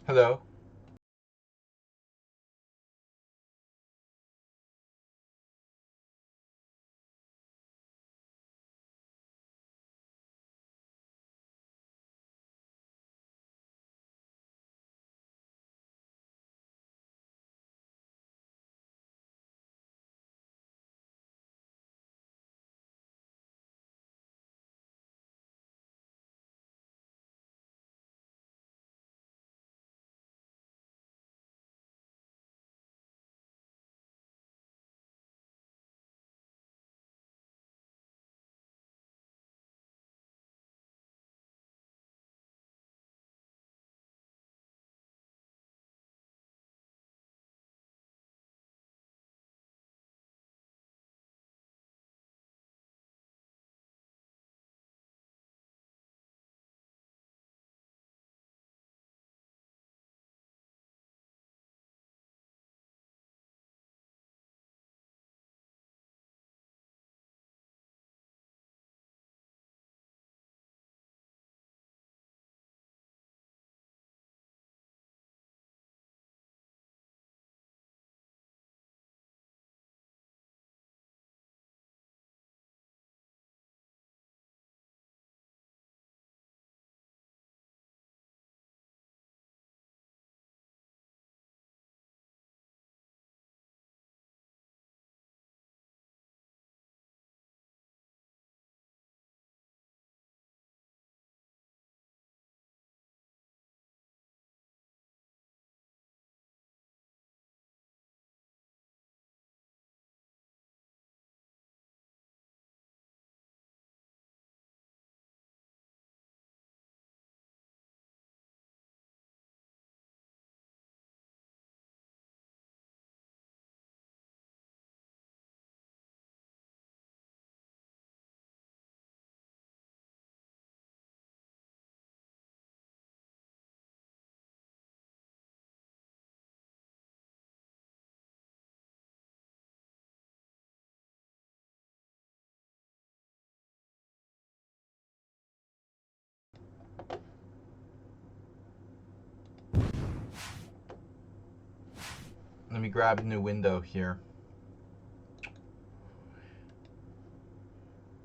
Hello. Let me grab a new window here.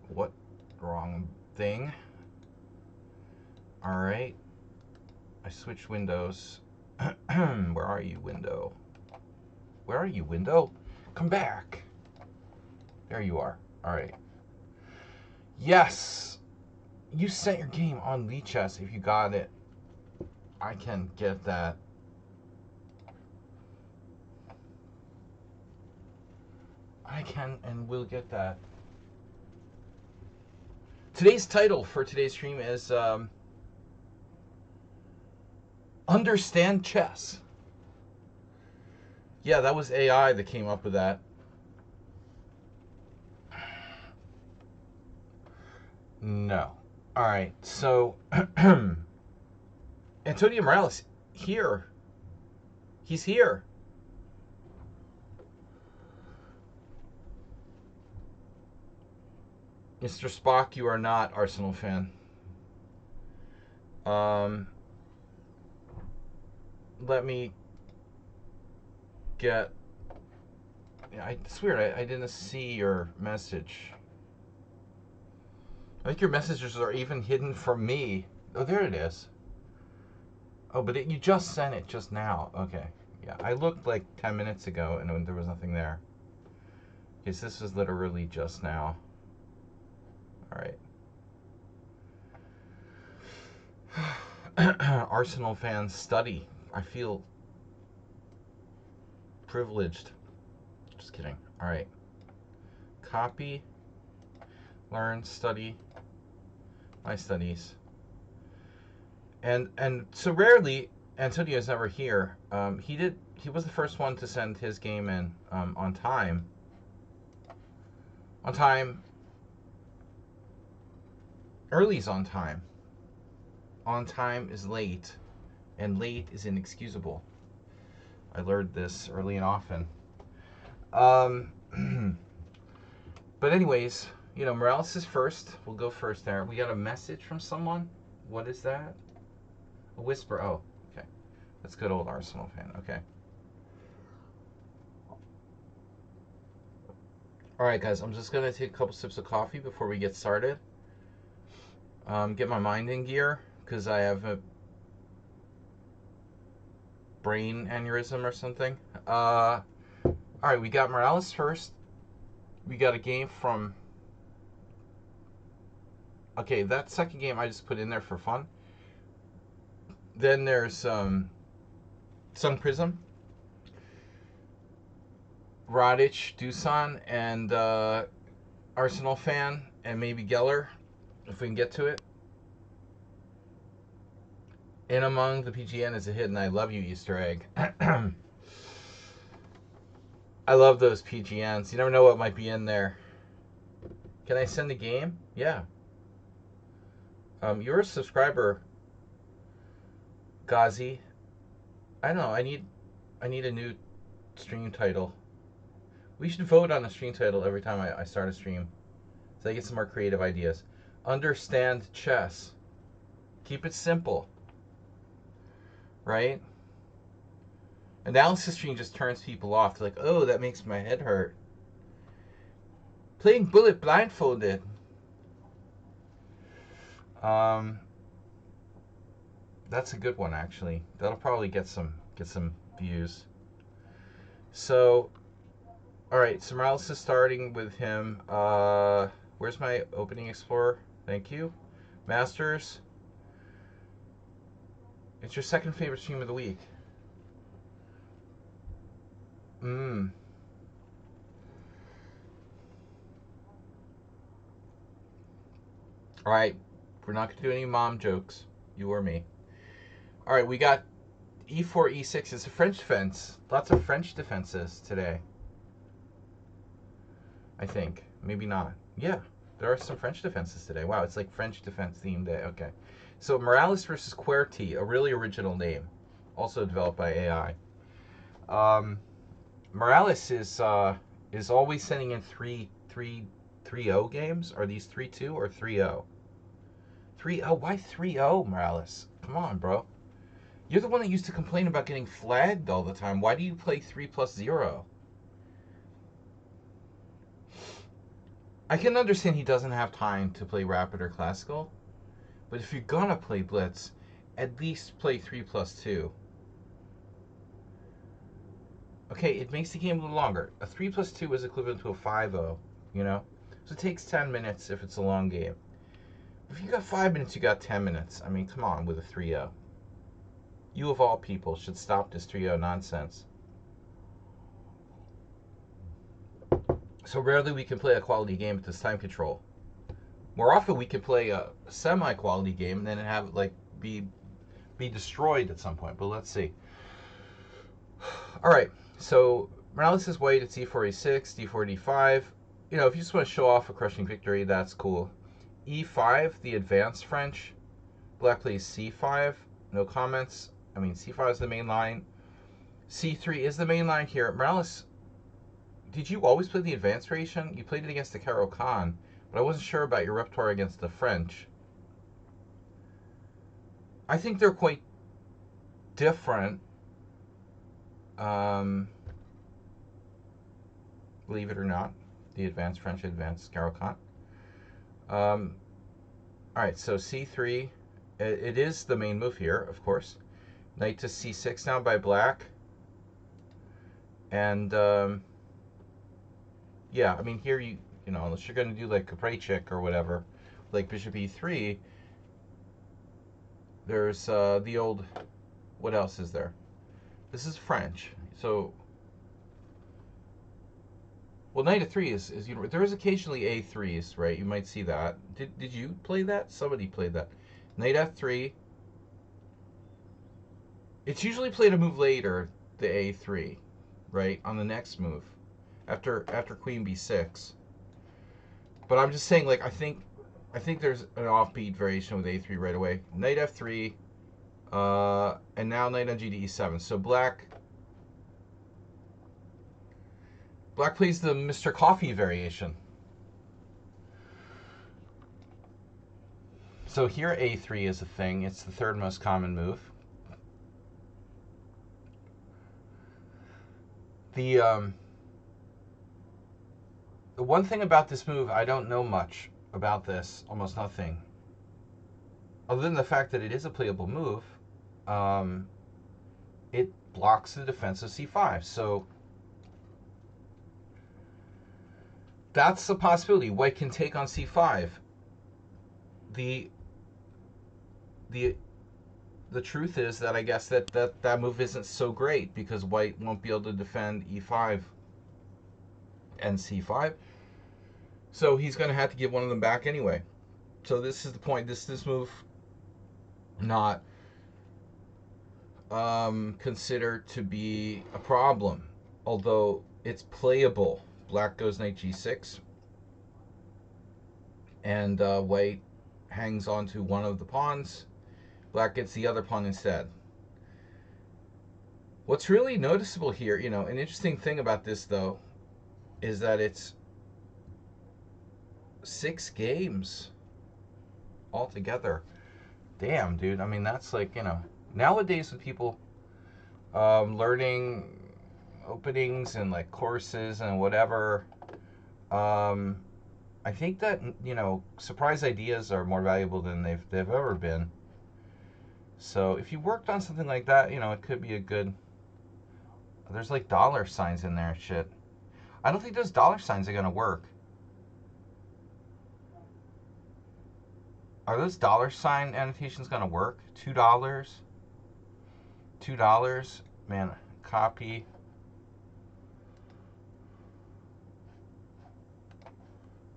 What? Wrong thing. Alright. I switched windows. Where are you, window? Where are you, window? Come back. There you are. Alright. Yes! You sent your game on Lichess if you got it. I can get that. I can and will get that. Today's title for today's stream is Understand Chess. Yeah, that was AI that came up with that. No. Alright, so Antonio Morales, here. He's here. Mr. Spock, you are not Arsenal fan. Let me get. It's weird. I didn't see your message. I think your messages are even hidden from me. Oh, there it is. Oh, but you just sent it just now. Okay. Yeah, I looked like 10 minutes ago and there was nothing there. Okay, so this was literally just now. Alright. Arsenal fans study. I feel privileged. Just kidding. Alright. Copy. Learn. Study. My studies. And so rarely Antonio's never here. He was the first one to send his game in on time. On time. Early's on time. On time is late, and late is inexcusable. I learned this early and often. But anyways, Morales is first. We'll go first there. We got a message from someone. What is that? A whisper. Oh, okay. That's good old Arsenal fan. Okay. All right, guys. I'm just gonna take a couple sips of coffee before we get started. Get my mind in gear because I have a brain aneurysm or something. All right, we got Morales first. We got a game from. Okay, that second game I just put in there for fun. Then there's Sun Prism, Radic, Dusan, and Arsenal fan, and maybe Geller, if we can get to it. In Among the PGN is a hit, and I love you, Easter egg. I love those PGNs. You never know what might be in there. Can I send a game? Yeah. You're a subscriber, Ghazi. I don't know. I need a new stream title. We should vote on a stream title every time I start a stream, so I get some more creative ideas. Understand chess. Keep it simple. Right? Analysis stream just turns people off. They're like, oh, that makes my head hurt. Playing Bullet blindfolded. That's a good one, actually. That'll probably get some views. So, all right. So Morales is starting with him. Where's my opening explorer? Thank you. Masters. It's your second favorite stream of the week. All right. We're not going to do any mom jokes. You or me. All right. We got e4, e6. It's a French defense. Lots of French defenses today. I think. Maybe not. Yeah. There are some French defenses today. Wow. It's like French defense theme day. Okay. So Morales versus QWERTY, a really original name. Also developed by AI. Morales is always sending in 3-0 games. Are these 3-2 or 3-0? 3-0? Why 3-0, Morales? Come on, bro. You're the one that used to complain about getting flagged all the time. Why do you play 3+0? I can understand he doesn't have time to play Rapid or Classical, but if you're gonna play Blitz, at least play 3+2. Okay, it makes the game a little longer. A 3+2 is equivalent to a 5-0, you know? So it takes 10 minutes if it's a long game. If you got 5 minutes, you got 10 minutes. I mean, come on with a 3-0. You, of all people, should stop this 3-0 nonsense. So rarely we can play a quality game with this time control. More often we can play a semi-quality game and then have it like be destroyed at some point. But let's see. All right. So Morales is white. It's e4, e6, d4, d5. You know, if you just want to show off a crushing victory, that's cool. e5, the advanced French. Black plays c5. No comments. I mean, c5 is the main line. c3 is the main line here. Morales, did you always play the advanced variation? You played it against the Caro-Kann, but I wasn't sure about your repertoire against the French. I think they're quite different. Believe it or not, the advanced French, advanced Caro-Kann. All right, so c3, it is the main move here, of course. Knight to c6 now by black. And yeah, I mean here you know, unless you're going to do like Kaprecik or whatever, like bishop e3, there's the old, what else is there? This is French, so, well, knight a3 is you know, there is occasionally a3s, right? You might see that. Did you play that? Somebody played that. Knight f3. It's usually played a move later, the a3, right? On the next move, after queen b6. But I'm just saying, like, I think there's an offbeat variation with a3 right away. Knight f3, and now knight on g to e7. So black plays the Mr. Coffee variation. So here a3 is a thing. It's the third most common move. The the one thing about this move, I don't know much about this, almost nothing, other than the fact that it is a playable move. Um, it blocks the defense of c5, so that's a possibility. White can take on c5. The the the truth is that I guess that move isn't so great because white won't be able to defend e5 and c5. So he's going to have to give one of them back anyway. So this is the point. This move not considered to be a problem, although it's playable. Black goes knight g6, and white hangs onto one of the pawns. Black gets the other pawn instead. What's really noticeable here, an interesting thing about this, though, is that it's 6 games altogether. Damn, dude. I mean, that's like, nowadays with people learning openings and like courses and whatever, I think that, surprise ideas are more valuable than they've ever been. So if you worked on something like that, it could be a good. There's like dollar signs in there, shit. I don't think those dollar signs are gonna work. Are those dollar sign annotations gonna work? $2, $2, man. Copy.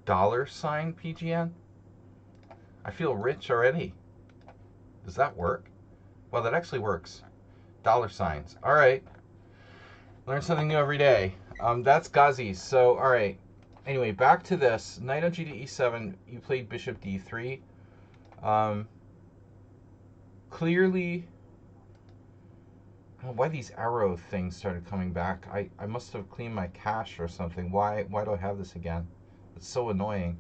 Dollar sign PGN. I feel rich already. Does that work? Well, that actually works. Dollar signs. All right. Learn something new every day. That's Ghazi. So, all right. Anyway, back to this. Knight on g to e7. You played bishop d3. Clearly, why these arrow things started coming back. I must have cleaned my cache or something. Why do I have this again? It's so annoying.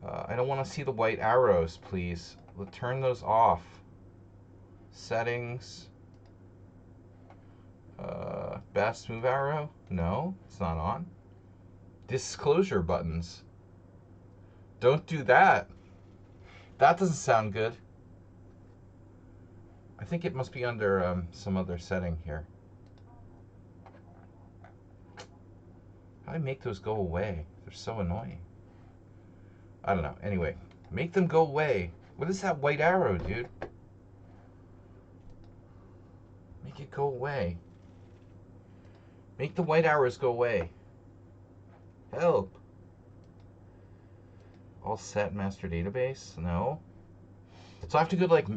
I don't want to see the white arrows, please. Let's turn those off. Settings. Best move arrow? No, it's not on. Disclosure buttons. Don't do that. That doesn't sound good. I think it must be under some other setting here. How do I make those go away? They're so annoying. I don't know. Anyway, make them go away. What is that white arrow, dude? Make it go away. Make the white arrows go away. Help. All set master database? No. So I have to go to like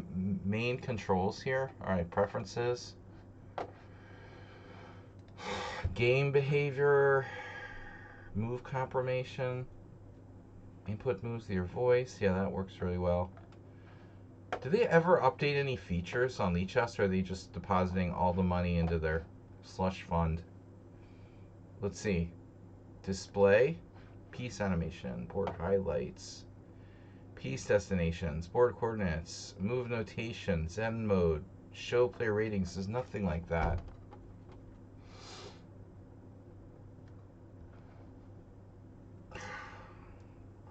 main controls here. All right, preferences. Game behavior. Move confirmation. Input moves to your voice. Yeah, that works really well. Do they ever update any features on Lichess, or are they just depositing all the money into their slush fund? Let's see. Display, piece animation, board highlights, piece destinations, board coordinates, move notation, Zen mode, show player ratings. There's nothing like that.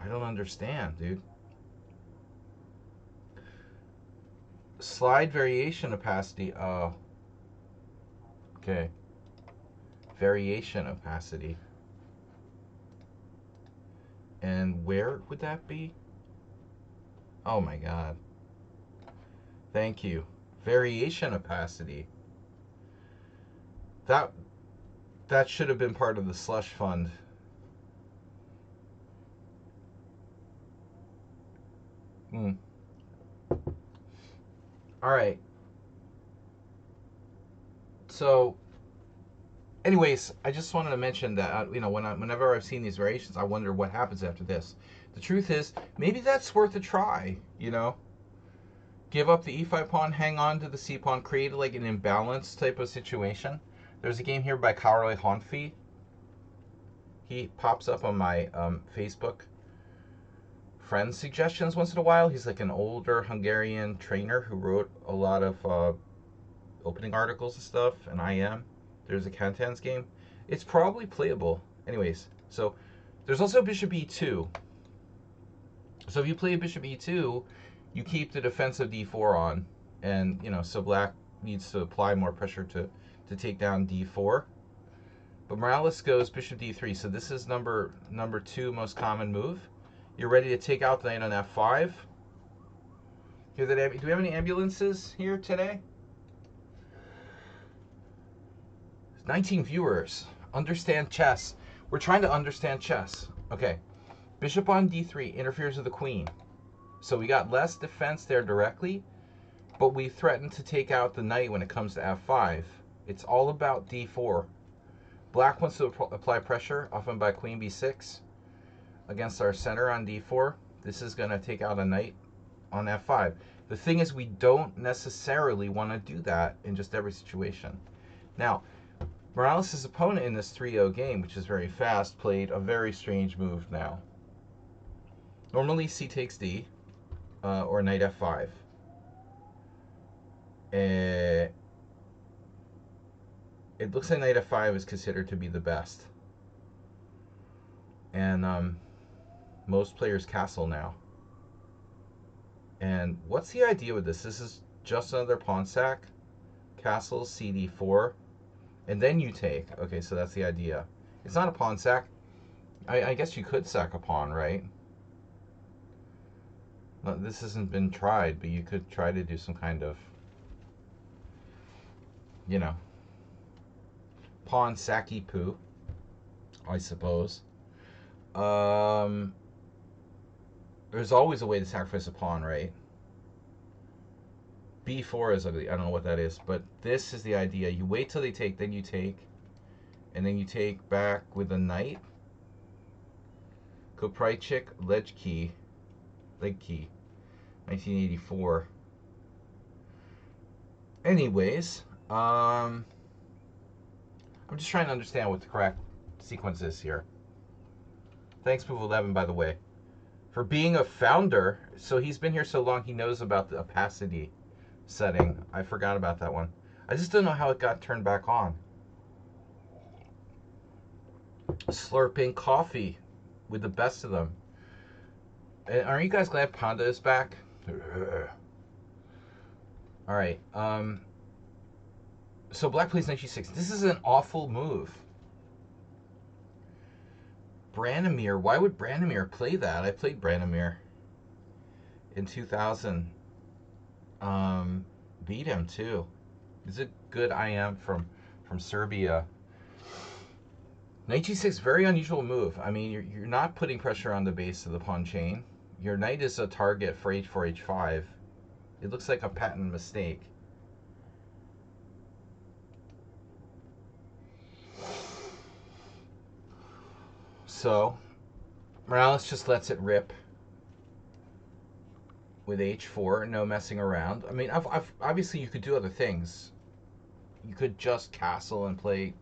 I don't understand, dude. Slide variation opacity. Oh. Okay. Variation opacity. And where would that be? Oh my god. Thank you. Variation opacity. That should have been part of the slush fund. All right. So, anyways, I just wanted to mention that whenever I've seen these variations, I wonder what happens after this. The truth is, maybe that's worth a try. Give up the e5 pawn, hang on to the c pawn, create like an imbalance type of situation. There's a game here by Karoly Honfi. He pops up on my Facebook friend suggestions once in a while. He's like an older Hungarian trainer who wrote a lot of opening articles and stuff, and I am. There's a Cantans game. It's probably playable. Anyways, so there's also bishop e2. So if you play bishop e2, you keep the defense of d4 on, and so black needs to apply more pressure to take down d4. But Morales goes bishop d3, so this is number 2 most common move. You're ready to take out the knight on f5. Do we have any ambulances here today? 19 viewers. Understand chess. We're trying to understand chess. Okay. Bishop on d3 interferes with the queen. So we got less defense there directly, but we threaten to take out the knight when it comes to f5. It's all about d4. Black wants to apply pressure, often by queen b6, against our center on d4. This is going to take out a knight on f5. The thing is, we don't necessarily want to do that in just every situation. Now, Morales' opponent in this 3-0 game, which is very fast, played a very strange move now. Normally, c takes d, or knight f5. It looks like knight f5 is considered to be the best. And most players castle now. And what's the idea with this? This is just another pawn sack. Castle, cd4. And then you take. Okay, so that's the idea. It's not a pawn sack. I guess you could sack a pawn, right? Well, this hasn't been tried, but you could try to do some kind of, pawn sacky poo, I suppose. There's always a way to sacrifice a pawn, right? b4 is ugly. I don't know what that is, but this is the idea. You wait till they take, then you take, and then you take back with a knight. Koprichik, leg key, 1984. Anyways, I'm just trying to understand what the correct sequence is here. Thanks, Move11, by the way, for being a founder. So he's been here so long, he knows about the opacity setting. I forgot about that one. I just don't know how it got turned back on. Slurping coffee with the best of them. Aren't you guys glad Panda is back? All right. So black plays knight g6. This is an awful move. Branimir. Why would Branimir play that? I played Branimir in 2000. Beat him too. He's a good IM from Serbia. Knight g6, very unusual move. I mean, you're not putting pressure on the base of the pawn chain. Your knight is a target for h4, h5. It looks like a patent mistake. So, Morales just lets it rip with h4, no messing around. I mean, obviously you could do other things. You could just castle and play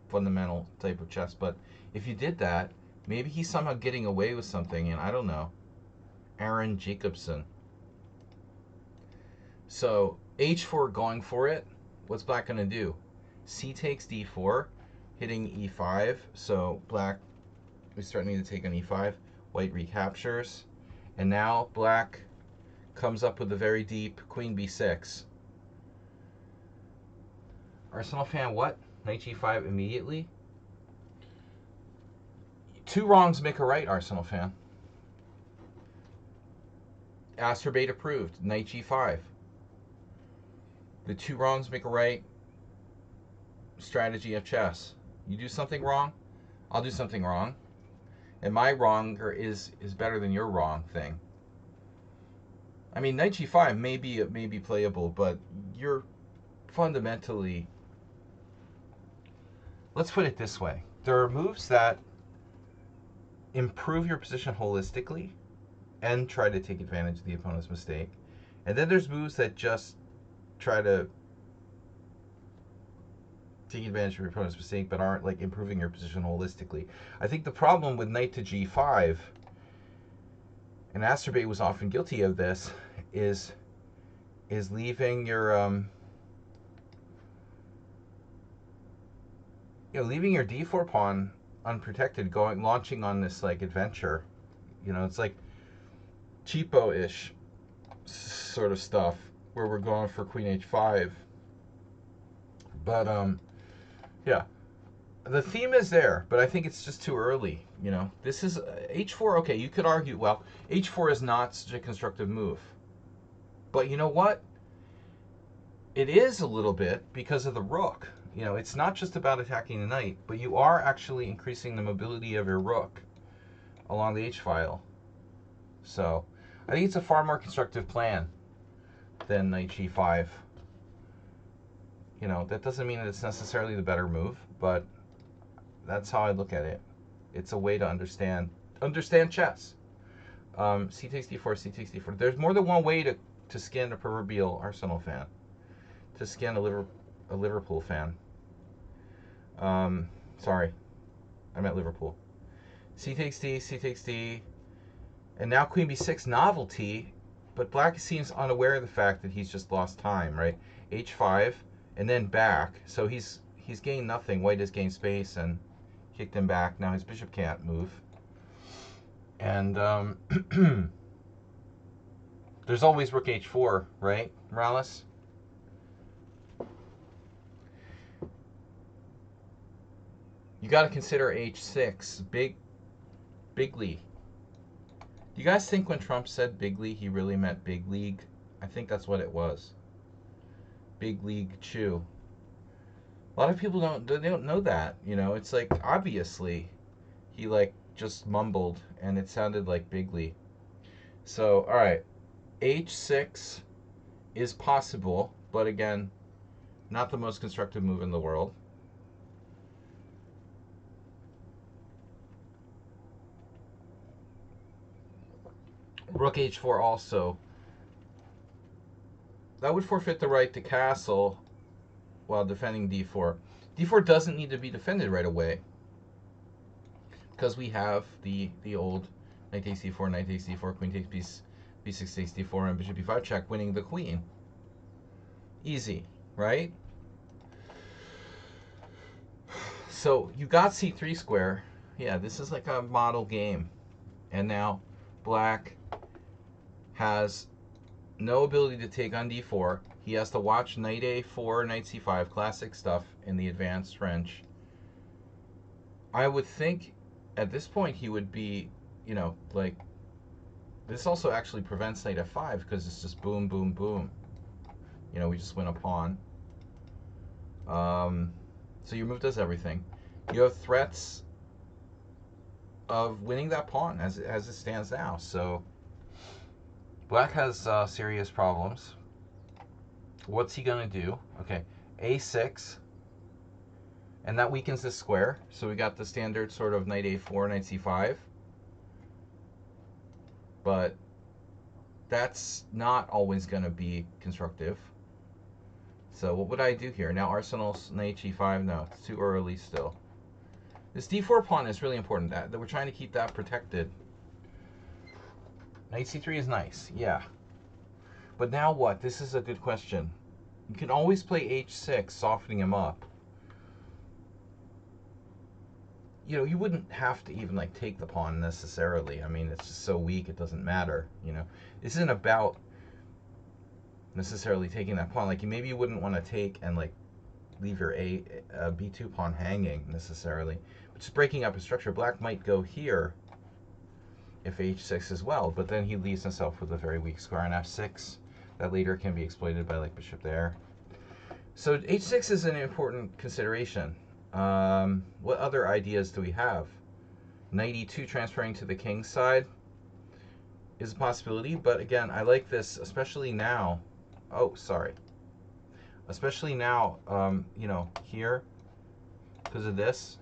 fundamental type of chess, but if you did that, maybe he's somehow getting away with something, and I don't know. Aaron Jacobson. So, h4 going for it. What's black going to do? C takes d4, hitting e5. So, black is threatening to take on e5. White recaptures. And now, black comes up with a very deep queen b6. Arsenal fan, what? Knight g5 immediately? Two wrongs make a right, Arsenal fan. Astrobate approved. Knight g5. The two wrongs make a right strategy of chess. You do something wrong, I'll do something wrong. And my wrong is better than your wrong thing. I mean, knight g5 may be playable, but you're fundamentally... Let's put it this way. There are moves that improve your position holistically and try to take advantage of the opponent's mistake. And then there's moves that just try to take advantage of your opponent's mistake but aren't like improving your position holistically. I think the problem with knight to g5, and Astrobate was often guilty of this, is leaving your You know, leaving your d4 pawn unprotected, launching on this like adventure, you know, it's like cheapo-ish sort of stuff where we're going for queen h5. But yeah, the theme is there, but I think it's just too early. You know, this is h4. Okay, you could argue, well, h4 is not such a constructive move, but you know what? It is a little bit because of the rook. You know, it's not just about attacking the knight, but you are actually increasing the mobility of your rook along the h-file. So I think it's a far more constructive plan than knight g5. You know, that doesn't mean that it's necessarily the better move, but that's how I look at it. It's a way to understand chess. C takes d4, C takes d4. There's more than one way to skin a proverbial Arsenal fan, to skin a Liverpool fan. Sorry, I meant Liverpool. C takes d, C takes d, and now queen b6 novelty, but black seems unaware of the fact that he's just lost time, right? h5 and then back, so he's gained nothing. White has gained space and kicked him back. Now his bishop can't move. And there's always rook h4, right, Morales? You got to consider h6, bigly. Do you guys think when Trump said bigly, he really meant big league? I think that's what it was. Big league chew. A lot of people don't know that. You know, it's like obviously he like just mumbled and it sounded like bigly. So all right, h6 is possible, but again, not the most constructive move in the world. Rook h4 also. That would forfeit the right to castle while defending d4. d4 doesn't need to be defended right away because we have the old knight takes d4, knight takes d4, queen takes b6 takes d4, and bishop b5 check, winning the queen. Easy, right? So you got c3 square. Yeah, this is like a model game. And now black has no ability to take on d4. He has to watch knight a4, knight c5, classic stuff in the advanced French. I would think at this point he would be, you know, like, this also actually prevents knight f5 because it's just boom, boom, boom. You know, we just win a pawn. So your move does everything. You have threats of winning that pawn as it stands now. So black has serious problems. What's he going to do? Okay, a6. And that weakens this square. So we got the standard sort of knight a4, knight c5. But that's not always going to be constructive. So what would I do here? Now Arsenal's knight g5. No, it's too early still. This d4 pawn is really important. That we're trying to keep that protected. Knight c3 is nice, yeah. But now what? This is a good question. You can always play h6, softening him up. You know, you wouldn't have to even like take the pawn necessarily. I mean, it's just so weak, it doesn't matter. You know, this isn't about necessarily taking that pawn. Like, maybe you wouldn't want to take and like leave your b2 pawn hanging necessarily, but just breaking up a structure. Black might go here if h6 as well, but then he leaves himself with a very weak square on f6 that later can be exploited by like bishop there. So h6 is an important consideration. What other ideas do we have? Knight e2 transferring to the king's side is a possibility, but again, I like this, especially now. Oh, sorry. Especially now, you know, here, because of this,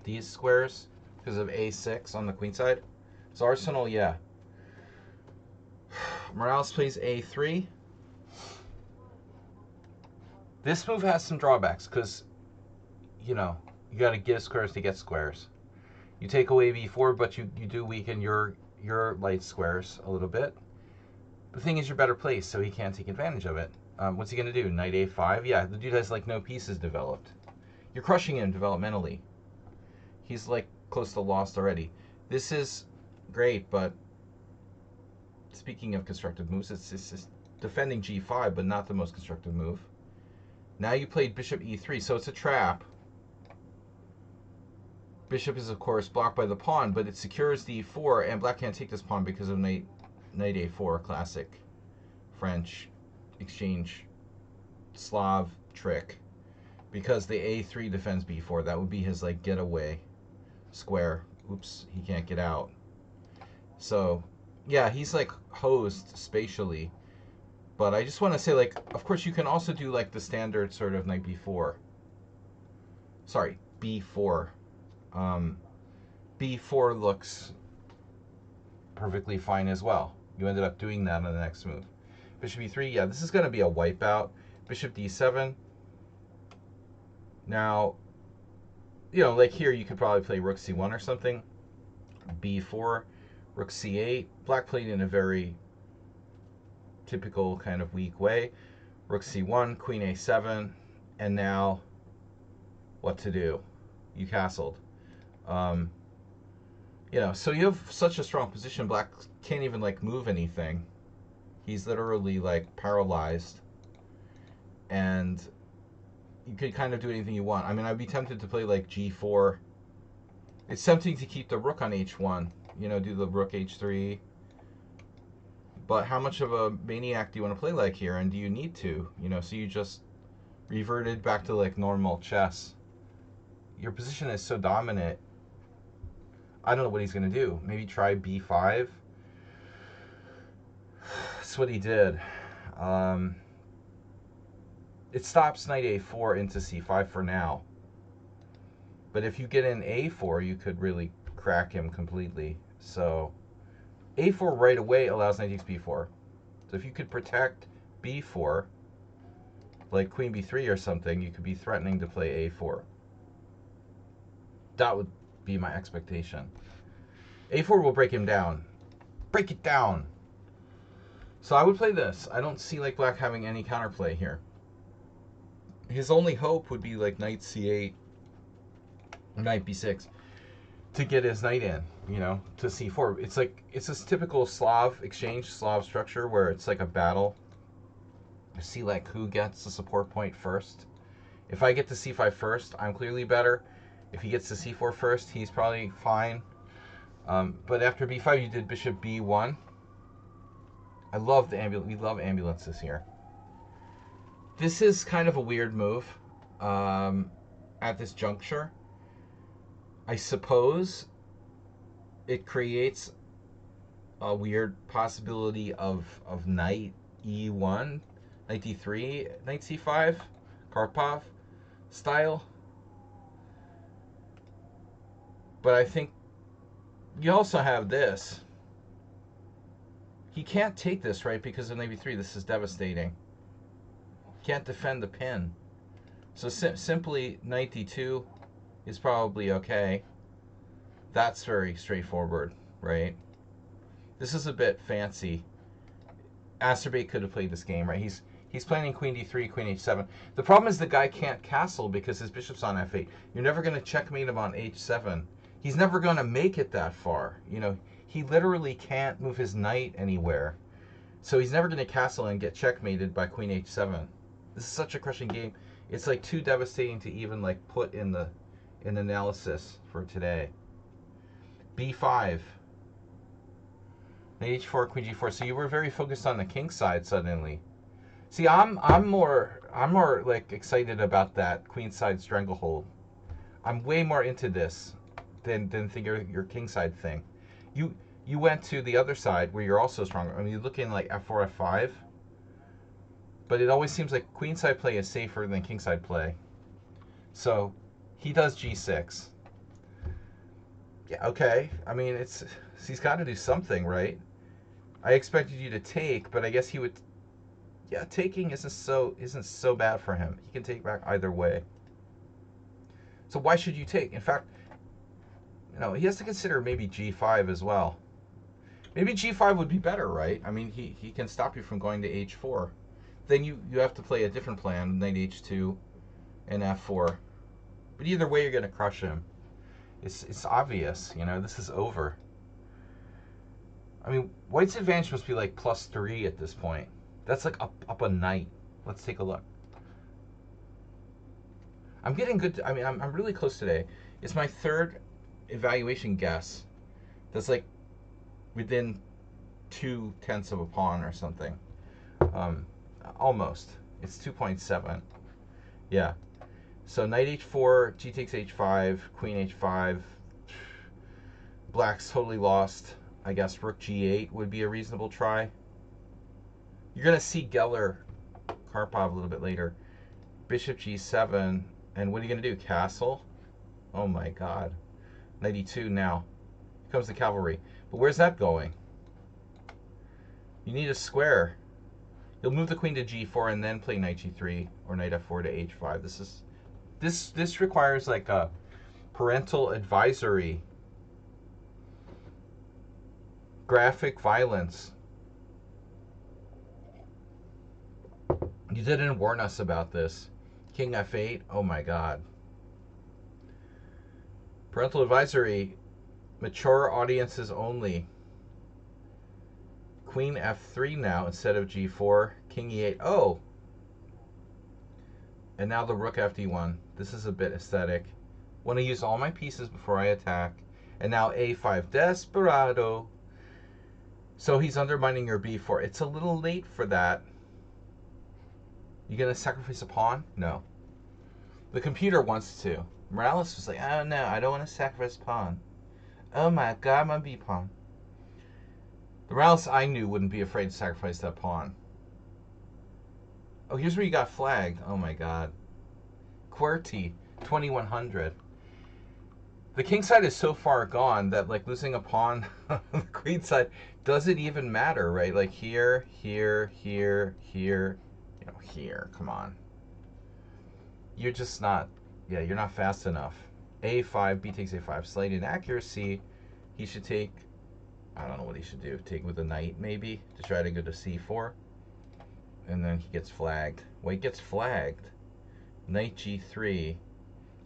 these squares, because of a6 on the queen side. So Arsenal, yeah. Morales plays a3. This move has some drawbacks, because, you know, you got to give squares to get squares. You take away b4, but you do weaken your light squares a little bit. The thing is, you're better placed, so he can't take advantage of it. What's he going to do? Knight a5? Yeah, the dude has like no pieces developed. You're crushing him developmentally. He's like close to lost already. This is great, but speaking of constructive moves, it's defending g5, but not the most constructive move. Now you played bishop e3, so it's a trap. Bishop is, of course, blocked by the pawn, but it secures the e4, and black can't take this pawn because of knight a4, classic French exchange Slav trick. Because the a3 defends b4, that would be his like getaway square. Oops, he can't get out. So, yeah, he's like hosed spatially. But I just want to say, like, of course you can also do like the standard sort of knight b4. Sorry, b4. B4 looks perfectly fine as well. You ended up doing that on the next move. Bishop e3, yeah, this is going to be a wipeout. Bishop d7. Now, you know, like here you could probably play rook c1 or something. b4, rook c8. Black played in a very typical kind of weak way. Rook c1, queen a7, and now what to do? You castled. You know, so you have such a strong position. Black can't even like move anything. He's literally like paralyzed, and you could kind of do anything you want. I mean, I'd be tempted to play like g4. It's tempting to keep the rook on h1. You know, do the rook h3. But how much of a maniac do you want to play like here, and do you need to? You know, so you just reverted back to like normal chess. Your position is so dominant. I don't know what he's going to do. Maybe try b5. That's what he did. It stops knight a4 into c5 for now. But if you get in a4, you could really crack him completely. So a4 right away allows knight takes b4. So if you could protect b4, like queen b3 or something, you could be threatening to play a4. That would be my expectation. a4 will break him down. Break it down. So I would play this. I don't see like black having any counterplay here. His only hope would be like knight c8, knight b6 to get his knight in, you know, to c4. It's like, it's this typical Slav exchange, Slav structure where it's like a battle. See like who gets the support point first. If I get to c5 first, I'm clearly better. If he gets to c4 first, he's probably fine. But after b5, you did bishop b1. I love the ambulance. We love ambulances here. This is kind of a weird move at this juncture. I suppose it creates a weird possibility of knight e1, knight d3, knight c5, Karpov style. But I think you also have this. He can't take this, right, because of knight b3. This is devastating. Can't defend the pin. So simply knight d2 is probably okay. That's very straightforward, right? This is a bit fancy. Asterbate could have played this game, right? He's planning queen d3, queen h7. The problem is the guy can't castle because his bishop's on f8. You're never going to checkmate him on h7. He's never going to make it that far. You know, he literally can't move his knight anywhere. So he's never going to castle and get checkmated by queen h7. This is such a crushing game. It's like too devastating to even like put in the analysis for today. b5. Knight h4, queen g4. So you were very focused on the king side suddenly. See, I'm more like excited about that queen side stranglehold. I'm way more into this than your king side thing. You went to the other side where you're also stronger. I mean, you look in like f4, f5. But it always seems like queenside play is safer than kingside play. So he does g6. Yeah, okay. I mean, he's got to do something, right? I expected you to take, but I guess he would. Yeah, taking isn't so bad for him. He can take back either way. So why should you take? In fact, you know, he has to consider maybe g5 as well. Maybe g5 would be better, right? I mean, he can stop you from going to h4. Then you have to play a different plan, knight h2 and f4. But either way, you're going to crush him. It's obvious, you know, this is over. I mean, white's advantage must be like +3 at this point. That's like up a knight. Let's take a look. I'm getting good. I mean, I'm really close today. It's my third evaluation guess. That's like within 2/10 of a pawn or something. Almost. It's 2.7. Yeah. So knight h4, g takes h5, queen h5. Black's totally lost. I guess rook g8 would be a reasonable try. You're going to see Geller Karpov a little bit later. Bishop g7. And what are you going to do? Castle? Oh my god. Knight e2 now. Here comes the cavalry. But where's that going? You need a square. You'll move the queen to g4 and then play knight g3 or knight f4 to h5. This requires like a parental advisory. Graphic violence. You didn't warn us about this. King f8. Oh my god. Parental advisory. Mature audiences only. Queen f3 now instead of g4. King e8. Oh! And now the rook fd1. This is a bit aesthetic. Want to use all my pieces before I attack. And now a5. Desperado. So he's undermining your b4. It's a little late for that. You gonna sacrifice a pawn? No. The computer wants to. Morales was like, oh no, I don't want to sacrifice a pawn. Oh my god, my b pawn. The Morales I knew wouldn't be afraid to sacrifice that pawn. Oh, here's where you got flagged. Oh my god. QWERTY 2100. The king side is so far gone that like losing a pawn on the queen side doesn't even matter, right? Like here, here, here, here, you know, here. Come on. You're just not, yeah, you're not fast enough. a5, b takes a5. Slight inaccuracy. He should take, I don't know what he should do. Take with a knight maybe to try to go to c4. And then he gets flagged. White gets flagged. Knight g3.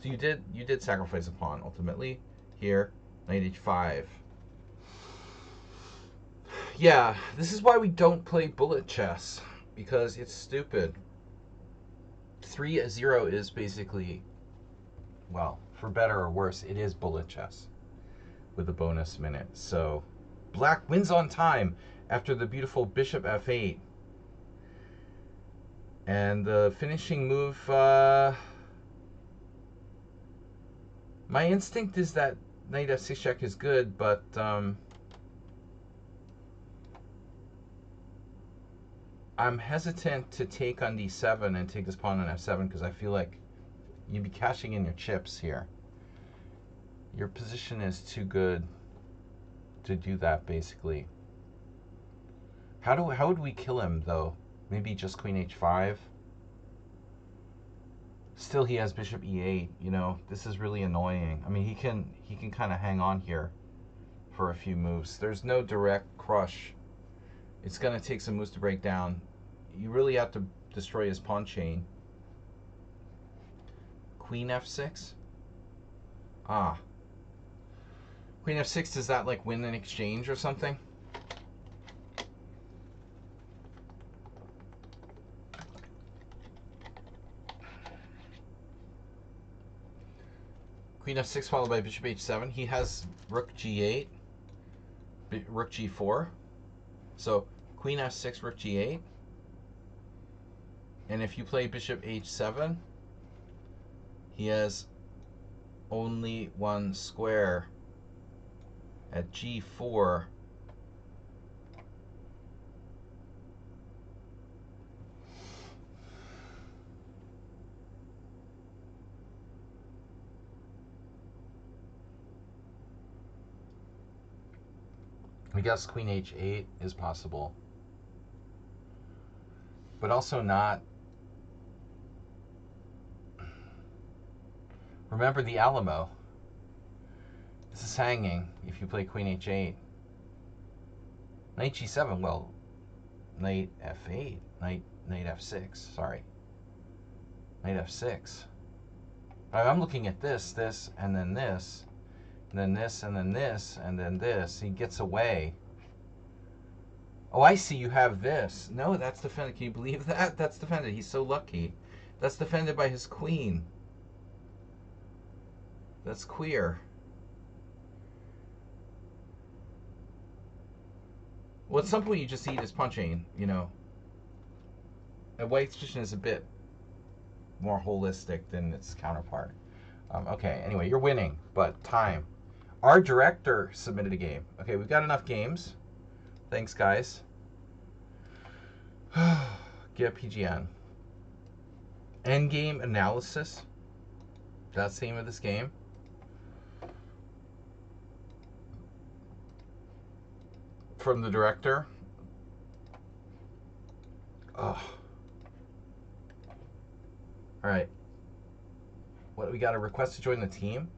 So you did sacrifice a pawn ultimately. Here, knight h5. Yeah, this is why we don't play bullet chess, because it's stupid. 3-0 is basically, well, for better or worse, it is bullet chess with a bonus minute. So black wins on time after the beautiful bishop f8. And the finishing move, my instinct is that knight f6 check is good, but I'm hesitant to take on d7 and take this pawn on f7 because I feel like you'd be cashing in your chips here. Your position is too good to do that, basically. How would we kill him, though? Maybe just queen h5? Still, he has bishop e8, you know. This is really annoying. I mean, he can kind of hang on here for a few moves. There's no direct crush. It's going to take some moves to break down. You really have to destroy his pawn chain. Queen f6? Ah. Queen f6, does that like win an exchange or something? Queen f6 followed by bishop h7. He has rook g8, rook g4. So queen f6, rook g8. And if you play bishop h7, he has only one square at g4. I guess queen h8 is possible, but also not. Remember the Alamo. This is hanging if you play queen h8. Knight g7, well, knight f8, knight f6, sorry. Knight f6. I'm looking at this, and then this, and then this, and then this, and then this. He gets away. Oh, I see. You have this. No, that's defended. Can you believe that? That's defended. He's so lucky. That's defended by his queen. That's queer. Well, at some point you just eat his punching, you know. And White's Magician is a bit more holistic than its counterpart. Okay, anyway, you're winning, but time. Our director submitted a game. Okay, we've got enough games. Thanks, guys. Get PGN. Endgame analysis. That's the name of this game. From the director. Oh. All right. What, we got a request to join the team?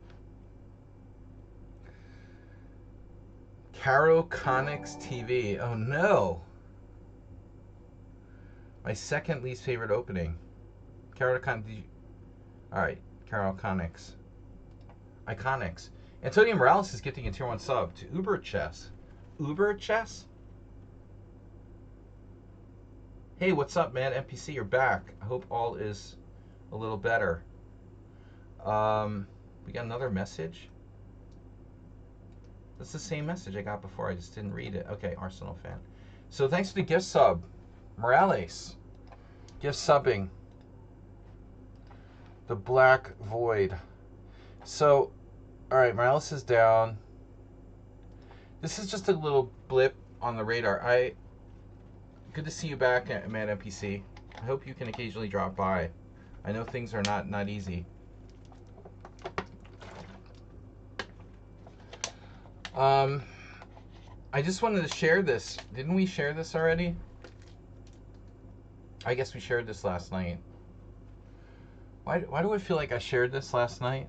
Caro Connix TV. Oh no. My second least favorite opening. Caro Connix. Alright, Caro Connix. Iconics. Antonio Morales is getting a tier 1 sub to Uber Chess. Uber Chess? Hey, what's up, man? NPC, you're back. I hope all is a little better. We got another message. That's the same message I got before. I just didn't read it. Okay, Arsenal fan. So thanks for the gift sub. Morales. Gift subbing. The Black Void. So, alright, Morales is down. This is just a little blip on the radar. Good to see you back at Mad NPC. I hope you can occasionally drop by. I know things are not easy. I just wanted to share this. Didn't we share this already? I guess we shared this last night. Why do I feel like I shared this last night?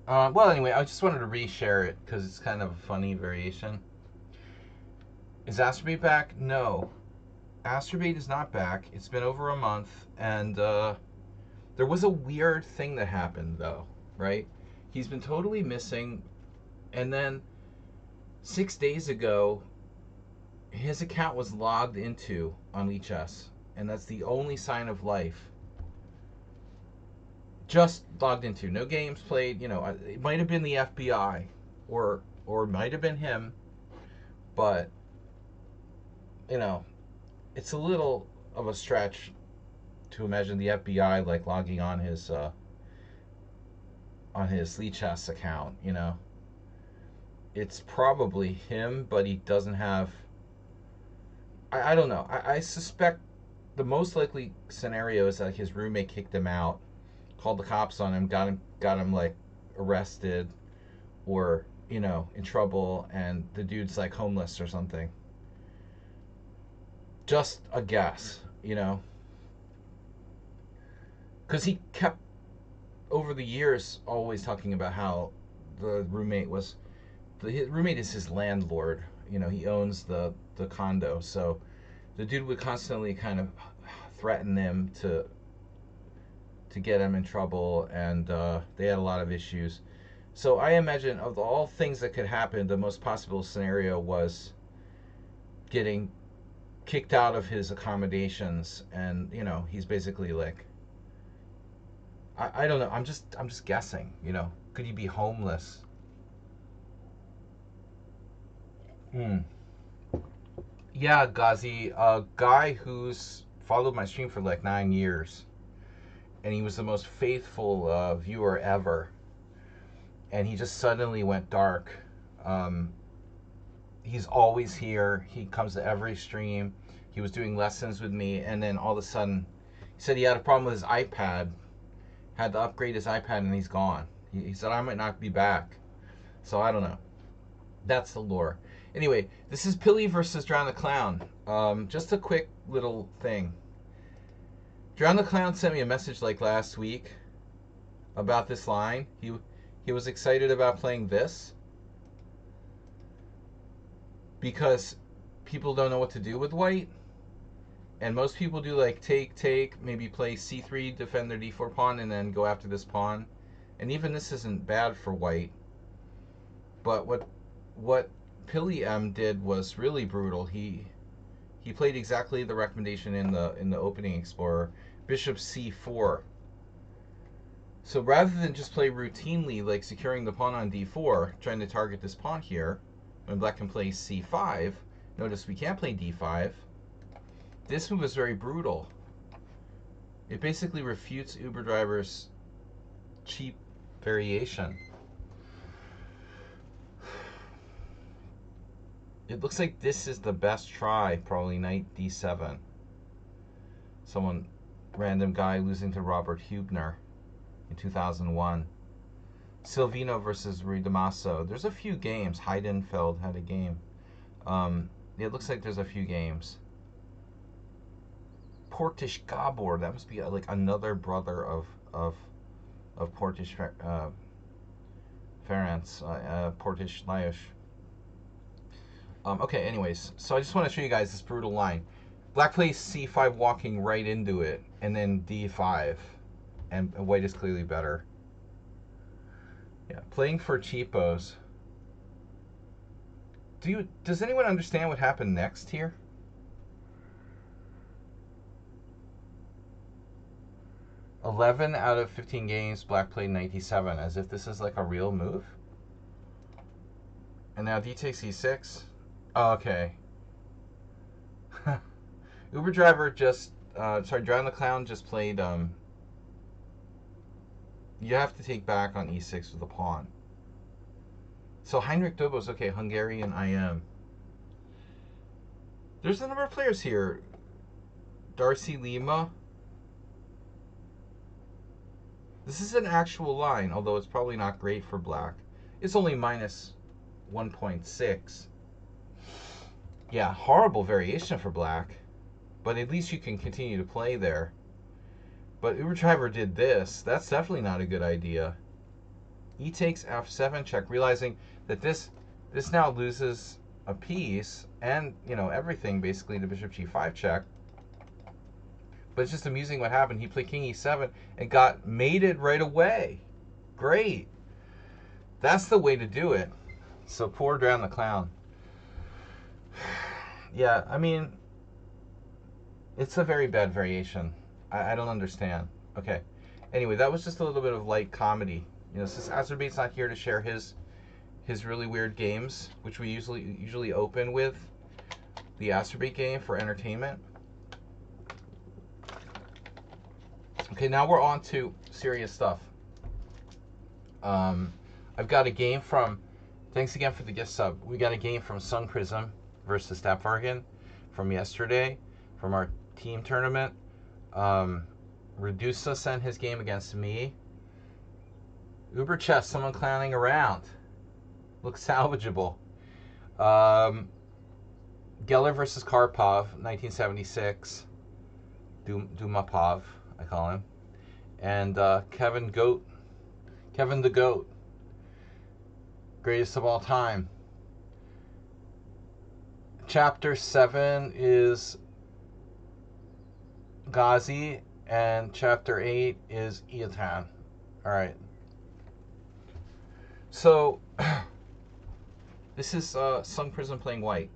Well, anyway, I just wanted to re-share it because it's kind of a funny variation. Is Astrobate back? No. Astrobate is not back. It's been over a month, and there was a weird thing that happened, though, right? He's been totally missing, and then 6 days ago, his account was logged into on Lichess, and that's the only sign of life. Just logged into, no games played. You know, it might have been the FBI, or it might have been him, but you know, it's a little of a stretch to imagine the FBI like logging on his Lichess account. You know, it's probably him, but he doesn't have. I don't know. I suspect the most likely scenario is that his roommate kicked him out, called the cops on him, got him like arrested, or you know, in trouble, and the dude's like homeless or something. Just a guess, you know, because he kept over the years always talking about how the roommate was his roommate is his landlord. You know, he owns the condo, so the dude would constantly kind of threaten him to get him in trouble, and they had a lot of issues. So I imagine of all things that could happen, the most possible scenario was getting kicked out of his accommodations, and you know, he's basically like, I don't know. I'm just guessing. You know, could he be homeless? Hmm. Yeah, Ghazi, a guy who's followed my stream for like 9 years, and he was the most faithful viewer ever. And he just suddenly went dark. Um, he's always here. He comes to every stream. He was doing lessons with me, and then all of a sudden, he said he had a problem with his iPad. Had to upgrade his iPad, and he's gone. He said I might not be back. So I don't know. That's the lore. Anyway, this is Pilly versus Drown the Clown. Just a quick little thing. Drown the Clown sent me a message like last week about this line. He was excited about playing this because people don't know what to do with white. And most people do like take, maybe play c3, defend their d4 pawn, and then go after this pawn. And even this isn't bad for white. But what Pili M did was really brutal. He played exactly the recommendation in the opening explorer, bishop c4. So rather than just play routinely, like securing the pawn on d4, trying to target this pawn here, when black can play c5, notice we can't play d5. This move is very brutal. It basically refutes UberDriver's cheap variation. It looks like this is the best try, probably knight d7. Someone, random guy losing to Robert Hubner in 2001. Silvino versus Rui Damaso. There's a few games. Heidenfeld had a game. It looks like there's a few games. Portish Gabor. That must be like another brother of Portish Ferenc. Portish Lajos. Okay, anyways, so I just want to show you guys this brutal line. Black plays c5, walking right into it, and then d5, and white is clearly better. Yeah, playing for cheapos. Does anyone understand what happened next here? "11 out of 15 games, black played knight d7, as if this is like a real move. And now d takes e6. Oh, okay. UberDriver just, Drown the Clown just played, you have to take back on e6 with a pawn. So Heinrich Dobos, okay, Hungarian IM. There's a number of players here. Darcy Lima. This is an actual line, although it's probably not great for black. It's only minus 1.6. Yeah, horrible variation for black. But at least you can continue to play there. But UberDriver did this. That's definitely not a good idea. E takes f7 check, realizing that this now loses a piece and, you know, everything basically to bishop g5 check. But it's just amusing what happened. He played king e7 and got mated right away. Great. That's the way to do it. So poor Drown the Clown. Yeah, I mean, it's a very bad variation. I don't understand. Okay. Anyway, that was just a little bit of light comedy. You know, since Azerbaid's not here to share his really weird games, which we usually open with the Azerbait game for entertainment. Okay, now we're on to serious stuff. I've got a game from, thanks again for the gift sub. We got a game from Sun Prism versus Stapvargan from yesterday, from our team tournament. Redusa sent his game against me. Uber Chess, someone clowning around. Looks salvageable. Geller versus Karpov, 1976. Dumapov, I call him. And Kevin the Goat, greatest of all time. Chapter 7 is Ghazi, and Chapter 8 is Iatan. All right. So, this is Sun Prism playing white.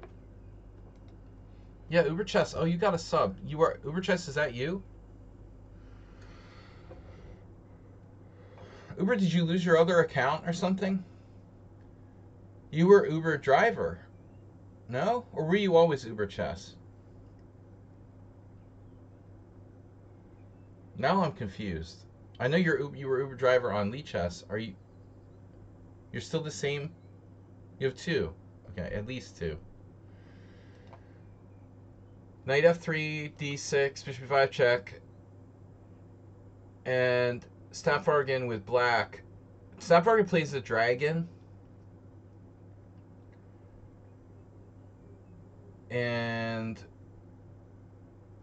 Yeah, Uber Chess. Oh, you got a sub. You are Uber Chess. Is that you? Uber, did you lose your other account or something? You were Uber Driver. No? Or were you always Uber Chess? Now I'm confused. I know you were Uber Driver on Lichess. You're still the same? You have two. Okay, at least two. Knight f3, d6, bishop e5 check. And Stapvargan with black. Stapvargan plays the dragon. And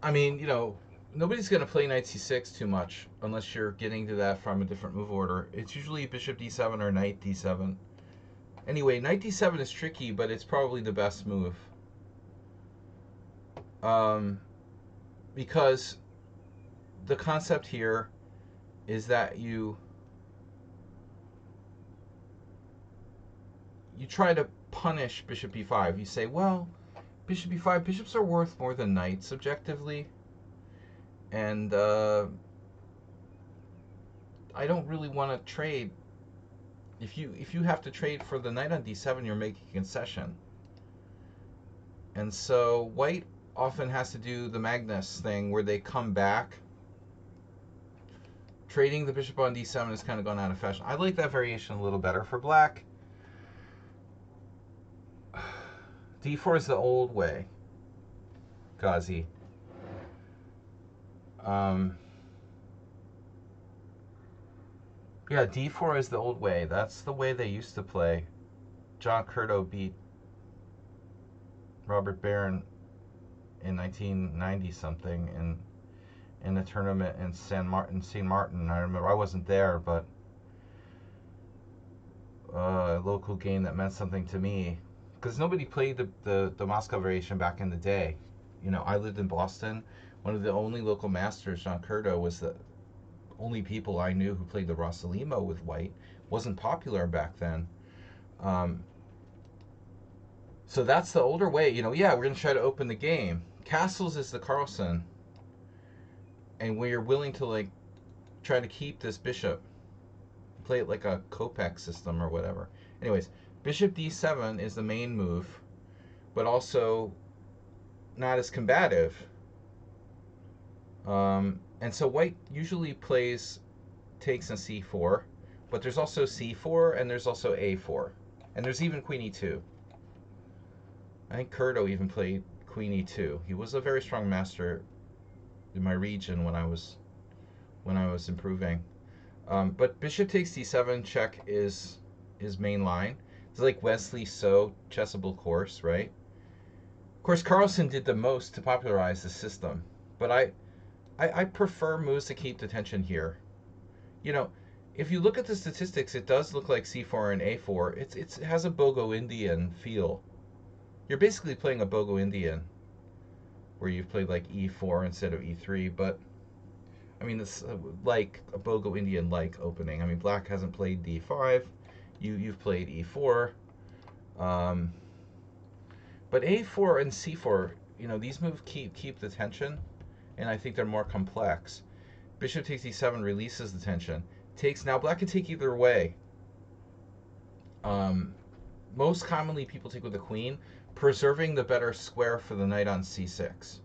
I mean, you know, nobody's going to play knight c6 too much unless you're getting to that from a different move order. It's usually bishop d7 or knight d7. Anyway, knight d7 is tricky, but it's probably the best move. because the concept here is that you try to punish bishop b5. You say, well, bishop b5, bishops are worth more than knights objectively, and I don't really want to trade. If you have to trade for the knight on d7, you're making a concession. And so white often has to do the Magnus thing where they come back. Trading the bishop on d7 has kind of gone out of fashion. I like that variation a little better for black. d4 is the old way, Ghazi. Yeah, d4 is the old way. That's the way they used to play. John Curto beat Robert Barron in 1990 something in a tournament in St. Martin. I remember I wasn't there, but a local game that meant something to me because nobody played the Moscow variation back in the day. You know, I lived in Boston. One of the only local masters, John Curto, was the only people I knew who played the Rossolimo with white. Wasn't popular back then. So that's the older way. You know, yeah, we're going to try to open the game. Castles is the Carlsen. And where you're willing to, like, try to keep this bishop. Play it like a Kopek system or whatever. Anyways, bishop d7 is the main move, but also not as combative. And so white usually plays, takes in c4, but there's also c4 and there's also a4. And there's even queen e2. I think Curto even played queen e2. He was a very strong master in my region when I was improving. But bishop takes d7 check is his main line. It's like Wesley So chessable course, right? Of course, Carlsen did the most to popularize the system, but I prefer moves to keep the tension here. You know, if you look at the statistics, it does look like c4 and a4. It has a Bogo Indian feel. You're basically playing a Bogo Indian, where you've played like e4 instead of e3, but I mean, it's like a Bogo Indian-like opening. I mean, black hasn't played d5. You've played e4. But a4 and c4, you know, these moves keep the tension, and I think they're more complex. Bishop takes d7 releases the tension. Now black can take either way. Most commonly, people take with the queen, preserving the better square for the knight on c6.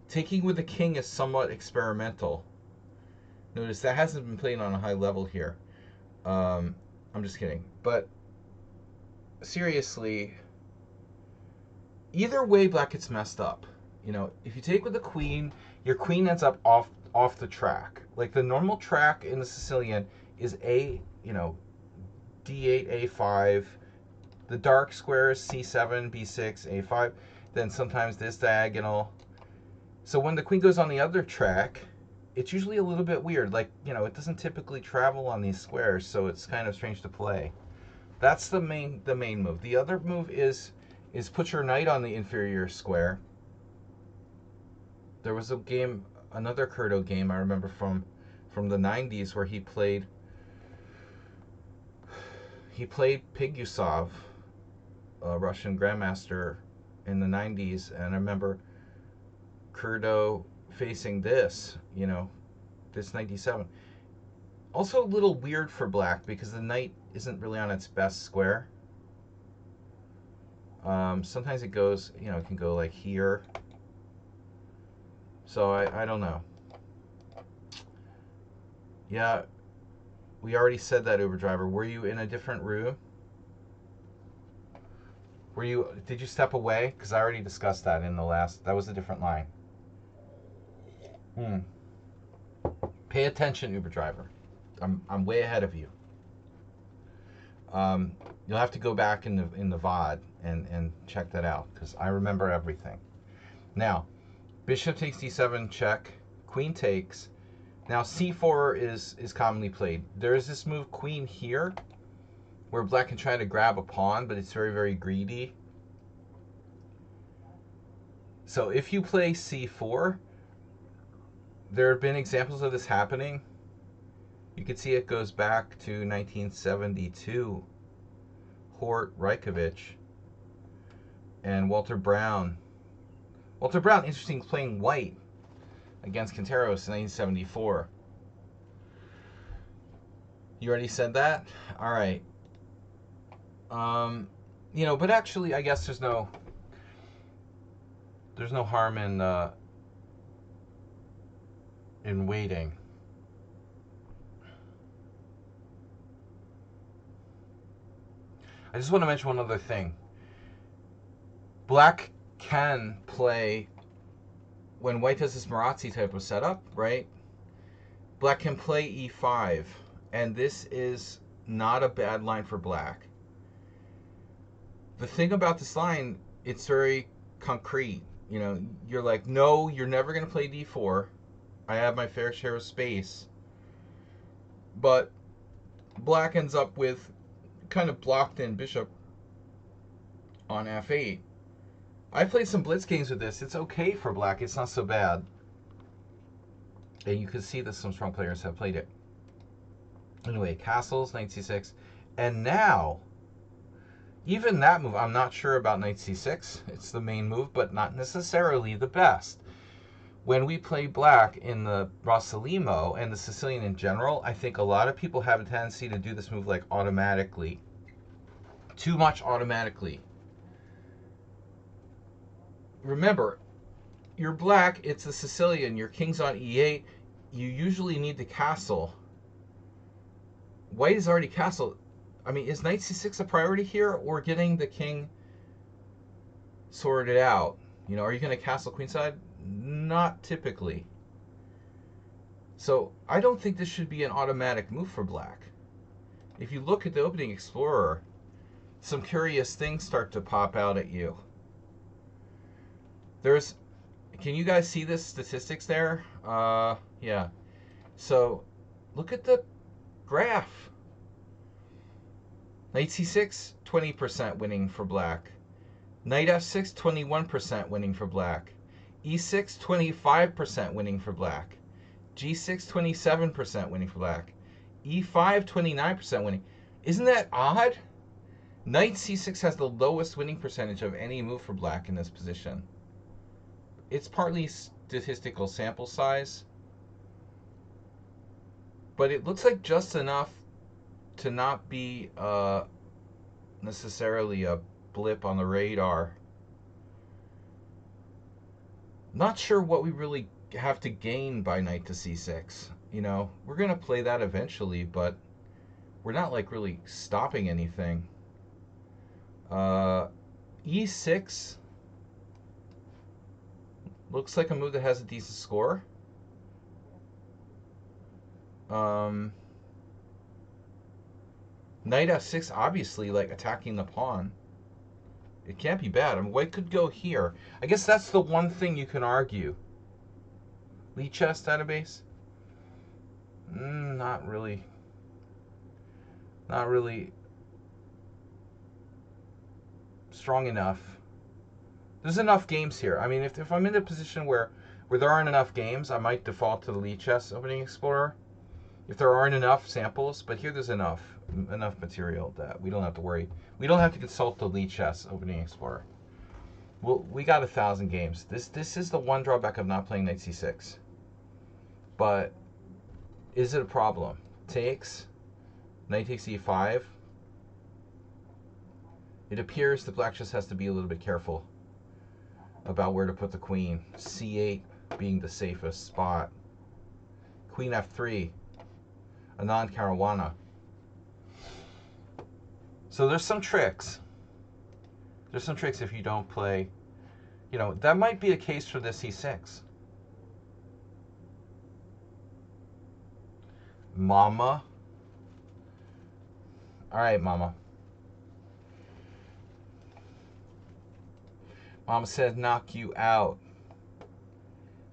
Taking with the king is somewhat experimental. Notice that hasn't been played on a high level here. I'm just kidding. But seriously, either way, black gets messed up. You know, if you take with the queen, your queen ends up off the track. Like the normal track in the Sicilian is d8, a5. The dark square is c7, b6, a5. Then sometimes this diagonal. So when the queen goes on the other track, it's usually a little bit weird. Like, it doesn't typically travel on these squares, so it's kind of strange to play. That's the main move. The other move is put your knight on the inferior square. There was another Curto game I remember from the 90s where he played Pigyusov, a Russian grandmaster in the 90s, and I remember Curto facing this, this 97. Also a little weird for black because the knight isn't really on its best square. Sometimes it goes, it can go like here. So I don't know. Yeah, we already said that, Uber driver. Were you in a different room? Did you step away? Because I already discussed that in the last, that was a different line. Pay attention, Uber driver. I'm way ahead of you. You'll have to go back in the VOD and check that out because I remember everything. Now, bishop takes d7 check, queen takes. Now c4 is commonly played. There is this move queen here, where black can try to grab a pawn, but it's very, very greedy. So if you play c4, there have been examples of this happening. You can see it goes back to 1972. Hort, Reykjavik, and Walter Brown. Walter Brown, interesting, playing white against Quinteros in 1974. You already said that? All right. But actually, I guess there's no harm in waiting. I just want to mention one other thing. Black can play, when white does this Marazzi type of setup, right? Black can play e5, and this is not a bad line for black. The thing about this line, it's very concrete. You're like, no, you're never going to play d4. I have my fair share of space. But black ends up with kind of blocked in bishop on f8. I played some blitz games with this. It's okay for black. It's not so bad. And you can see that some strong players have played it. Anyway, castles, knight c6. And now, even that move, I'm not sure about knight c6. It's the main move, but not necessarily the best. When we play black in the Rossolimo and the Sicilian in general, I think a lot of people have a tendency to do this move like automatically. Too much automatically. Remember, you're black, it's the Sicilian, your king's on e8, you usually need to castle. White is already castled. I mean, is knight c6 a priority here, or getting the king sorted out? Are you going to castle queenside? Not typically. So I don't think this should be an automatic move for black. If you look at the opening explorer, some curious things start to pop out at you. Can you guys see the statistics there? Yeah. So look at the graph. Knight c6, 20% winning for black. Knight f6, 21% winning for black. e6, 25% winning for black. g6, 27% winning for black. e5, 29% winning. Isn't that odd? Knight c6 has the lowest winning percentage of any move for black in this position. It's partly statistical sample size, but it looks like just enough to not be necessarily a blip on the radar. Not sure what we really have to gain by knight to c6. We're going to play that eventually, but we're not like really stopping anything. E6 looks like a move that has a decent score. Knight f6, obviously, like attacking the pawn. It can't be bad. I mean, white could go here. I guess that's the one thing you can argue. Lichess database? Not really. Not really strong enough. There's enough games here. I mean, if I'm in a position where there aren't enough games, I might default to the Lichess Opening Explorer. If there aren't enough samples, but here there's enough material that we don't have to worry. We don't have to consult the Lichess Opening Explorer. Well, we got 1,000 games. This is the one drawback of not playing knight c6. But is it a problem? Takes. Knight takes e5. It appears the black just has to be a little bit careful about where to put the queen. c8 being the safest spot. Queen f3. Anand Caruana. So there's some tricks. There's some tricks if you don't play. That might be a case for this e6. Mama. All right, Mama. Mama said knock you out.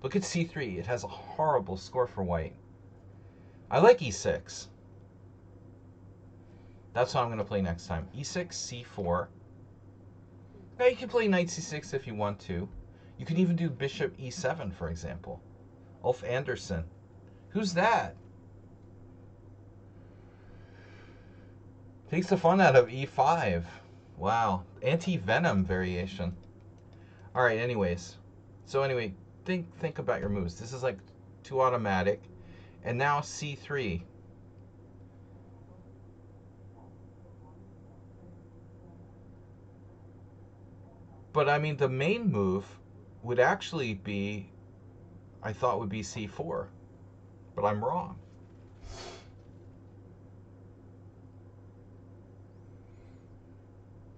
Look at c3. It has a horrible score for white. I like e6. That's what I'm going to play next time. e6, c4. Now you can play knight c6 if you want to. You can even do bishop e7, for example. Ulf Anderson. Who's that? Takes the fun out of e5. Wow. Anti-venom variation. All right, anyways. So anyway, think about your moves. This is like too automatic. And now c3. But I mean, the main move would actually be, I thought would be c4. But I'm wrong.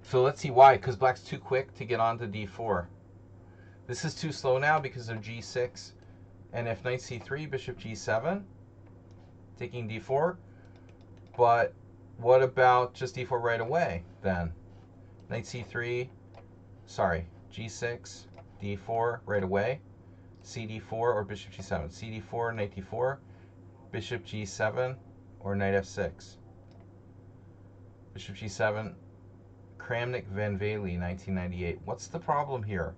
So let's see why, because black's too quick to get onto d4. This is too slow now because of g6. And if knight c3, bishop g7, taking d4. But what about just d4 right away then? Knight c3, sorry, g6, d4 right away, cd4 or bishop g7. cd4, knight d4, bishop g7 or knight f6. Bishop g7, Kramnik Van Velde, 1998. What's the problem here?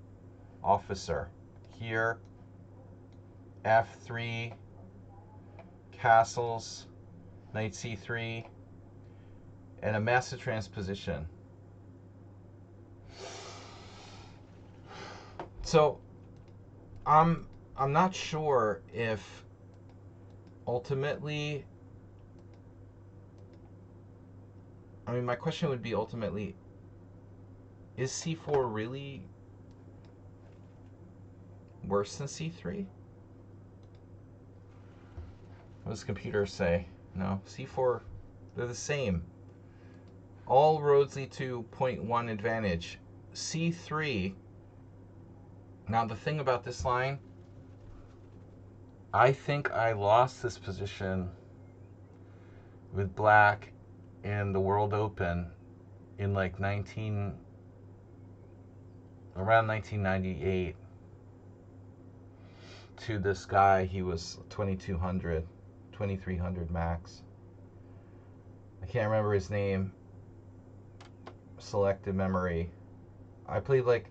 Officer. Here, f3, castles, knight c3, and a massive transposition. So I'm not sure if ultimately, I mean, my question would be ultimately, is c4 really worse than c3? What does computer say? No, c4, they're the same. All roads lead to point one advantage. c3, now the thing about this line, I think I lost this position with black in the World Open in like around 1998 to this guy. He was 2200, 2300 max. I can't remember his name. Selected memory. I played like,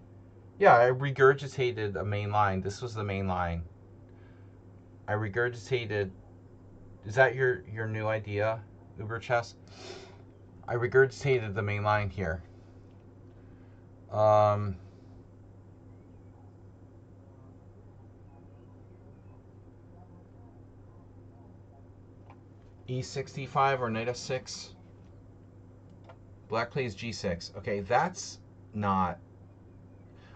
yeah, I regurgitated a main line. This was the main line. I regurgitated, is that your new idea, Uber Chess? I regurgitated the main line here. E65 or knight f6. Black plays g6. Okay, that's not,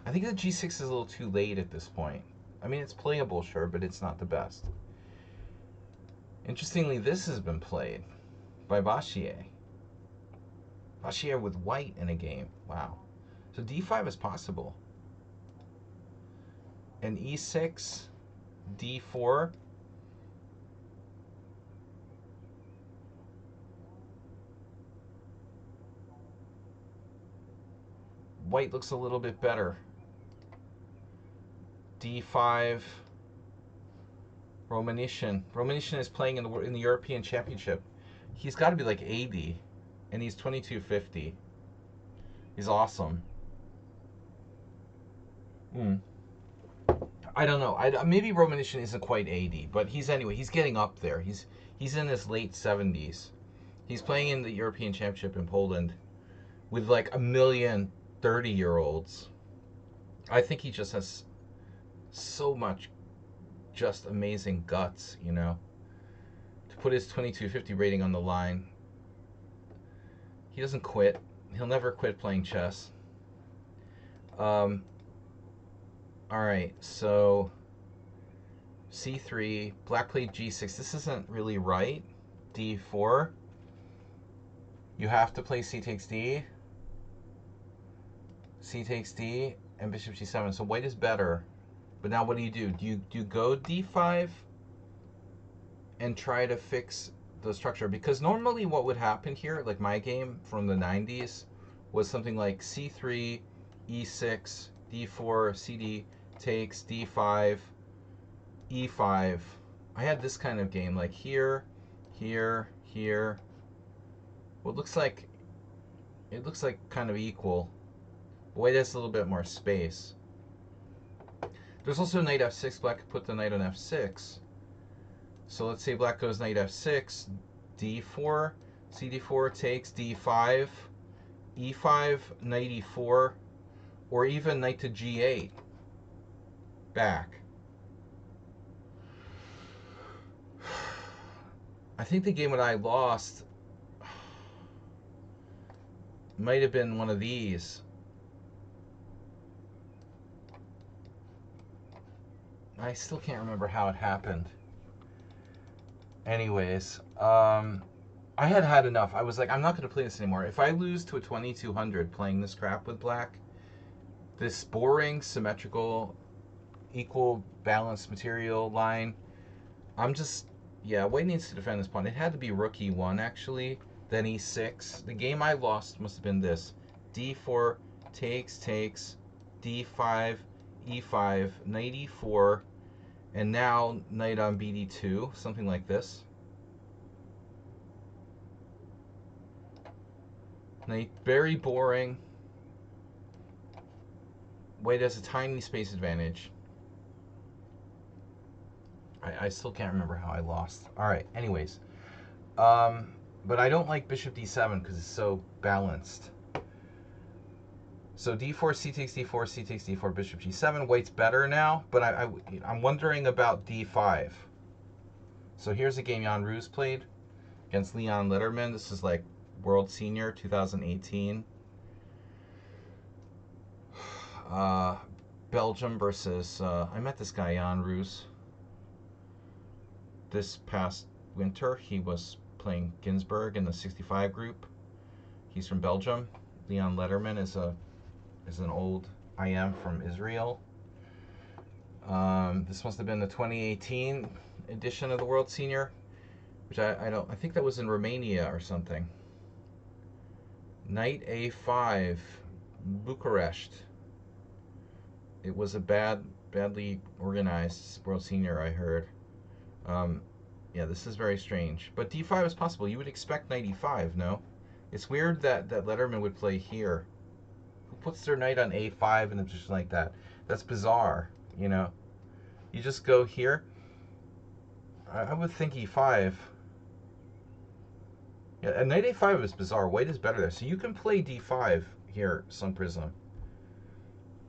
I think the g6 is a little too late at this point. I mean, it's playable, sure, but it's not the best. Interestingly, this has been played by Bachier. Bachier with white in a game. Wow. So d5 is possible. And e6, d4. White looks a little bit better. d5. Romanishin. Romanishin is playing in the European Championship. He's got to be like 80, and he's 2250. He's awesome. I don't know. Maybe Romanishin isn't quite 80, but he's getting up there. He's in his late 70s. He's playing in the European Championship in Poland with like a million 30-year-olds. I think he just has so much just amazing guts, you know, to put his 2250 rating on the line. He doesn't quit. He'll never quit playing chess. All right, so c3, black played g6. This isn't really right. d4. You have to play c takes d. C takes d, and bishop g7. So white is better. But now what do? Do you go d5 and try to fix the structure? Because normally what would happen here, like my game from the 90s, was something like c3, e6, d4, cd takes, d5, e5. I had this kind of game, like here, here, here. Well, it looks like kind of equal. White has a little bit more space. There's also knight f6. Black could put the knight on f6. So let's say black goes knight f6, d4, cd4 takes, d5, e5, knight e4, or even knight to g8 back. I think the game that I lost might have been one of these. I still can't remember how it happened. Anyways, I had enough. I was like, I'm not going to play this anymore. If I lose to a 2200 playing this crap with black, this boring, symmetrical, equal balanced material line, I'm just, yeah, white needs to defend this pawn. It had to be rook e1, actually, then e6. The game I lost must have been this. d4, takes, d5, e5, knight e4, and now knight on bd2, something like this. Knight, very boring. White has a tiny space advantage. I still can't remember how I lost. All right, anyways. But I don't like bishop d7 because it's so balanced. So d4, c takes d4, c takes d4, bishop g7. White's better now, but I'm wondering about d5. So here's a game Jan Roos played against Leon Letterman. This is like World Senior 2018. Belgium versus, I met this guy, Jan Roos, this past winter. He was playing Ginsburg in the 65 group. He's from Belgium. Leon Letterman is an old IM from Israel. This must have been the 2018 edition of the World Senior, which I think that was in Romania or something. Knight a5, Bucharest. It was a badly organized World Senior, I heard. Yeah, this is very strange. But d5 is possible. You would expect knight e5, no? It's weird that Letterman would play here. Who puts their knight on a5 in a position like that? That's bizarre, you know? You just go here. I would think e5. Yeah, and knight a5 is bizarre. White is better there. So you can play d5 here, Sun Prism.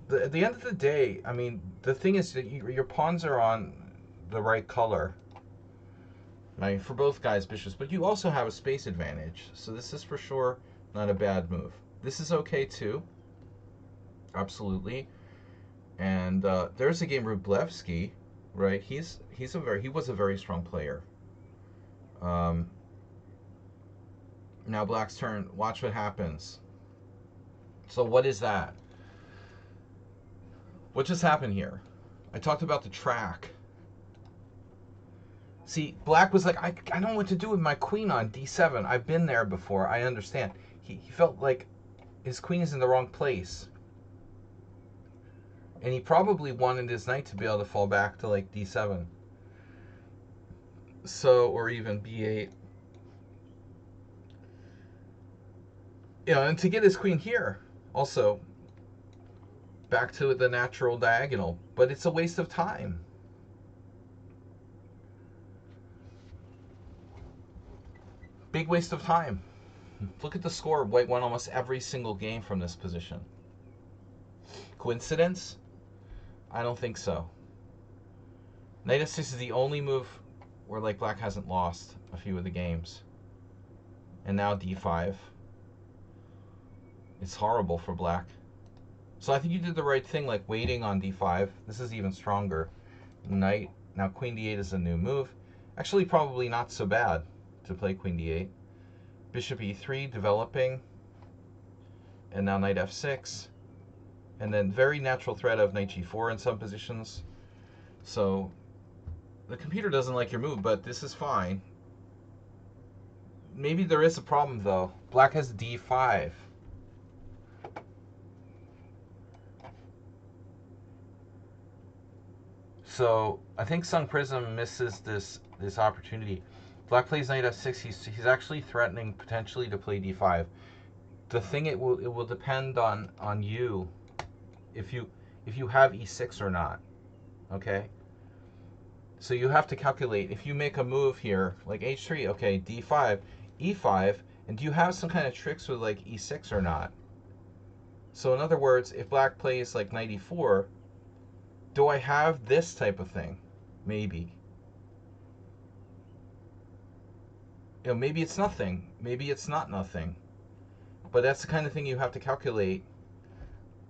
At the end of the day, I mean, the thing is that your pawns are on the right color. I mean, for both guys' bishops, but you also have a space advantage. So this is for sure not a bad move. This is okay too. Absolutely. And there's a game Wrublewski, right? He was a very strong player. Now black's turn. Watch what happens. So what is that? What just happened here? I talked about the track. See, black was like, I don't know what to do with my queen on d7. I've been there before. I understand. He felt like his queen is in the wrong place. And he probably wanted his knight to be able to fall back to like d7. So, or even b8. And to get his queen here, also back to the natural diagonal. But it's a waste of time. Big waste of time. Look at the score. White won almost every single game from this position. Coincidence? I don't think so. Knight f6 is the only move where like black hasn't lost a few of the games. And now d5. It's horrible for black. So I think you did the right thing, like waiting on d5. This is even stronger. Knight. Now queen d8 is a new move. Actually, probably not so bad to play queen d8. Bishop e3 developing. And now knight f6. And then very natural threat of knight g4 in some positions. So the computer doesn't like your move, but this is fine. Maybe there is a problem though. Black has d5. So I think Sun Prism misses this opportunity. Black plays knight f6. He's actually threatening potentially to play d5. The thing it will depend on you if you have e6 or not. Okay? So you have to calculate, if you make a move here, like h3, okay, d5, e5, and do you have some kind of tricks with like e6 or not? So in other words, if black plays like knight e4, do I have this type of thing? Maybe. You know, maybe it's nothing. Maybe it's not nothing. But that's the kind of thing you have to calculate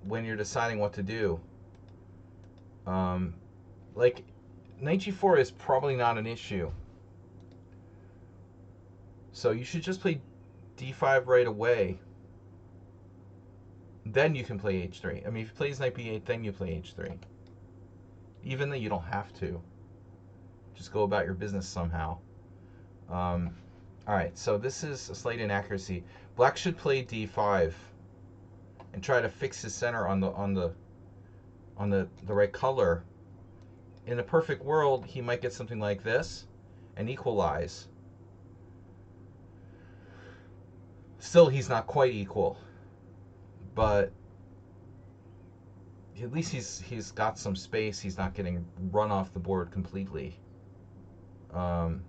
when you're deciding what to do. Um, like, knight g4 is probably not an issue. So you should just play d5 right away. Then you can play h3. I mean, if he plays knight b8, then you play h3. Even though you don't have to. Just go about your business somehow. All right, so this is a slight inaccuracy. Black should play d5 and try to fix his center on the right color. In a perfect world, he might get something like this and equalize. Still, he's not quite equal, but at least he's got some space. He's not getting run off the board completely. Um,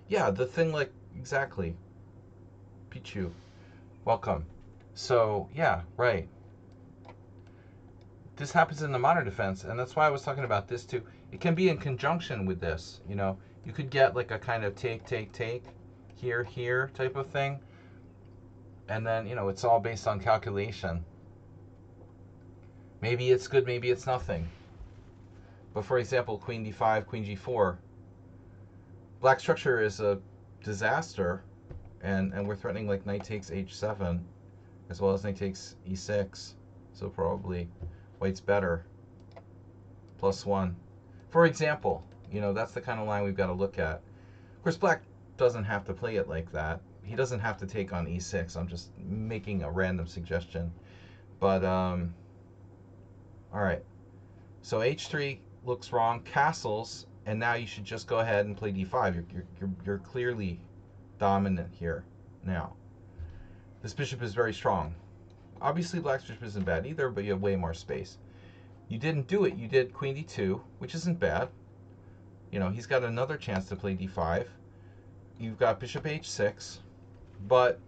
yeah, the thing, like, exactly. Pichu, welcome. So yeah, right. This happens in the modern defense, and that's why I was talking about this too. It can be in conjunction with this. You know, you could get like a kind of take, take, take, here, here type of thing, and then you know it's all based on calculation. Maybe it's good, maybe it's nothing. But for example, queen d5, queen g4, black structure is a disaster, and we're threatening like knight takes h7, as well as knight takes e6. So probably white's better. +1. For example, you know, that's the kind of line we've got to look at. Of course, black doesn't have to play it like that. He doesn't have to take on e6. I'm just making a random suggestion. But, all right. So h3 looks wrong, castles, and now you should just go ahead and play d5. You're clearly dominant here now. This bishop is very strong. Obviously, black's bishop isn't bad either, but you have way more space. You didn't do it. You did queen d2, which isn't bad. You know, he's got another chance to play d5. You've got bishop h6, but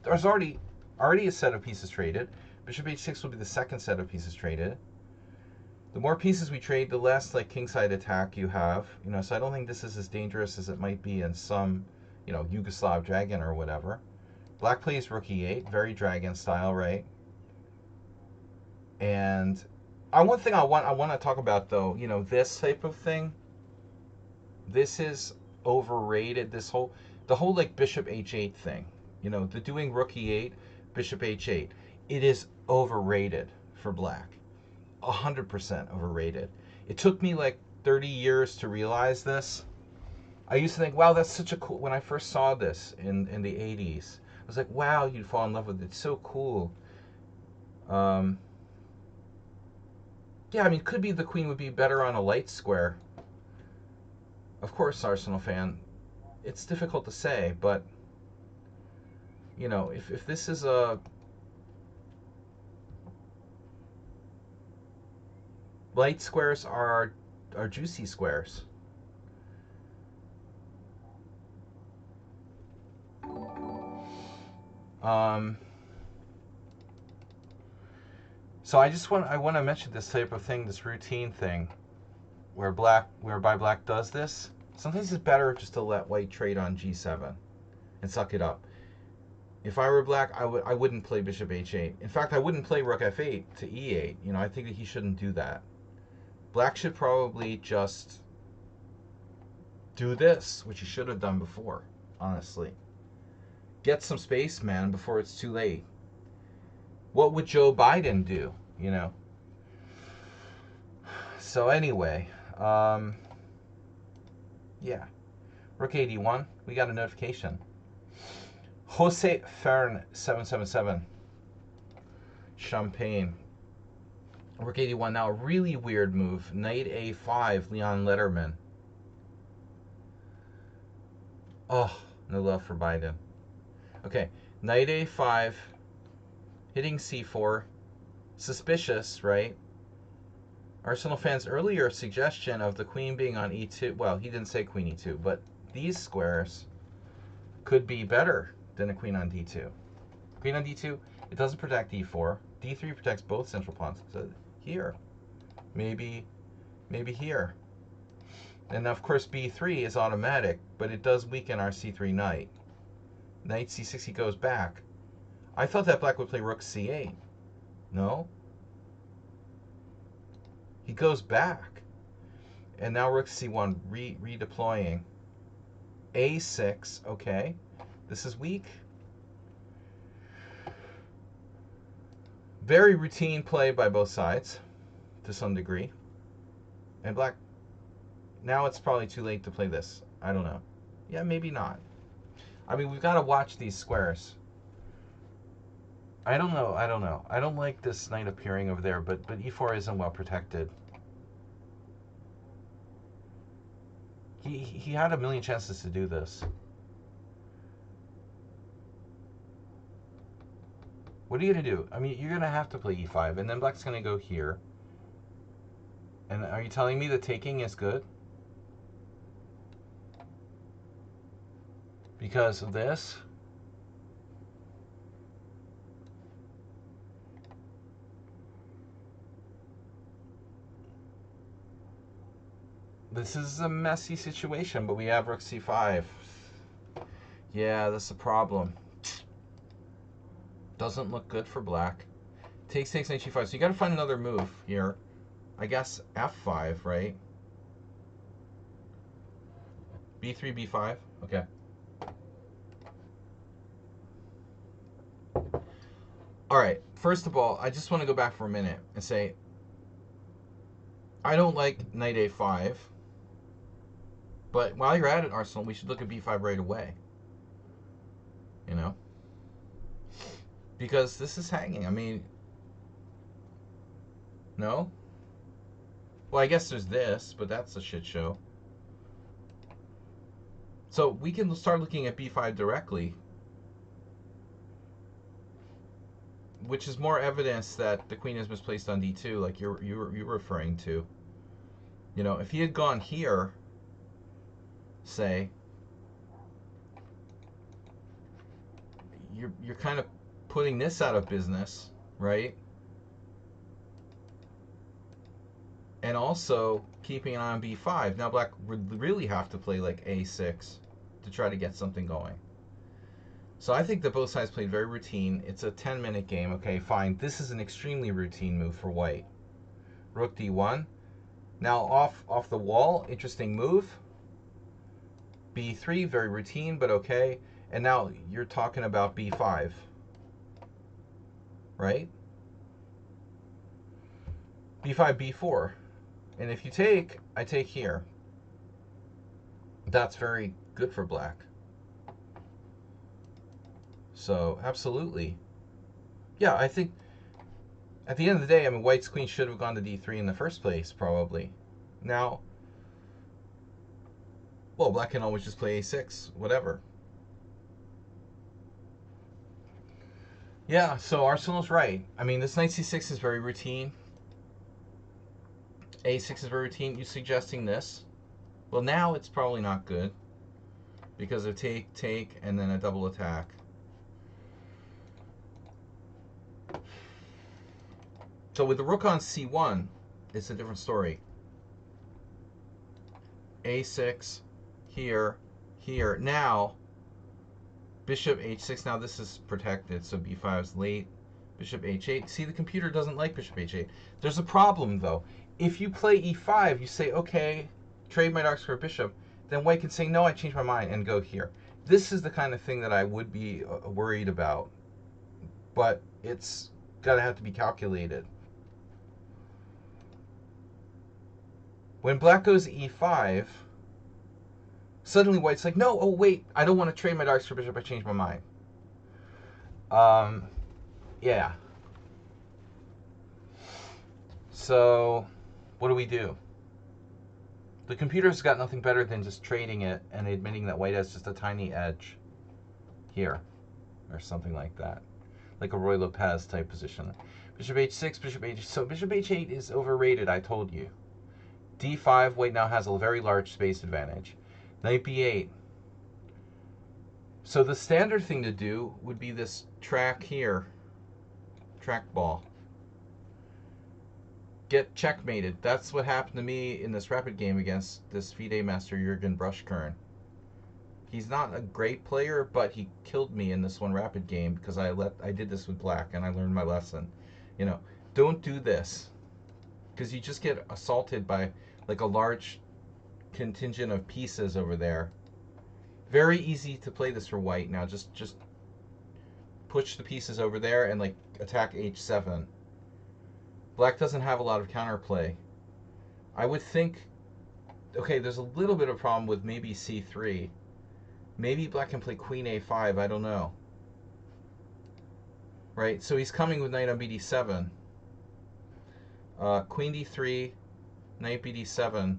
there's already a set of pieces traded. Bishop h6 will be the second set of pieces traded. The more pieces we trade, the less like kingside attack you have. You know, so I don't think this is as dangerous as it might be in some, you know, Yugoslav dragon or whatever. Black plays rook e8, very dragon style, right? And one thing I want to talk about though, you know, this type of thing. This is overrated. The whole like bishop h8 thing. You know, the doing rook e8, bishop h8. It is overrated for black. 100% overrated. It took me like 30 years to realize this. I used to think, wow, that's such a cool. When I first saw this in the 80s, I was like, wow, you'd fall in love with it. It's so cool. Um, yeah, I mean, could be the queen would be better on a light square. Of course, Arsenal fan. It's difficult to say, but you know, if this is a light squares are juicy squares. Um, so I want to mention this type of thing, this routine thing, whereby black does this. Sometimes it's better just to let white trade on g7 and suck it up. If I were black, I wouldn't play bishop h8. In fact, I wouldn't play rook f8 to e8. You know, I think that he shouldn't do that. Black should probably just do this, which he should have done before, honestly. Get some space, man, before it's too late. What would Joe Biden do, you know? So anyway, yeah. Rook 81, we got a notification. Jose Fern 777. Champagne. Rook 81, now a really weird move. Knight A5, Leon Letterman. Oh, no love for Biden. Okay, Knight A5, hitting C4. Suspicious, right? Arsenal fans' earlier suggestion of the queen being on e2, well, he didn't say queen e2, but these squares could be better than a queen on d2. Queen on d2, it doesn't protect d4. d3 protects both central pawns. So here, maybe here. And of course b3 is automatic, but it does weaken our c3 knight. Knight c6, he goes back. I thought that black would play rook c8. No? He goes back. And now rook c1, redeploying. a6, okay. This is weak. Very routine play by both sides, to some degree. And black, now it's probably too late to play this. I don't know. Yeah, maybe not. I mean, we've got to watch these squares. I don't know. I don't like this knight appearing over there, but e4 isn't well protected. He had a million chances to do this. What are you going to do? I mean, you're going to have to play e5, and then black's going to go here. And are you telling me the taking is good? Because of this? This is a messy situation, but we have rook c5. Yeah, that's a problem. Doesn't look good for black. Takes knight g5. So you got to find another move here. I guess f5, right? b3, b5. Okay. All right. First of all, I just want to go back for a minute and say I don't like knight a5. But while you're at it, Arsenal, we should look at b5 right away. You know? Because this is hanging. I mean, no? Well, I guess there's this, but that's a shit show. So we can start looking at b5 directly, which is more evidence that the queen is misplaced on d2, like you're referring to. You know, if he had gone here, say, you're kind of putting this out of business, right? And also keeping an eye on b5. Now black would really have to play like a6 to try to get something going. So I think that both sides played very routine. It's a 10-minute game. Okay, fine. This is an extremely routine move for white. Rook d1. Now off the wall, interesting move. b3, very routine, but okay. And now you're talking about b5, right? b5, b4. And if you take, I take here. That's very good for black. So, absolutely. Yeah, I think at the end of the day, I mean, white's queen should have gone to d3 in the first place, probably. Now, well, black can always just play a6, whatever. Yeah, so Arsenal's right. I mean, this knight c6 is very routine. a6 is very routine. You suggesting this? Well, now it's probably not good because of take, and then a double attack. So with the rook on c1, it's a different story. a6, here, here. Now, bishop h6. Now this is protected, so b5 is late. Bishop h8. See, the computer doesn't like bishop h8. There's a problem, though. If you play e5, you say, okay, trade my dark square bishop, then white can say, no, I changed my mind, and go here. This is the kind of thing that I would be worried about. But it's got to have to be calculated. When black goes e5, suddenly white's like, no, oh, wait, I don't want to trade my dark square bishop, I changed my mind. Yeah. So, what do we do? The computer's got nothing better than just trading it and admitting that white has just a tiny edge here, or something like that. Like a Roy Lopez type position. Bishop h6, bishop h. So bishop h8 is overrated, I told you. d5, white now has a very large space advantage. Knight b8. So the standard thing to do would be this track here. Trackball. Get checkmated. That's what happened to me in this rapid game against this FIDE master Jürgen Brushkern. He's not a great player, but he killed me in this one rapid game because I did this with black and I learned my lesson. You know, don't do this because you just get assaulted by like a large contingent of pieces over there. Very easy to play this for white now. Just push the pieces over there and like attack h7. Black doesn't have a lot of counterplay. I would think, okay, there's a little bit of problem with maybe c3. Maybe black can play queen a5, I don't know. Right, so he's coming with knight on bd7. Queen d3, knight bd7.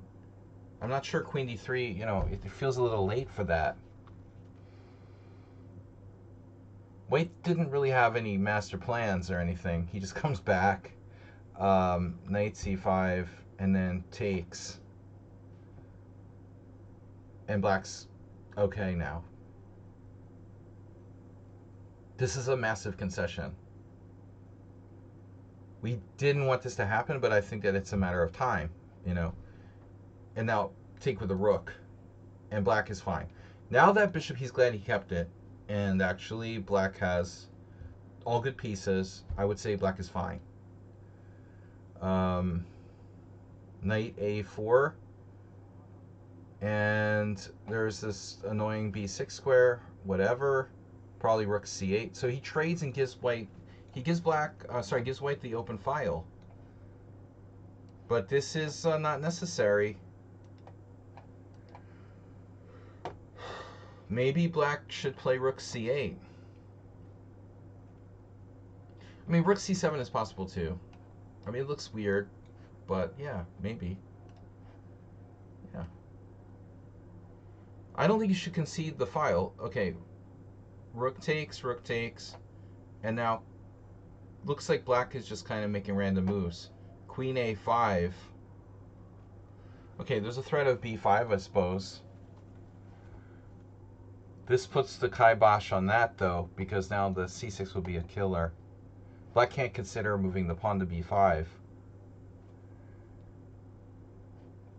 I'm not sure queen d3, you know, it feels a little late for that. White didn't really have any master plans or anything. He just comes back, knight c5, and then takes. And black's okay now. This is a massive concession. We didn't want this to happen, but I think that it's a matter of time, you know. And now take with the rook, and black is fine. Now that bishop, he's glad he kept it, and actually black has all good pieces. I would say black is fine. Knight a4, and there's this annoying b6 square, whatever. Probably rook c8. So he trades and gives white. He gives gives white the open file. But this is not necessary. Maybe black should play rook c8. I mean, rook c7 is possible too. I mean, it looks weird, but yeah, maybe. Yeah. I don't think you should concede the file. Okay, rook takes, and now looks like black is just kind of making random moves. Queen a5. Okay, there's a threat of b5, I suppose. This puts the kibosh on that, though, because now the c6 will be a killer. Black can't consider moving the pawn to b5.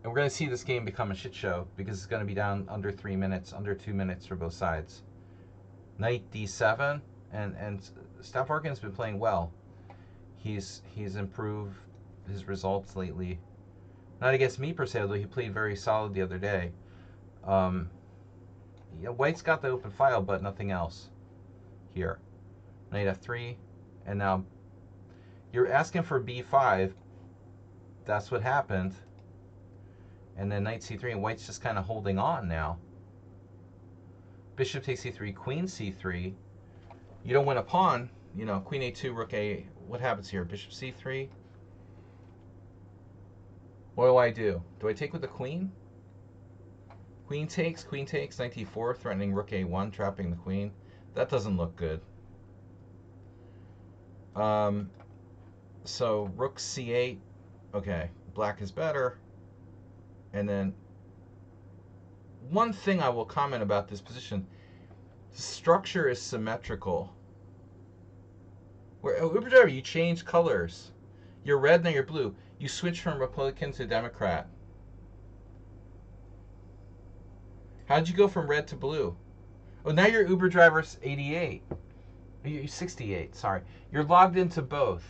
And we're going to see this game become a shit show, because it's going to be down under 3 minutes, under 2 minutes for both sides. Knight d7, and Stavropolyan's been playing well. He's improved his results lately. Not against me per se, although he played very solid the other day. Yeah, white's got the open file, but nothing else here. Knight f3, and now you're asking for b5. That's what happened. And then knight c3, and white's just kind of holding on now. Bishop takes c3, queen c3. You don't win a pawn, you know, queen a2, rook a. What happens here? Bishop c3. What do I do? Do I take with the queen? Queen takes, knight d4, threatening rook a1, trapping the queen. That doesn't look good. So rook c8. Okay, black is better. And then one thing I will comment about this position, the structure is symmetrical. Where Uber Driver, you change colors. You're red, now you're blue. You switch from Republican to Democrat. How'd you go from red to blue? Oh, now you're Uber Driver 88. You're 68, sorry. You're logged into both.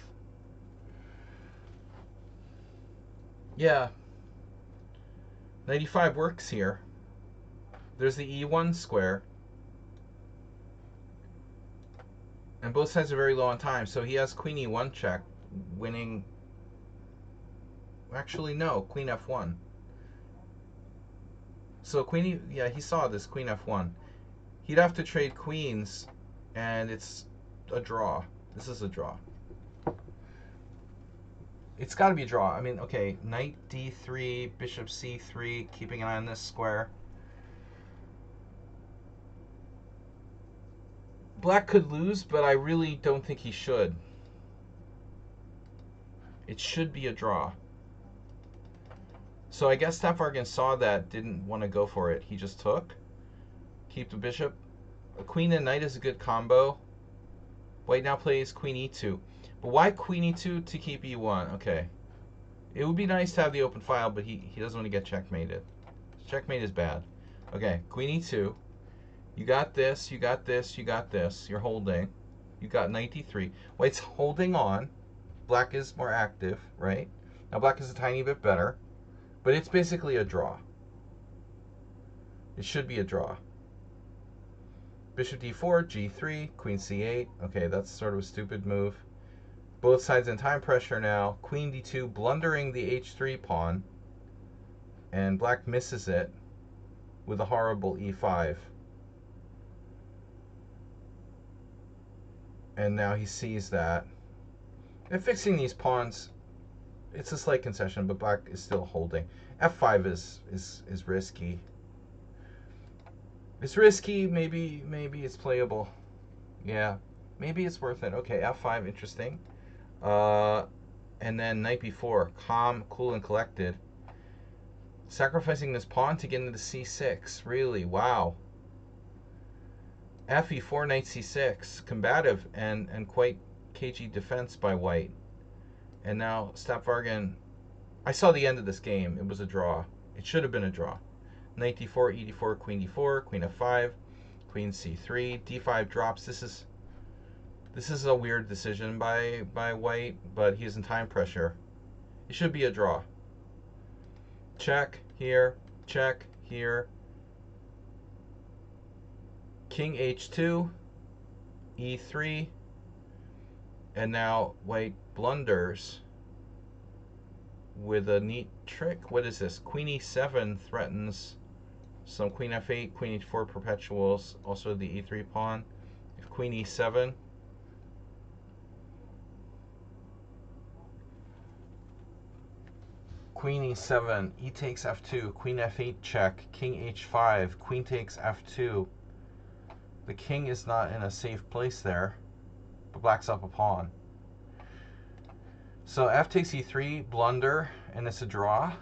Yeah. 95 works here. There's the E1 square. And both sides are very low on time, so he has queen E1 check, winning. Actually, no, queen F1. So queen, yeah, he saw this, queen F1. He'd have to trade queens, and it's a draw. This is a draw. It's got to be a draw. I mean, okay, knight d3, bishop c3, keeping an eye on this square. Black could lose, but I really don't think he should. It should be a draw. So I guess Staffargan saw that, didn't want to go for it. He just took. Keep the bishop. Queen and knight is a good combo. White now plays queen e2. But why queen e2 to keep e1? Okay. It would be nice to have the open file, but he doesn't want to get checkmated. Checkmate is bad. Okay, queen e2. You got this, you got this, you got this. You're holding. You got knight d3. White's holding on. Black is more active, right? Now black is a tiny bit better, but it's basically a draw. It should be a draw. Bishop d4, g3, queen c8. Okay, that's sort of a stupid move. Both sides in time pressure now. Queen d2, blundering the h3 pawn. And black misses it with a horrible e5. And now he sees that. And fixing these pawns, it's a slight concession, but black is still holding. f5 is risky. It's risky, maybe it's playable. Yeah, maybe it's worth it. Okay, f5, interesting. And then knight b4, calm, cool, and collected. Sacrificing this pawn to get into c6, really, wow. fe4, knight c6, combative and quite cagey defense by white. And now Staffargan, I saw the end of this game. It was a draw. It should have been a draw. Knight d4, e4, queen d4, queen f5, queen c3, d5 drops. This is a weird decision by white, but he's in time pressure. It should be a draw. Check here, check here. King h2, e3, and now white blunders with a neat trick. What is this? Queen e7 threatens some queen f8, queen h4 perpetuals, also the e3 pawn. If queen e7, queen e7, e takes f2, queen f8 check, king h5, queen takes f2. The king is not in a safe place there, but black's up a pawn. So f takes e3, blunder, and it's a draw.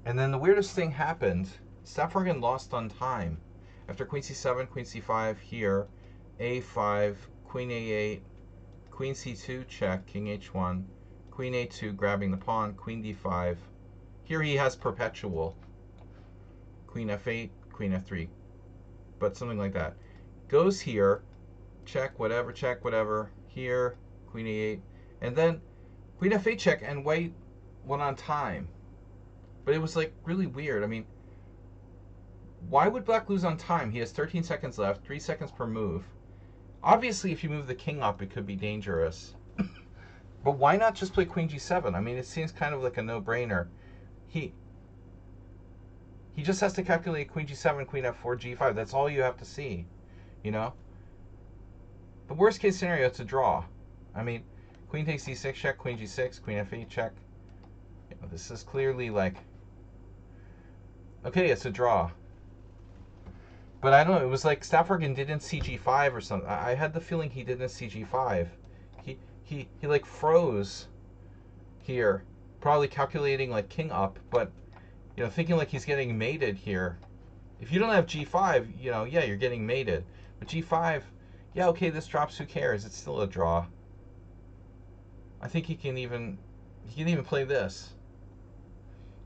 And then the weirdest thing happened. Staffargan lost on time. After queen c7, queen c5 here, a5, queen a8, queen c2 check, king h1, queen a2 grabbing the pawn, queen d5. Here he has perpetual. Queen f8, queen f3, but something like that. Goes here, check whatever, here, queen a8, and then queen f8 check, and white went on time. But it was like really weird. I mean, why would black lose on time? He has 13 seconds left, 3 seconds per move. Obviously, if you move the king up, it could be dangerous. But why not just play queen g7? I mean, it seems kind of like a no-brainer. He just has to calculate queen g7, queen f4, g5. That's all you have to see, you know? The worst case scenario, it's a draw. I mean, queen takes c6 check, queen g6, queen f8 check. You know, this is clearly like, okay, it's a draw. But I don't know, it was like Staffargan didn't see g5 or something. I had the feeling he didn't see g5. He like froze here, probably calculating like king up, but you know, thinking like he's getting mated here. If you don't have g5, you know, yeah, you're getting mated. But g5, yeah, okay, this drops, who cares? It's still a draw. I think he can even play this.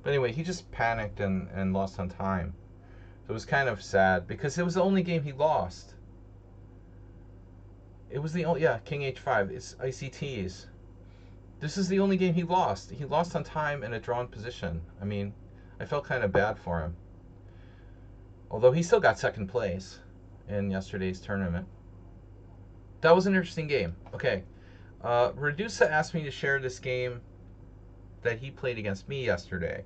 But anyway, he just panicked and lost on time. So it was kind of sad because it was the only game he lost. It was the only, yeah, king h5. It's ICTs. This is the only game he lost. He lost on time in a drawn position. I mean, I felt kind of bad for him. Although he still got second place in yesterday's tournament. That was an interesting game. Okay. Redusa asked me to share this game that he played against me yesterday.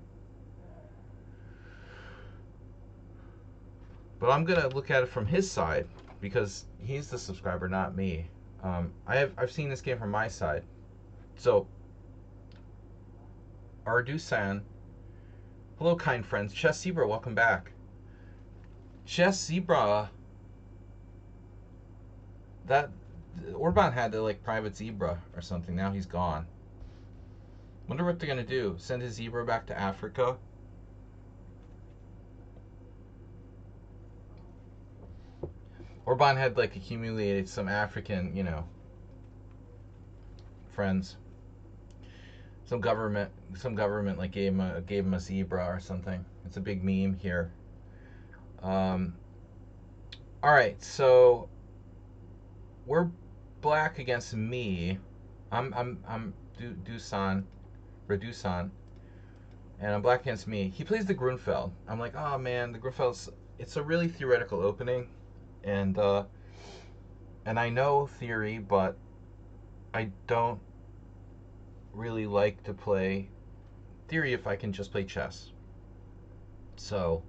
But I'm going to look at it from his side because he's the subscriber, not me. I've seen this game from my side. So, Ardusan, hello, kind friends. Chess Zebra, welcome back. Chess Zebra, that Orban had the like private zebra or something. Now he's gone. Wonder what they're gonna do. Send his zebra back to Africa? Orban had like accumulated some African, friends. Some government like gave him a zebra or something. It's a big meme here. Um, all right, so we're black against me. I'm Dusan, Redusan, and I'm black against me. He plays the Grunfeld. I'm like, oh man, the Grunfeld's. It's a really theoretical opening, and I know theory, but I don't really like to play theory if I can just play chess. So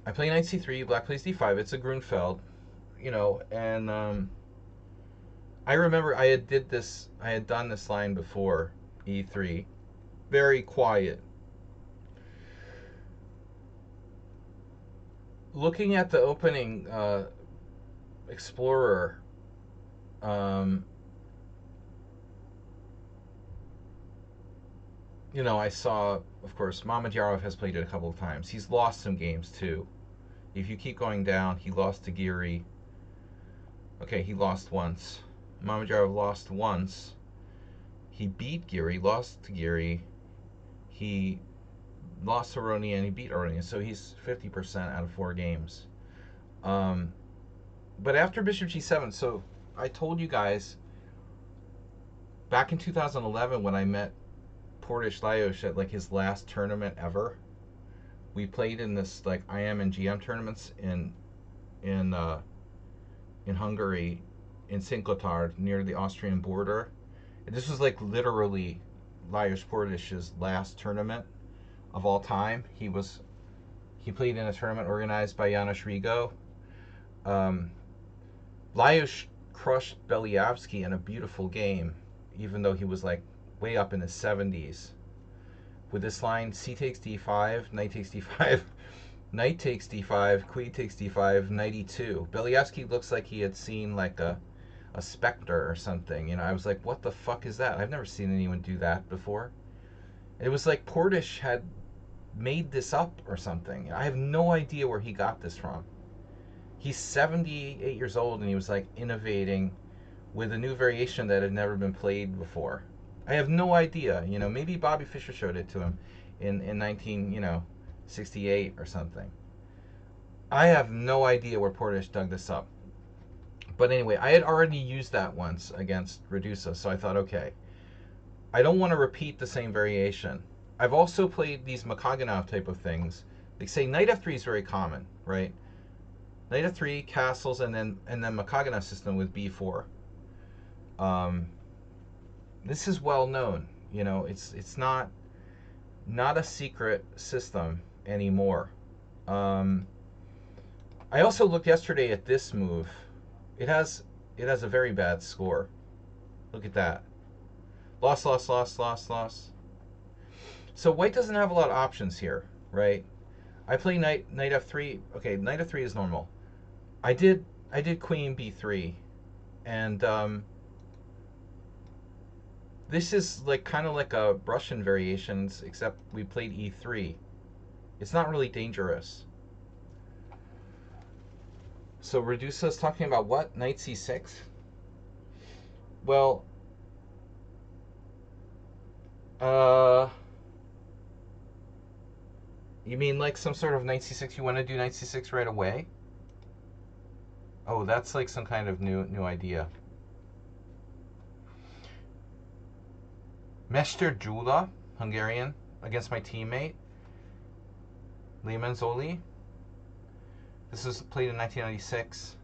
I play knight c3, black plays d5. It's a Grunfeld, and I remember I had done this line before, e3, very quiet. Looking at the opening Explorer, um, I saw, of course, Mamedyarov has played it a couple of times. He's lost some games too. If you keep going down, he lost to Giri. Okay, he lost once. Mamedyarov lost once. He beat Giri, lost to Giri. He lost to Aronian, he beat Aronian, so he's 50% out of 4 games. But after Bishop G7, so I told you guys back in 2011 when I met Portish Lajos at like his last tournament ever. We played in this like IM and GM tournaments in Hungary, in Szentgotthard near the Austrian border. And this was like literally Lajos Portish's last tournament of all time. He played in a tournament organized by Janos Rigo. Lajos crushed Beliavsky in a beautiful game, even though he was like way up in the 70s. With this line, c takes d5, knight takes d5, knight takes d5, queen takes d5, knight e2. Beliavsky looks like he had seen like a specter or something. I was like, what the fuck is that? I've never seen anyone do that before. It was like Portish had made this up or something. I have no idea where he got this from. He's 78 years old and he was like innovating with a new variation that had never been played before. I have no idea. Maybe Bobby Fischer showed it to him in 1968 or something. I have no idea where Portish dug this up. But anyway, I had already used that once against Redusa, so I thought, okay, I don't want to repeat the same variation. I've also played these Makaganov type of things. Like say knight f3 is very common, right? Knight f3, castles, and then Makaganov system with b4. This is well known. It's not a secret system anymore. I also looked yesterday at this move. It has a very bad score. Look at that. Loss, loss, loss, loss, loss. So white doesn't have a lot of options here, right? I play knight f3. Okay, knight f3 is normal. I did queen b3, and this is like kind of like a Russian variations, except we played e3. It's not really dangerous. So Redusa's talking about what? Knight c6? Well, you mean like some sort of knight c6? You want to do knight c6 right away? Oh, that's like some kind of new idea. Mester Gyula, Hungarian, against my teammate, Lehman Zoli. This was played in 1996.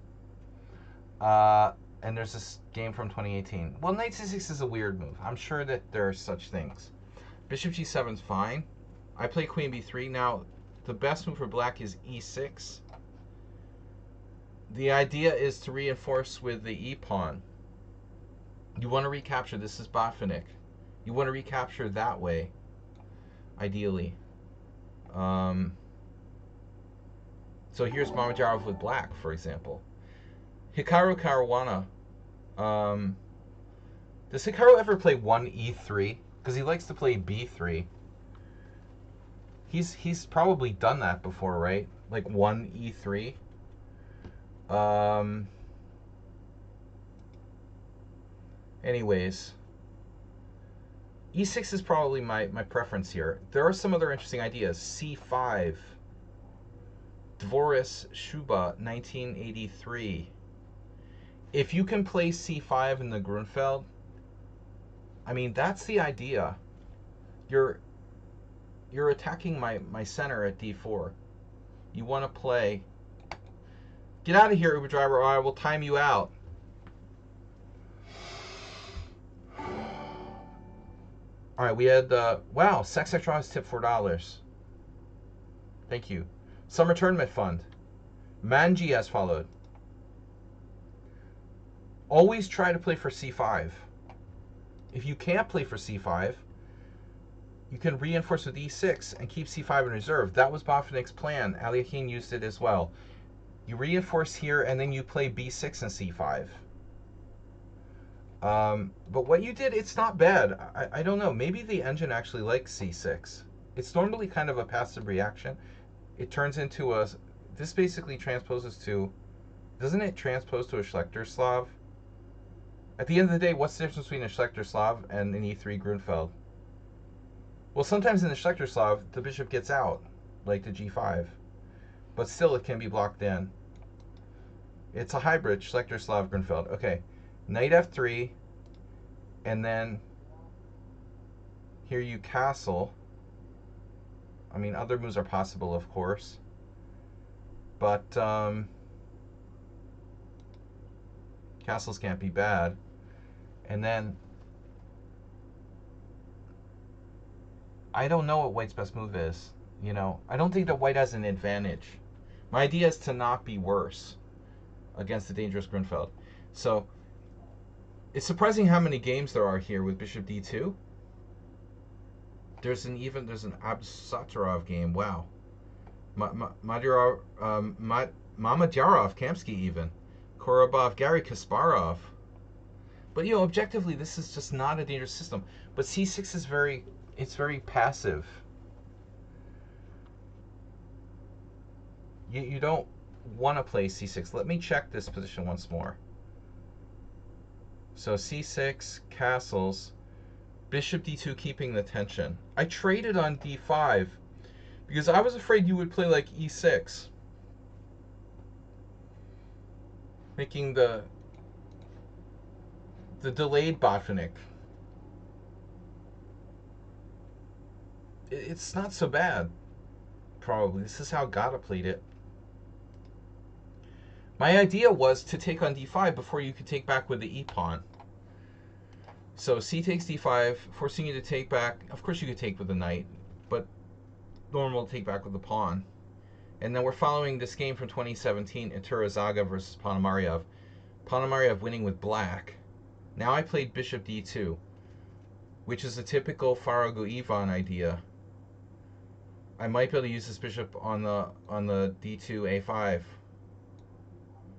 And there's this game from 2018. Well, knight c6 is a weird move. I'm sure that there are such things. Bishop g7 is fine. I play queen b3. Now, the best move for black is e6. The idea is to reinforce with the e-pawn. You want to recapture. This is Botvinnik. You want to recapture that way, ideally. So here's Mamedyarov with black, for example. Hikaru Caruana Um, does Hikaru ever play 1e3? Because he likes to play b3. He's probably done that before, right? Like 1e3. Um, anyways, e6 is probably my preference here. There are some other interesting ideas. c5. Dvoris Shuba, 1983. If you can play c5 in the Grunfeld, I mean, that's the idea. You're attacking my center at d4. You want to play. Get out of here, Uber driver, or I will time you out. All right, we had wow, Sex Extra tip $4. Thank you. Summer Tournament Fund. Manji has followed. Always try to play for c5. If you can't play for c5, you can reinforce with e6 and keep c5 in reserve. That was Botvinnik's plan. Aliakhine used it as well. You reinforce here, and then you play b6 and c5. But what you did, it's not bad. I don't know. Maybe the engine actually likes c6. It's normally kind of a passive reaction. It turns into a... This basically transposes to... Doesn't it transpose to a Schlechter-Slav? At the end of the day, what's the difference between a Schlechter-Slav and an e3 Grunfeld? Well, sometimes in the Schlechter-Slav, the bishop gets out, like the g5. But still, it can be blocked in. It's a hybrid Schlechter-Slav Grunfeld. Okay, knight f3, and then here you castle. I mean, other moves are possible, of course. But castles can't be bad. And then I don't know what white's best move is. You know, I don't think that white has an advantage. My idea is to not be worse against the dangerous Grunfeld. So it's surprising how many games there are here with bishop d2. There's an Absatarov game. Wow. Madyarov, Mamadyarov, Kamsky even. Korobov, Garry Kasparov. But, you know, objectively, this is just not a dangerous system. But c6 is very passive. You don't want to play c6. Let me check this position once more. So c6, castles, bishop d2 keeping the tension. I traded on d5 because I was afraid you would play like e6, making the delayed Botvinnik. It's not so bad, probably. This is how Gata played it. My idea was to take on d5 before you could take back with the e-pawn. So c takes d5, forcing you to take back. Of course you could take with the knight, but normal take back with the pawn. And then we're following this game from 2017, Iturazaga versus Ponomarev. Ponomarev winning with black. Now I played bishop d2, which is a typical Farago Ivan idea. I might be able to use this bishop on the d2 a5.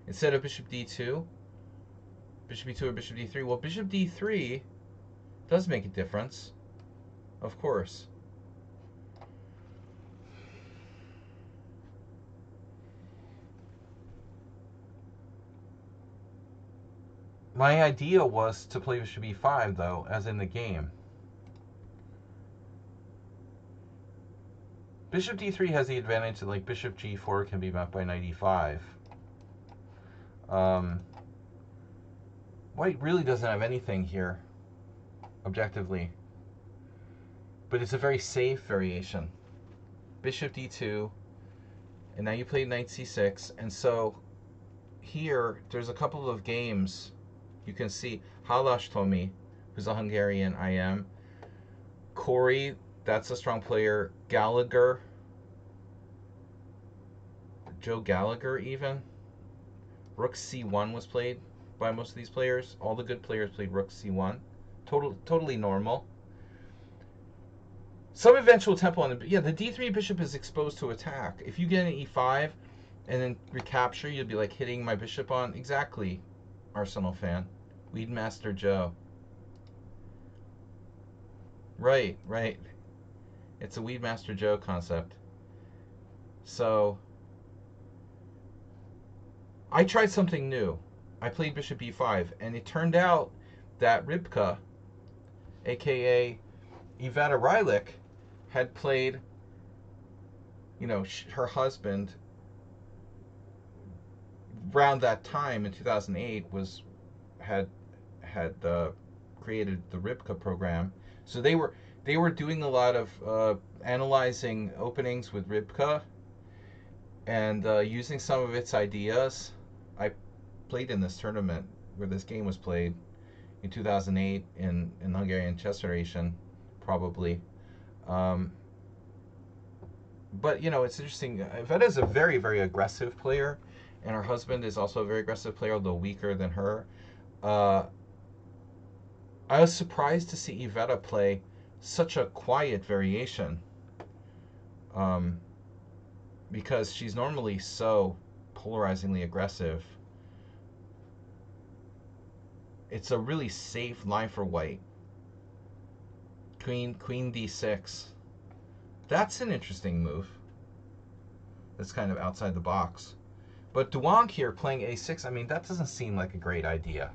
Instead of bishop d2, bishop e2 or bishop d3. Well, bishop d3 does make a difference, of course. My idea was to play bishop e5, though, as in the game. Bishop d3 has the advantage that, like, bishop g4 can be met by knight e5. White really doesn't have anything here, objectively. But it's a very safe variation. Bishop d2, and now you played knight c6, and so here, there's a couple of games you can see. Halas Tomi, who's a Hungarian IM. Corey, that's a strong player. Gallagher, Joe Gallagher even. Rook c1 was played by most of these players. All the good players played rook c1. Totally normal. Some eventual tempo on the... Yeah, the d3 bishop is exposed to attack. If you get an e5 and then recapture, you'll be like hitting my bishop on... Exactly, Arsenal fan. Weedmaster Joe. Right, right. It's a Weedmaster Joe concept. So I tried something new. I played Bishop E5, and it turned out that Rybka, aka Iveta Rylik, had played, her husband around that time in 2008 had created the Rybka program. So they were doing a lot of analyzing openings with Rybka and using some of its ideas. I played in this tournament where this game was played in 2008 in Hungarian Chess Federation, probably. Um, but it's interesting. Iveta is a very, very aggressive player, and her husband is also a very aggressive player, although weaker than her. Uh, I was surprised to see Iveta play such a quiet variation, um, because she's normally so polarizingly aggressive. It's a really safe line for white. Queen d6. That's an interesting move. That's kind of outside the box. But Duong here playing a6, I mean, that doesn't seem like a great idea.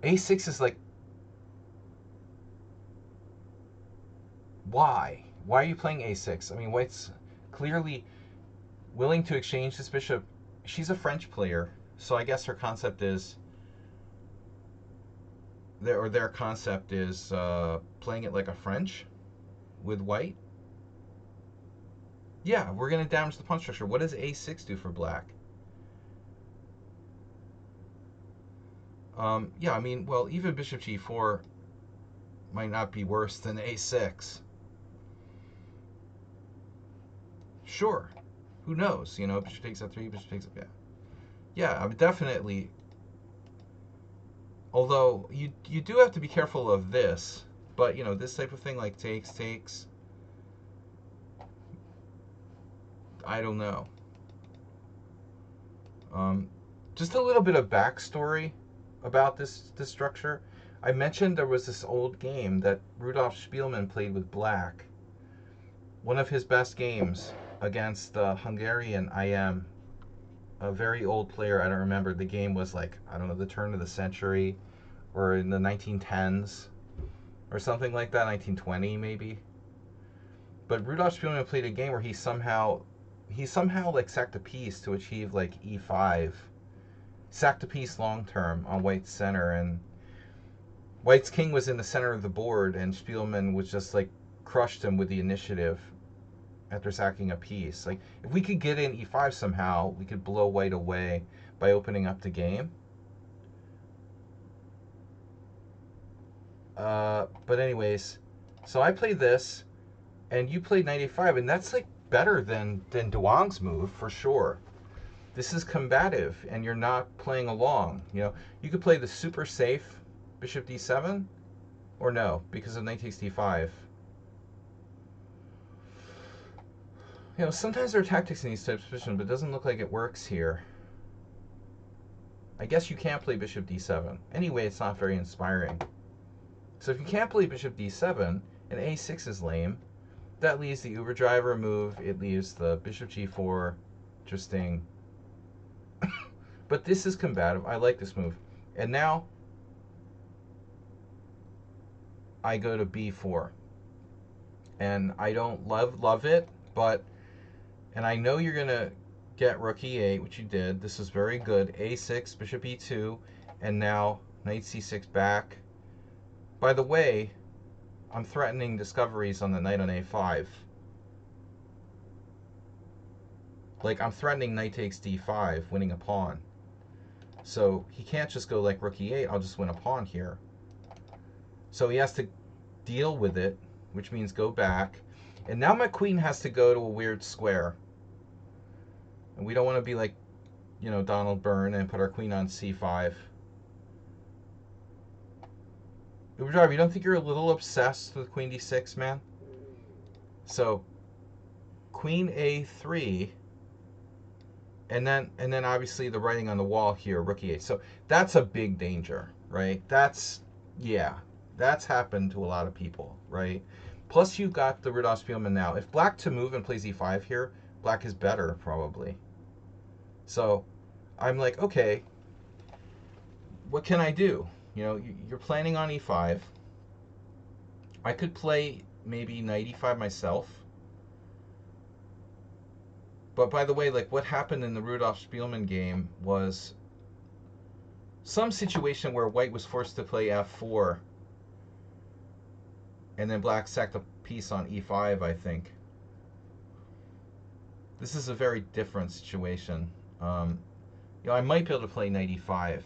A6 is like, why? Why are you playing a6? I mean, white's clearly willing to exchange this bishop. She's a French player, so I guess her concept is, their concept is playing it like a French with white. Yeah, we're going to damage the pawn structure. What does a6 do for black? Yeah, I mean, well, even bishop g4 might not be worse than a6. Sure. Who knows? Bishop takes f3, bishop takes f. Yeah, I mean, definitely. Although you do have to be careful of this, but this type of thing like takes. I don't know. Just a little bit of backstory about this structure. I mentioned there was this old game that Rudolf Spielmann played with black. One of his best games against the Hungarian IM, a very old player. I don't remember. The game was like, I don't know, the turn of the century or in the 1910s or something like that, 1920 maybe. But Rudolf Spielmann played a game where he somehow like sacked a piece to achieve like e5, sacked a piece long term on white's center, and white's king was in the center of the board, and Spielmann was just like crushed him with the initiative after sacking a piece. Like, if we could get in e5 somehow, we could blow white away by opening up the game. But anyways, so I played this, and you played knight a5, and that's like better than Duong's move for sure. This is combative, and you're not playing along. You could play the super safe bishop d7, or no, because of knight takes d5. Sometimes there are tactics in these types of positions, but it doesn't look like it works here. I guess you can't play bishop d7. Anyway, it's not very inspiring. So if you can't play bishop d7, and a6 is lame, that leaves the Uber driver move. It leaves the bishop g4. Interesting. But this is combative. I like this move. And now I go to b4. And I don't love it, but, and I know you're going to get rook e8, which you did. This is very good. a6, bishop e2, and now knight c6 back. By the way, I'm threatening discoveries on the knight on a5. Like, I'm threatening knight takes d5, winning a pawn. So he can't just go like rook e8, I'll just win a pawn here. So he has to deal with it, which means go back. And now my queen has to go to a weird square. And we don't want to be like, Donald Byrne and put our queen on c5. Uber, you don't think you're a little obsessed with queen d6, man? So, queen a3, and then obviously the writing on the wall here, rook e8. So that's a big danger, right? Yeah, that's happened to a lot of people, right? Plus you've got the Rudolph Spielman now. If black to move and plays e5 here, black is better probably. So I'm like, okay, what can I do? You know, you're planning on e5. I could play maybe knight e5 myself. But by the way, like what happened in the Rudolph Spielman game was some situation where white was forced to play f4 and then black sacked a piece on e5, I think. This is a very different situation. You know, I might be able to play knight e5.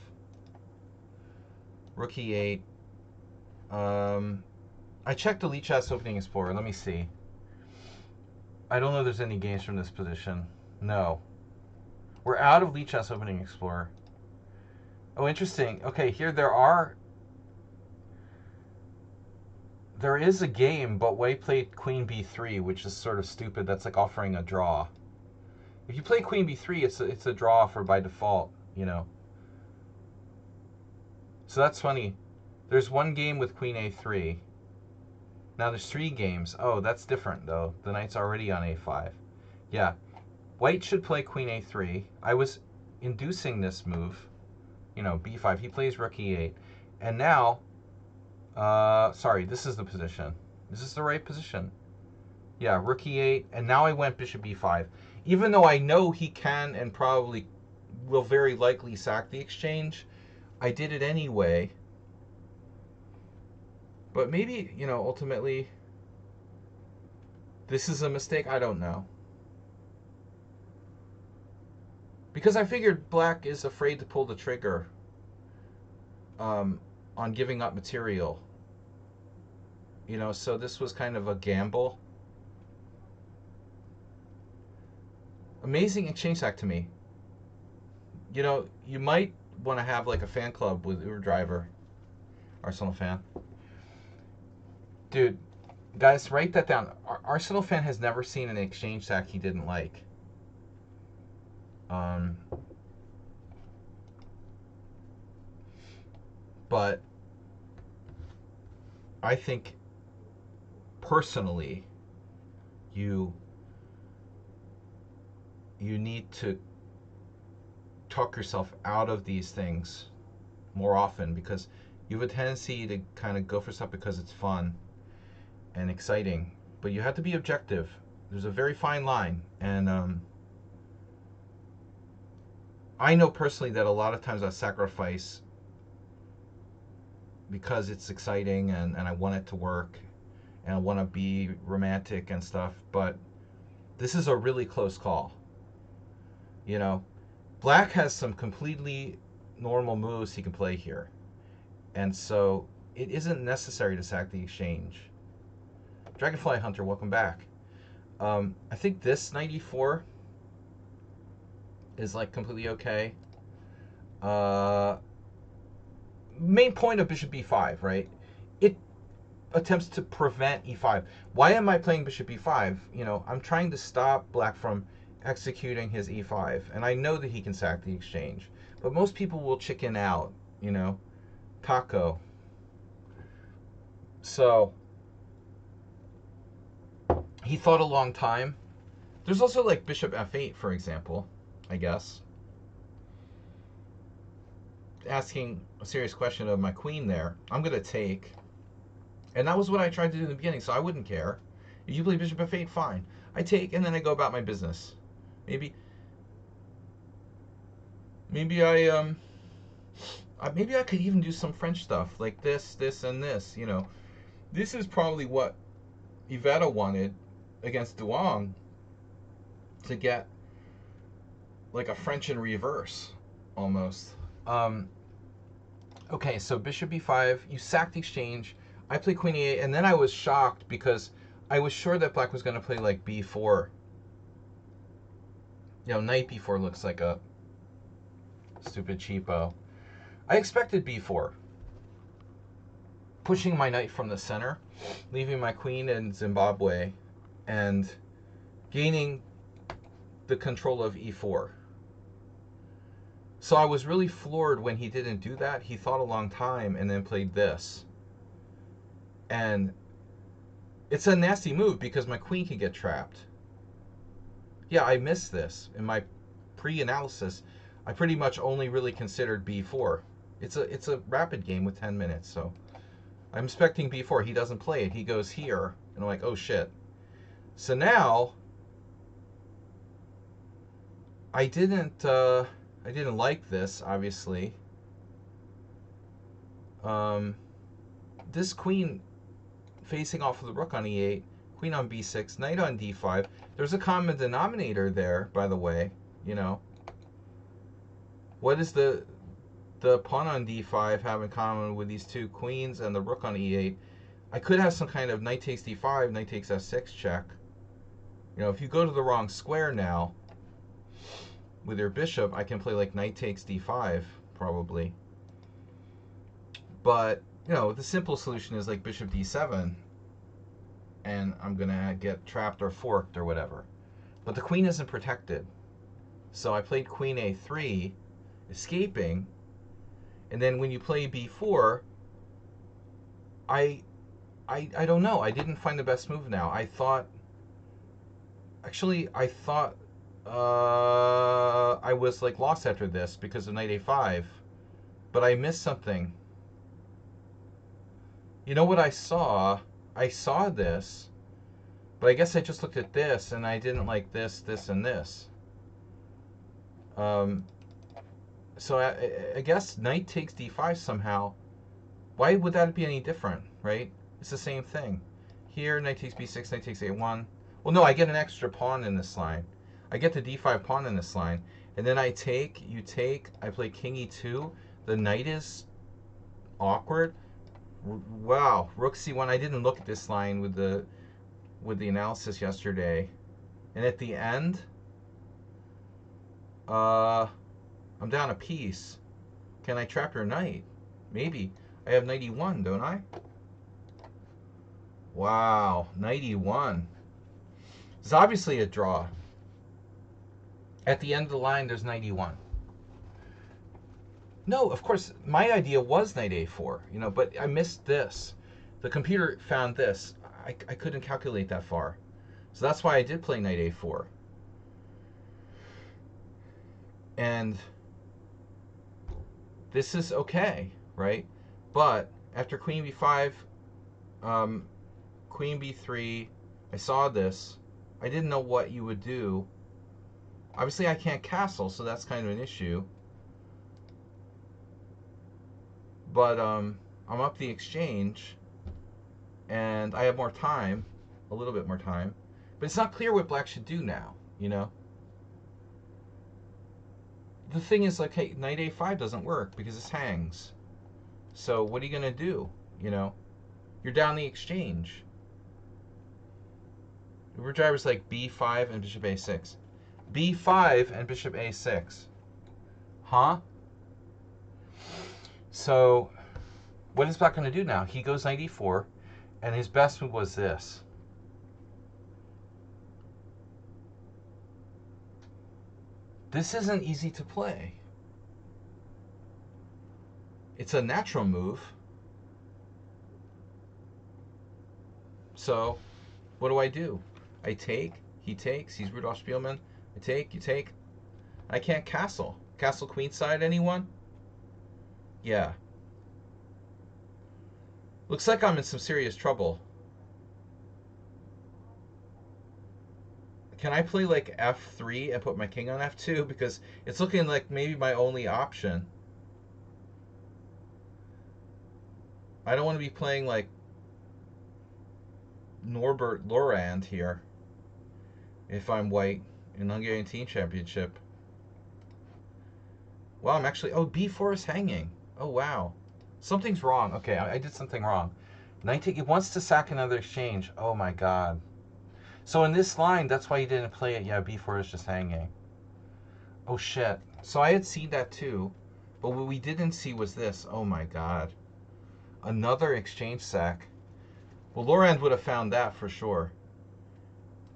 Rook e8. I checked the Lichess Opening Explorer. Let me see. I don't know if there's any games from this position. No. We're out of Lichess Opening Explorer. Oh, interesting. Okay, here there is a game, but white played queen b3, which is sort of stupid. That's like offering a draw. If you play queen b3, it's a draw for by default, you know. So that's funny. There's one game with queen a3. Now there's 3 games. Oh, that's different though. The knight's already on a5. Yeah. White should play queen a3. I was inducing this move. You know, b5. He plays rook e8. And now, sorry, this is the position. Is this the right position? Yeah, rook e8. And now I went bishop b5. Even though I know he can and probably will very likely sack the exchange, I did it anyway. But maybe, you know, ultimately, this is a mistake. I don't know. Because I figured black is afraid to pull the trigger on giving up material. You know, so this was kind of a gamble. Amazing exchange sack to me. You know, you might want to have like a fan club with UberDriver, Arsenal fan. Dude, guys, write that down. Arsenal fan has never seen an exchange sack he didn't like. But I think personally, you need to talk yourself out of these things more often, because you have a tendency to kind of go for stuff because it's fun and exciting, but you have to be objective. There's a very fine line, and I know personally that a lot of times I sacrifice because it's exciting and I want it to work and I want to be romantic and stuff, but this is a really close call. You know, black has some completely normal moves he can play here, and so it isn't necessary to sack the exchange. Dragonfly Hunter, welcome back. I think this knight e4 is like completely okay. Main point of bishop b5, right? It attempts to prevent e5. Why am I playing bishop b5? You know, I'm trying to stop black from executing his e5, and I know that he can sack the exchange, but most people will chicken out, you know. Taco. So he thought a long time. There's also like bishop f8, for example, I guess. Asking a serious question of my queen there. I'm going to take. And that was what I tried to do in the beginning, so I wouldn't care. If you play bishop f8, fine. I take, and then I go about my business. Maybe I could even do some French stuff, like this, and this, you know. This is probably what Iveta wanted against Duong, to get like a French in reverse, almost. Okay, so bishop b5, you sack the exchange. I play queen e8, and then I was shocked because I was sure that black was going to play like b4. You know, knight b4 looks like a stupid cheapo. I expected b4. Pushing my knight from the center, leaving my queen in Zimbabwe, and gaining the control of e4. So I was really floored when he didn't do that. He thought a long time and then played this. And it's a nasty move because my queen can get trapped. Yeah, I missed this. In my pre-analysis, I pretty much only really considered b4. It's a rapid game with 10 minutes, so I'm expecting b4. He doesn't play it. He goes here, and I'm like, oh shit. So now I didn't like this, obviously. This queen facing off of the rook on e8, queen on b6, knight on d5. There's a common denominator there, by the way. You know, what is the pawn on d5 have in common with these two queens and the rook on e8? I could have some kind of knight takes d5, knight takes f6 check. You know, if you go to the wrong square now with your bishop, I can play like knight takes d5 probably. But, you know, the simple solution is like bishop d7, and I'm going to get trapped or forked or whatever. But the queen isn't protected. So I played queen a3, escaping, and then when you play b4, I don't know. I didn't find the best move now. I thought I was like lost after this because of knight a5, but I missed something. You know what I saw? I saw this, but I guess I just looked at this and I didn't like this, this, and this. So I guess knight takes d5 somehow. Why would that be any different, right? It's the same thing. Here, knight takes b6, knight takes a1. Well, no, I get an extra pawn in this line. I get the d5 pawn in this line. And then I take, you take, I play king e2. The knight is awkward. Wow, rook c1. I didn't look at this line with the analysis yesterday. And at the end, I'm down a piece. Can I trap your knight? Maybe. I have knight e1, don't I? Wow, knight e1. It's obviously a draw. At the end of the line, there's knight e1. No, of course, my idea was knight a4, you know, but I missed this. The computer found this. I couldn't calculate that far. So that's why I did play knight a4. And this is okay, right? But after queen b5, queen b3, I saw this. I didn't know what you would do. Obviously, I can't castle, so that's kind of an issue. But I'm up the exchange, and I have more time, a little bit more time. But it's not clear what black should do now, you know? The thing is, like, hey, knight a5 doesn't work because this hangs. So what are you going to do, you know? You're down the exchange. Uber driver's like b5 and bishop a6. b5 and bishop a6. Huh? So what is black going to do now? He goes knight e4, and his best move was this. This isn't easy to play. It's a natural move. So what do? I take, he takes, he's Rudolf Spielmann. I take, you take. I can't castle. Castle queenside, anyone? Yeah. Looks like I'm in some serious trouble. Can I play like f3 and put my king on f2? Because it's looking like maybe my only option. I don't want to be playing like Norbert Lorand here if I'm white in Hungarian Team Championship. Wow, I'm actually... Oh, b4 is hanging. Oh, wow. Something's wrong. Okay, I did something wrong. It wants to sack another exchange. Oh, my God. So in this line, that's why you didn't play it. Yeah, b4 is just hanging. Oh, shit. So I had seen that too. But what we didn't see was this. Oh, my God. Another exchange sack. Well, Lorand would have found that for sure.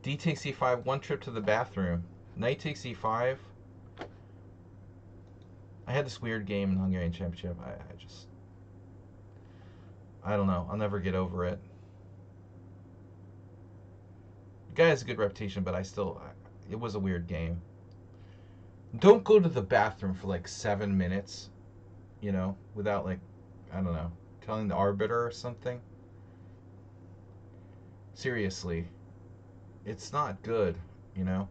D takes e5, one trip to the bathroom. Knight takes e5. I had this weird game in Hungarian Championship. I don't know. I'll never get over it. The guy has a good reputation, but it was a weird game. Don't go to the bathroom for like 7 minutes, without like, I don't know, telling the arbiter or something. Seriously, it's not good, you know.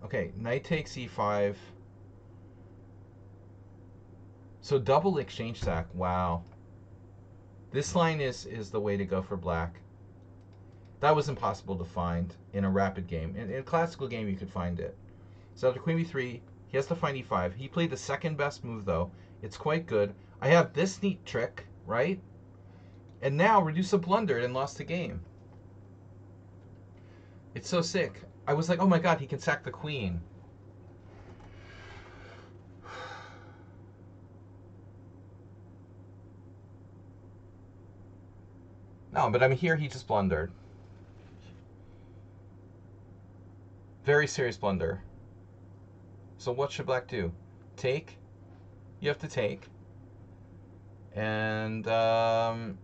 Okay, knight takes e5. So double exchange sack. Wow. This line is the way to go for black. That was impossible to find in a rapid game. In a classical game, you could find it. So after queen b3, he has to find e5. He played the second best move, though. It's quite good. I have this neat trick, right? And now Redusa blundered and lost the game. It's so sick. I was like, oh my god, he can sack the queen. No, but I mean, here he just blundered. Very serious blunder. So what should black do? Take. You have to take. And, I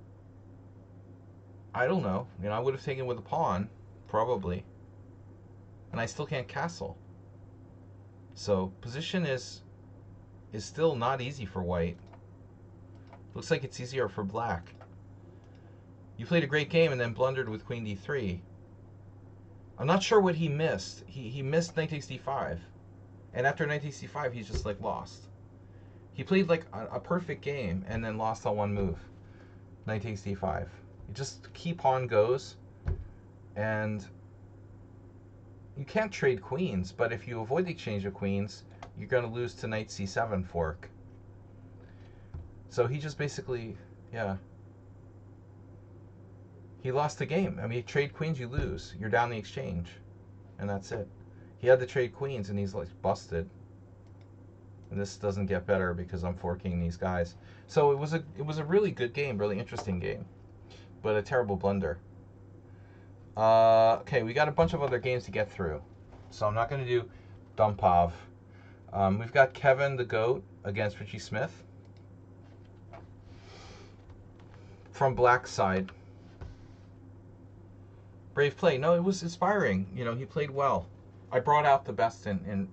don't know. I would have taken with a pawn, probably. And I still can't castle. So, position is still not easy for white. Looks like it's easier for black. You played a great game and then blundered with queen d3. I'm not sure what he missed. He missed knight takes d5. And after knight takes d5, he's just like lost. He played like a perfect game and then lost on one move. Knight takes d5. Just key pawn goes. And you can't trade queens, but if you avoid the exchange of queens, you're going to lose to knight c7 fork. So he just basically, yeah. He lost the game. I mean, you trade queens, you lose. You're down the exchange. And that's it. He had to trade queens, and he's like busted. And this doesn't get better because I'm forking these guys. So it was a really good game, really interesting game. But a terrible blunder. Okay, we got a bunch of other games to get through. So I'm not going to do Dumpov. We've got Kevin the GOAT against Richie Smith. From black's side. Brave play. No, it was inspiring. He played well. I brought out the best in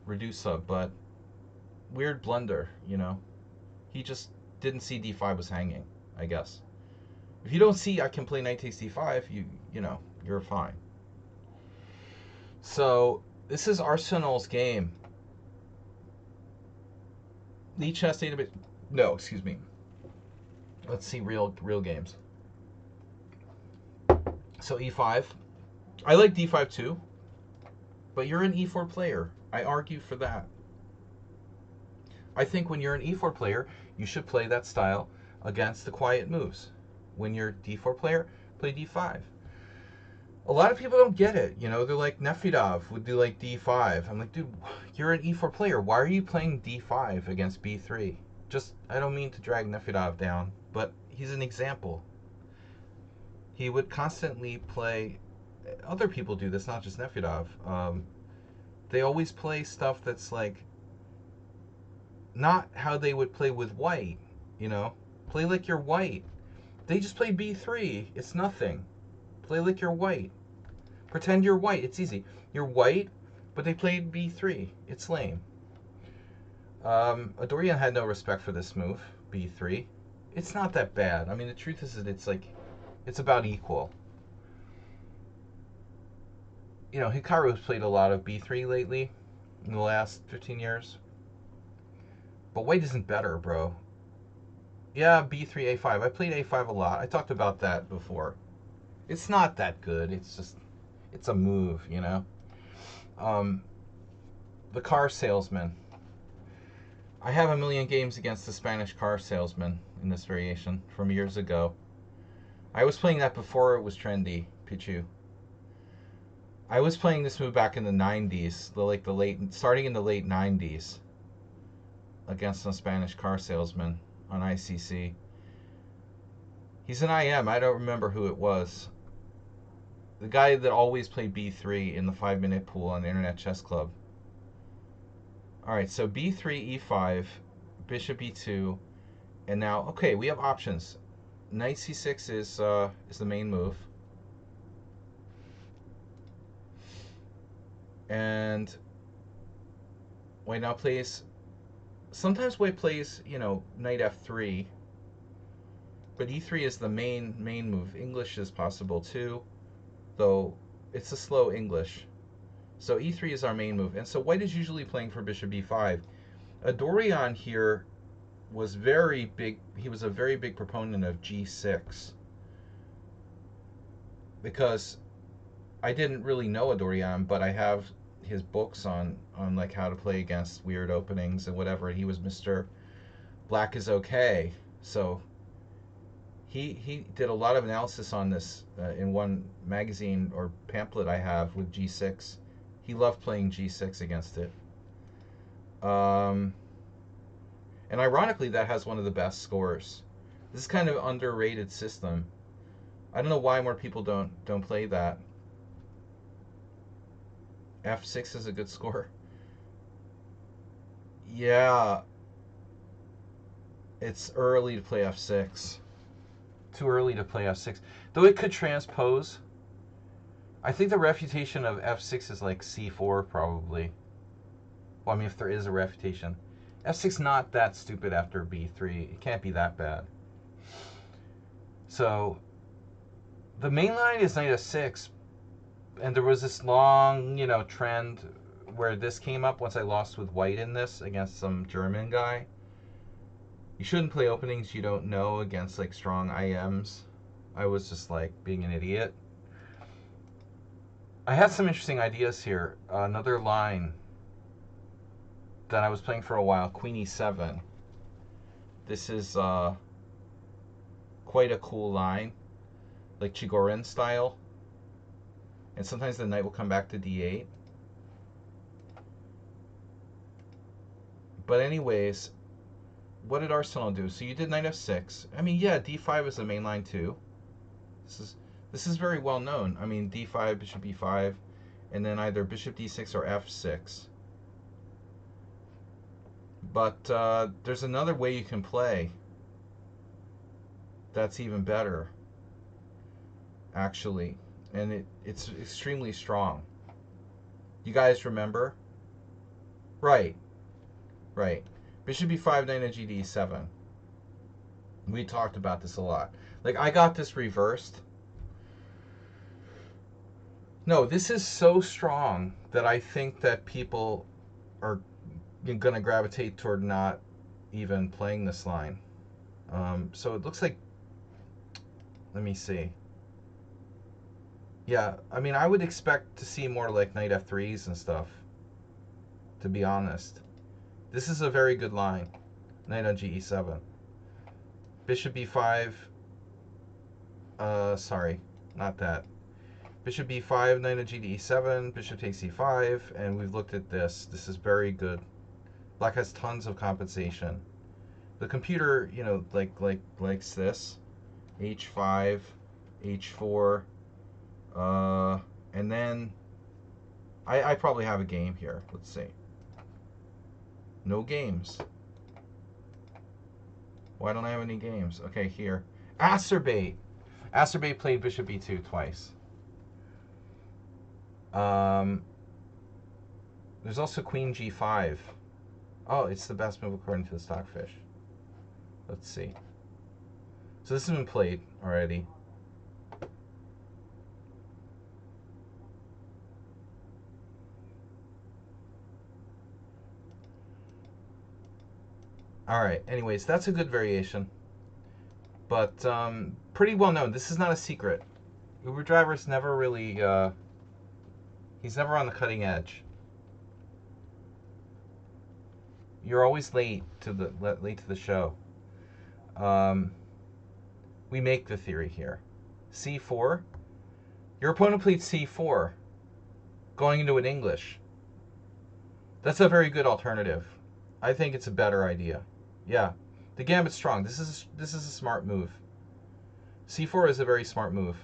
Redusa, but weird blunder, He just didn't see d5 was hanging, I guess. If you don't see I can play knight takes d5, you're fine. So, this is Arsenal's game. Lichess database. No, excuse me. Let's see real games. So e5. I like d5 too, but you're an e4 player. I argue for that. I think when you're an e4 player, you should play that style against the quiet moves. When you're d4 player, play d5. A lot of people don't get it. They're like, Nefedov would do like d5. I'm like, dude, you're an e4 player. Why are you playing d5 against b3? I don't mean to drag Nefedov down, but he's an example. He would constantly play, other people do this, not just Nefedov. They always play stuff that's like, not how they would play with white, Play like you're white. They just play b3. It's nothing. Play like you're white. Pretend you're white. It's easy. You're white, but they played b3. It's lame. Adorian had no respect for this move, b3. It's not that bad. I mean, the truth is that it's about equal. Hikaru's played a lot of b3 lately, in the last 15 years. But white isn't better, bro. Yeah, b3, a5. I played a5 a lot. I talked about that before. It's not that good. It's a move, The car salesman. I have a million games against the Spanish car salesman in this variation from years ago. I was playing that before it was trendy, Pichu. I was playing this move back in the 90s, starting in the late 90s, against some Spanish car salesman on ICC. He's an IM. I don't remember who it was. The guy that always played b3 in the 5-minute pool on the Internet Chess Club. All right, so b3, e5, bishop e2, and now, okay, we have options. Knight c6 is the main move. And White now plays, sometimes White plays, you know, knight f3, but e3 is the main move. English is possible too, though it's a slow English. So e3 is our main move. And so White is usually playing for bishop b5. Dorian here was very big. He was a very big proponent of g6, because I didn't really know Dorian, but I have his books on like how to play against weird openings and whatever. And he was Mr. Black is okay. So he did a lot of analysis on this in one magazine or pamphlet I have with g6. He loved playing g6 against it. And ironically, that has one of the best scores. This is kind of underrated system. I don't know why more people don't play that. f6 is a good score. Yeah, it's early to play f6. Too early to play f6. Though it could transpose. I think the refutation of f6 is like c4 probably. Well, I mean, if there is a refutation. f6 not that stupid after b3. It can't be that bad. So the main line is knight f6, and there was this long, you know, trend where this came up once I lost with White in this against some German guy. You shouldn't play openings you don't know against like strong IMs. I was just like being an idiot. I had some interesting ideas here. Another line that I was playing for a while, Queen e7. This is quite a cool line, like Chigorin style. And sometimes the knight will come back to d8. But anyways, what did Arsenal do? So you did knight f6. I mean, yeah, d5 is the main line too. This is very well known. I mean, d5, bishop e5, and then either bishop d6 or f6. But there's another way you can play that's even better, actually. And it's extremely strong. You guys remember? Right. Right. Bishop e5, knight on gd7. We talked about this a lot. Like, I got this reversed. No, this is so strong that I think that people are going to gravitate toward not even playing this line. So it looks like, let me see. Yeah, I mean, I would expect to see more like knight f3s and stuff, to be honest. This is a very good line. Knight on ge7. Bishop e5. Sorry, not that. Bishop b5, knight on gd7, bishop takes e5, and we've looked at this. This is very good. Black has tons of compensation. The computer, you know, likes this. h5, h4, and then I probably have a game here. Let's see. No games. Why don't I have any games? Okay, here. Acerbate. Acerbate played bishop e2 twice. There's also queen g5. Oh, it's the best move according to the Stockfish. Let's see. So this has been played already. All right. Anyways, that's a good variation, but pretty well known. This is not a secret. Uber Driver's never really. He's never on the cutting edge. You're always late to the show. We make the theory here. C4. Your opponent played C4, going into an English. That's a very good alternative. I think it's a better idea. Yeah, the gambit's strong. This is a smart move. C4 is a very smart move.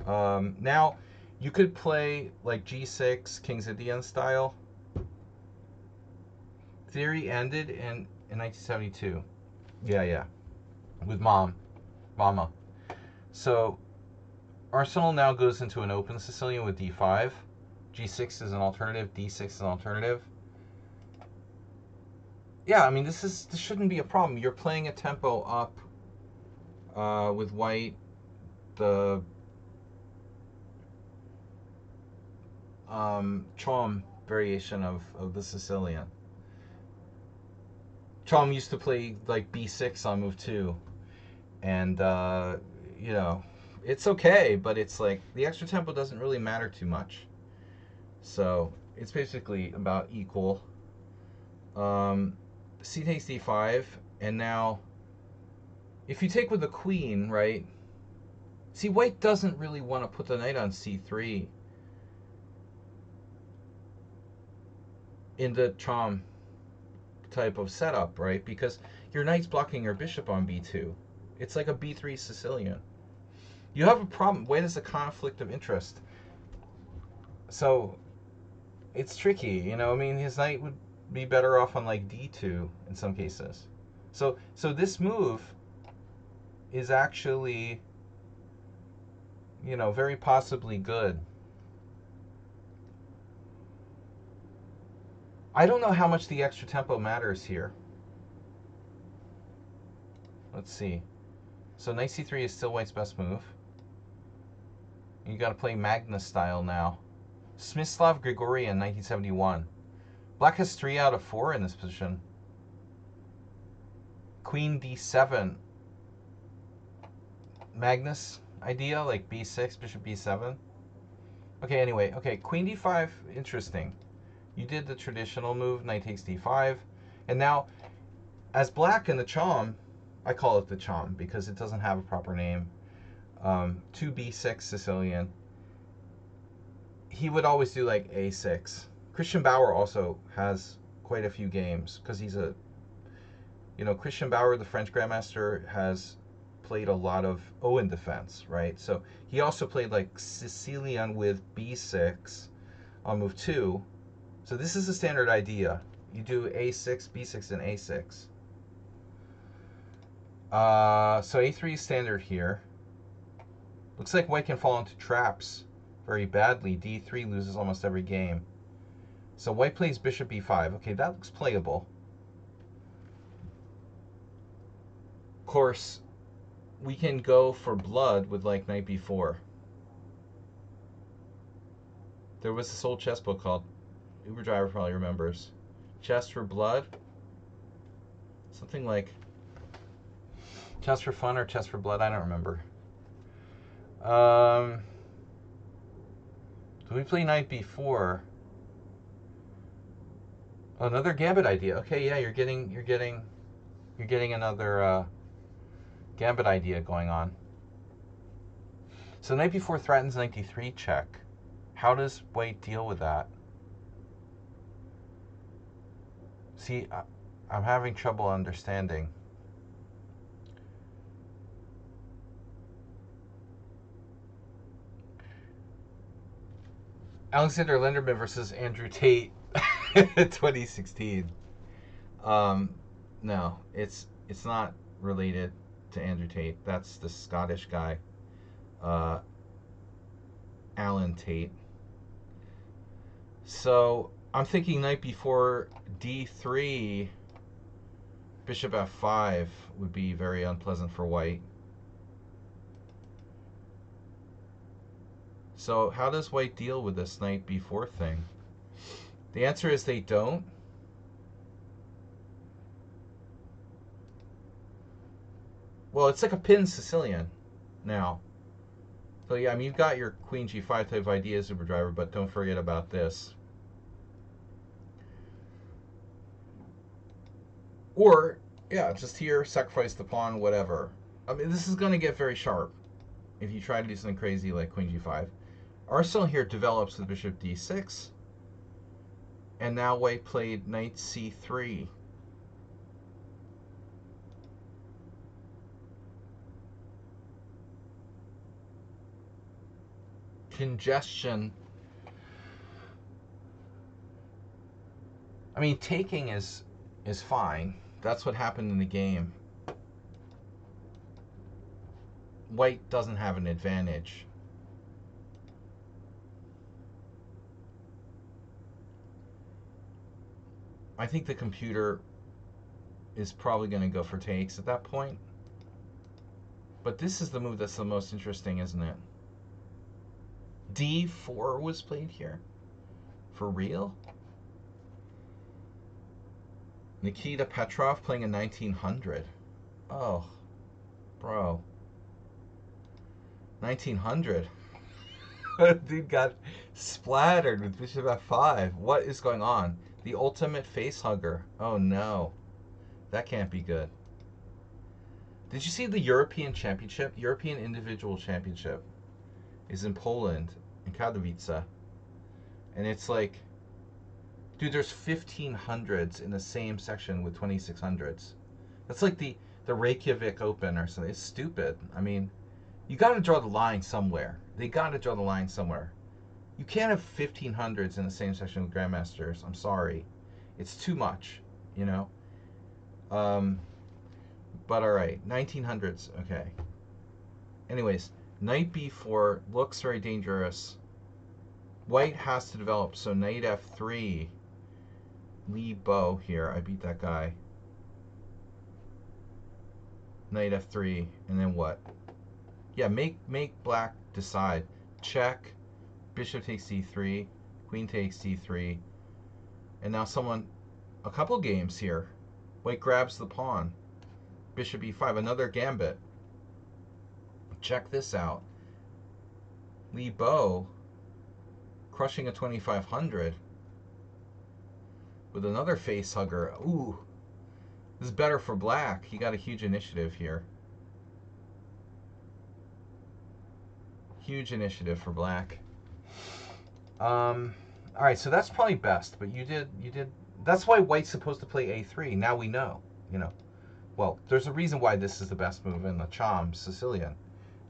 Now, you could play like G6, King's Indian style. theory ended in 1972. Yeah. With Mama. So Arsenal now goes into an open Sicilian with d5. g6 is an alternative. d6 is an alternative. Yeah, I mean this shouldn't be a problem. You're playing a tempo up with white. The Chom variation of the Sicilian. Chom used to play like b6 on move 2, and you know, it's okay, but it's like the extra tempo doesn't really matter too much. So it's basically about equal. C takes d5, and now if you take with the queen, right? See, white doesn't really want to put the knight on c3 in the Chom type of setup, right? Because your knight's blocking your bishop on b2. It's like a b3 Sicilian. You have a problem. White is a conflict of interest. So it's tricky, you know. I mean, his knight would be better off on like d2 in some cases. So this move is actually, you know, very possibly good. I don't know how much the extra tempo matters here. Let's see. So knight c3 is still white's best move. You got to play Magnus style now. Smyslov Grigorian, 1971. Black has 3 out of 4 in this position. Queen d7. Magnus idea, like b6, bishop b7. Okay, anyway. Okay, queen d5, interesting. You did the traditional move, knight takes d5. And now, as black in the Chom, I call it the Chom because it doesn't have a proper name, 2b6 Sicilian, he would always do like a6. Christian Bauer also has quite a few games because he's a, you know, Christian Bauer, the French grandmaster, has played a lot of Owen defense, right? So he also played like Sicilian with b6 on move 2. So this is a standard idea. You do a6, b6, and a6. So a3 is standard here. Looks like white can fall into traps very badly. d3 loses almost every game. So white plays bishop b5. Okay, that looks playable. Of course, we can go for blood with like knight b4. There was this old chess book called, Uber Driver probably remembers, Chess for Blood. Something like Chess for Fun or Chess for Blood, I don't remember. So we play knight b4. Oh, another gambit idea. Okay, yeah, you're getting another gambit idea going on. So knight b4 threatens knight d3 check. How does white deal with that? See, I'm having trouble understanding. Alexander Lenderman versus Andrew Tate, 2016. No, it's not related to Andrew Tate. That's the Scottish guy, Alan Tate. So I'm thinking knight before d3, bishop f5 would be very unpleasant for white. So how does white deal with this knight b4 thing? The answer is they don't. Well, it's like a pin Sicilian now. So yeah, I mean, you've got your queen g5 type of idea, Uber Driver, but don't forget about this. Or, yeah, just here, sacrifice the pawn, whatever. I mean, this is going to get very sharp if you try to do something crazy like queen g5. Arsenal here develops with bishop d6. And now white played knight c3. Congestion. I mean, taking is is fine. That's what happened in the game. White doesn't have an advantage. I think the computer is probably going to go for takes at that point. But this is the move that's the most interesting, isn't it? D4 was played here? For real? Nikita Petrov playing a 1900. Oh, bro. 1900. Dude got splattered with bishop f5. What is going on? The ultimate face hugger. Oh no. That can't be good. Did you see the European Championship? European Individual Championship is in Poland, in Katowice. And it's like, dude, there's 1500s in the same section with 2600s. That's like the Reykjavik Open or something. It's stupid. I mean, you got to draw the line somewhere. They got to draw the line somewhere. You can't have 1500s in the same section with Grandmasters. I'm sorry. It's too much, you know? But all right, 1900s, okay. Anyways, knight b4 looks very dangerous. White has to develop, so knight f3. Li Bo here, I beat that guy. Knight f3, and then what? Yeah, make black decide. Check, bishop takes d3, queen takes d3, and now a couple games here. White grabs the pawn. Bishop e5, another gambit. Check this out. Li Bo crushing a 2500 with another face hugger. Ooh, this is better for black. He got a huge initiative here. Huge initiative for black. All right, so that's probably best. But you did. That's why white's supposed to play a3. Now we know. You know. Well, there's a reason why this is the best move in the Cham Sicilian.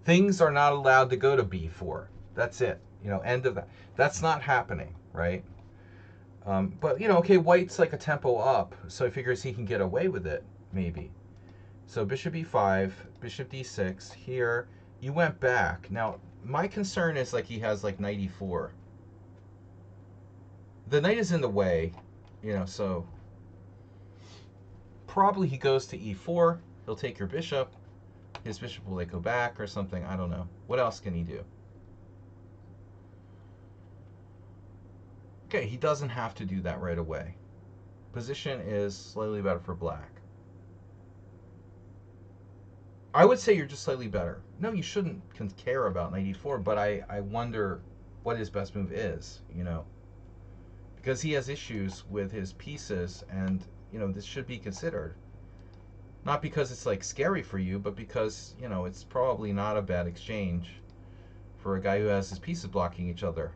Things are not allowed to go to b4. That's it. You know, end of that. That's not happening, right? But, you know, okay, white's like a tempo up, so he figures he can get away with it, maybe. So bishop e5, bishop d6. Here, you went back. Now, my concern is like he has like knight e4. The knight is in the way, you know, so probably he goes to e4. He'll take your bishop. His bishop will like go back or something. I don't know. What else can he do? Okay, he doesn't have to do that right away. Position is slightly better for black. I would say you're just slightly better. No, you shouldn't care about knight e4, but I wonder what his best move is, you know. Because he has issues with his pieces, and, you know, this should be considered. Not because it's, like, scary for you, but because, you know, it's probably not a bad exchange for a guy who has his pieces blocking each other.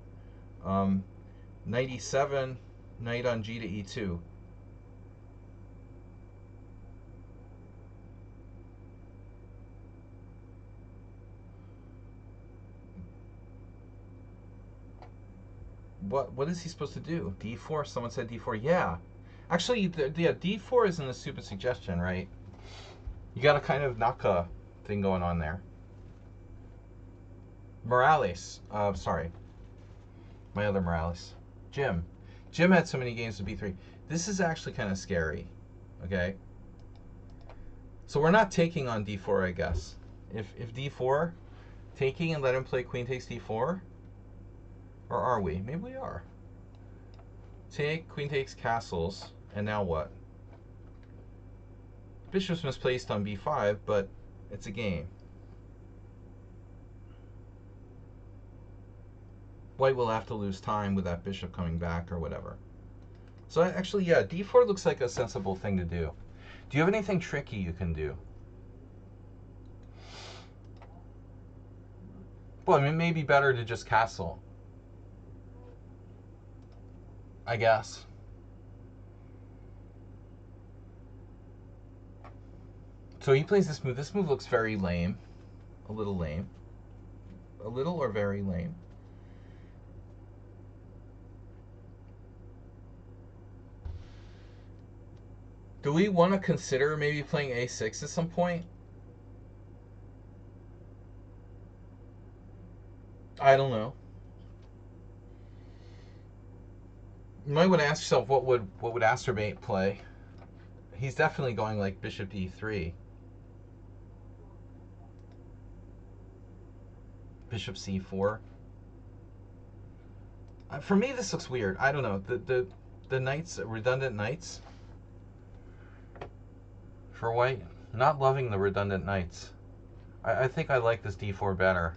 Knight e7, knight on g to e2. What is he supposed to do? d4? Someone said d4. Yeah. Actually, yeah, d4 isn't a stupid suggestion, right? You got a kind of Naka thing going on there. Morales. Sorry. My other Morales. Jim. Jim had so many games with b3. This is actually kind of scary. Okay? So we're not taking on d4, I guess. If d4, taking and let him play queen takes d4? Or are we? Maybe we are. Take, queen takes castles, and now what? Bishop's misplaced on b5, but it's a game. White will have to lose time with that bishop coming back or whatever. So actually, yeah, d4 looks like a sensible thing to do. Do you have anything tricky you can do? Well, I mean, it may be better to just castle, I guess. So he plays this move. This move looks very lame. A little lame. A little or very lame. Do we want to consider maybe playing a6 at some point? I don't know. You might want to ask yourself what would Astrobate play. He's definitely going like bishop e3, bishop c4. For me, this looks weird. I don't know. The knights, redundant knights for white. Not loving the redundant knights. I think I like this d4 better.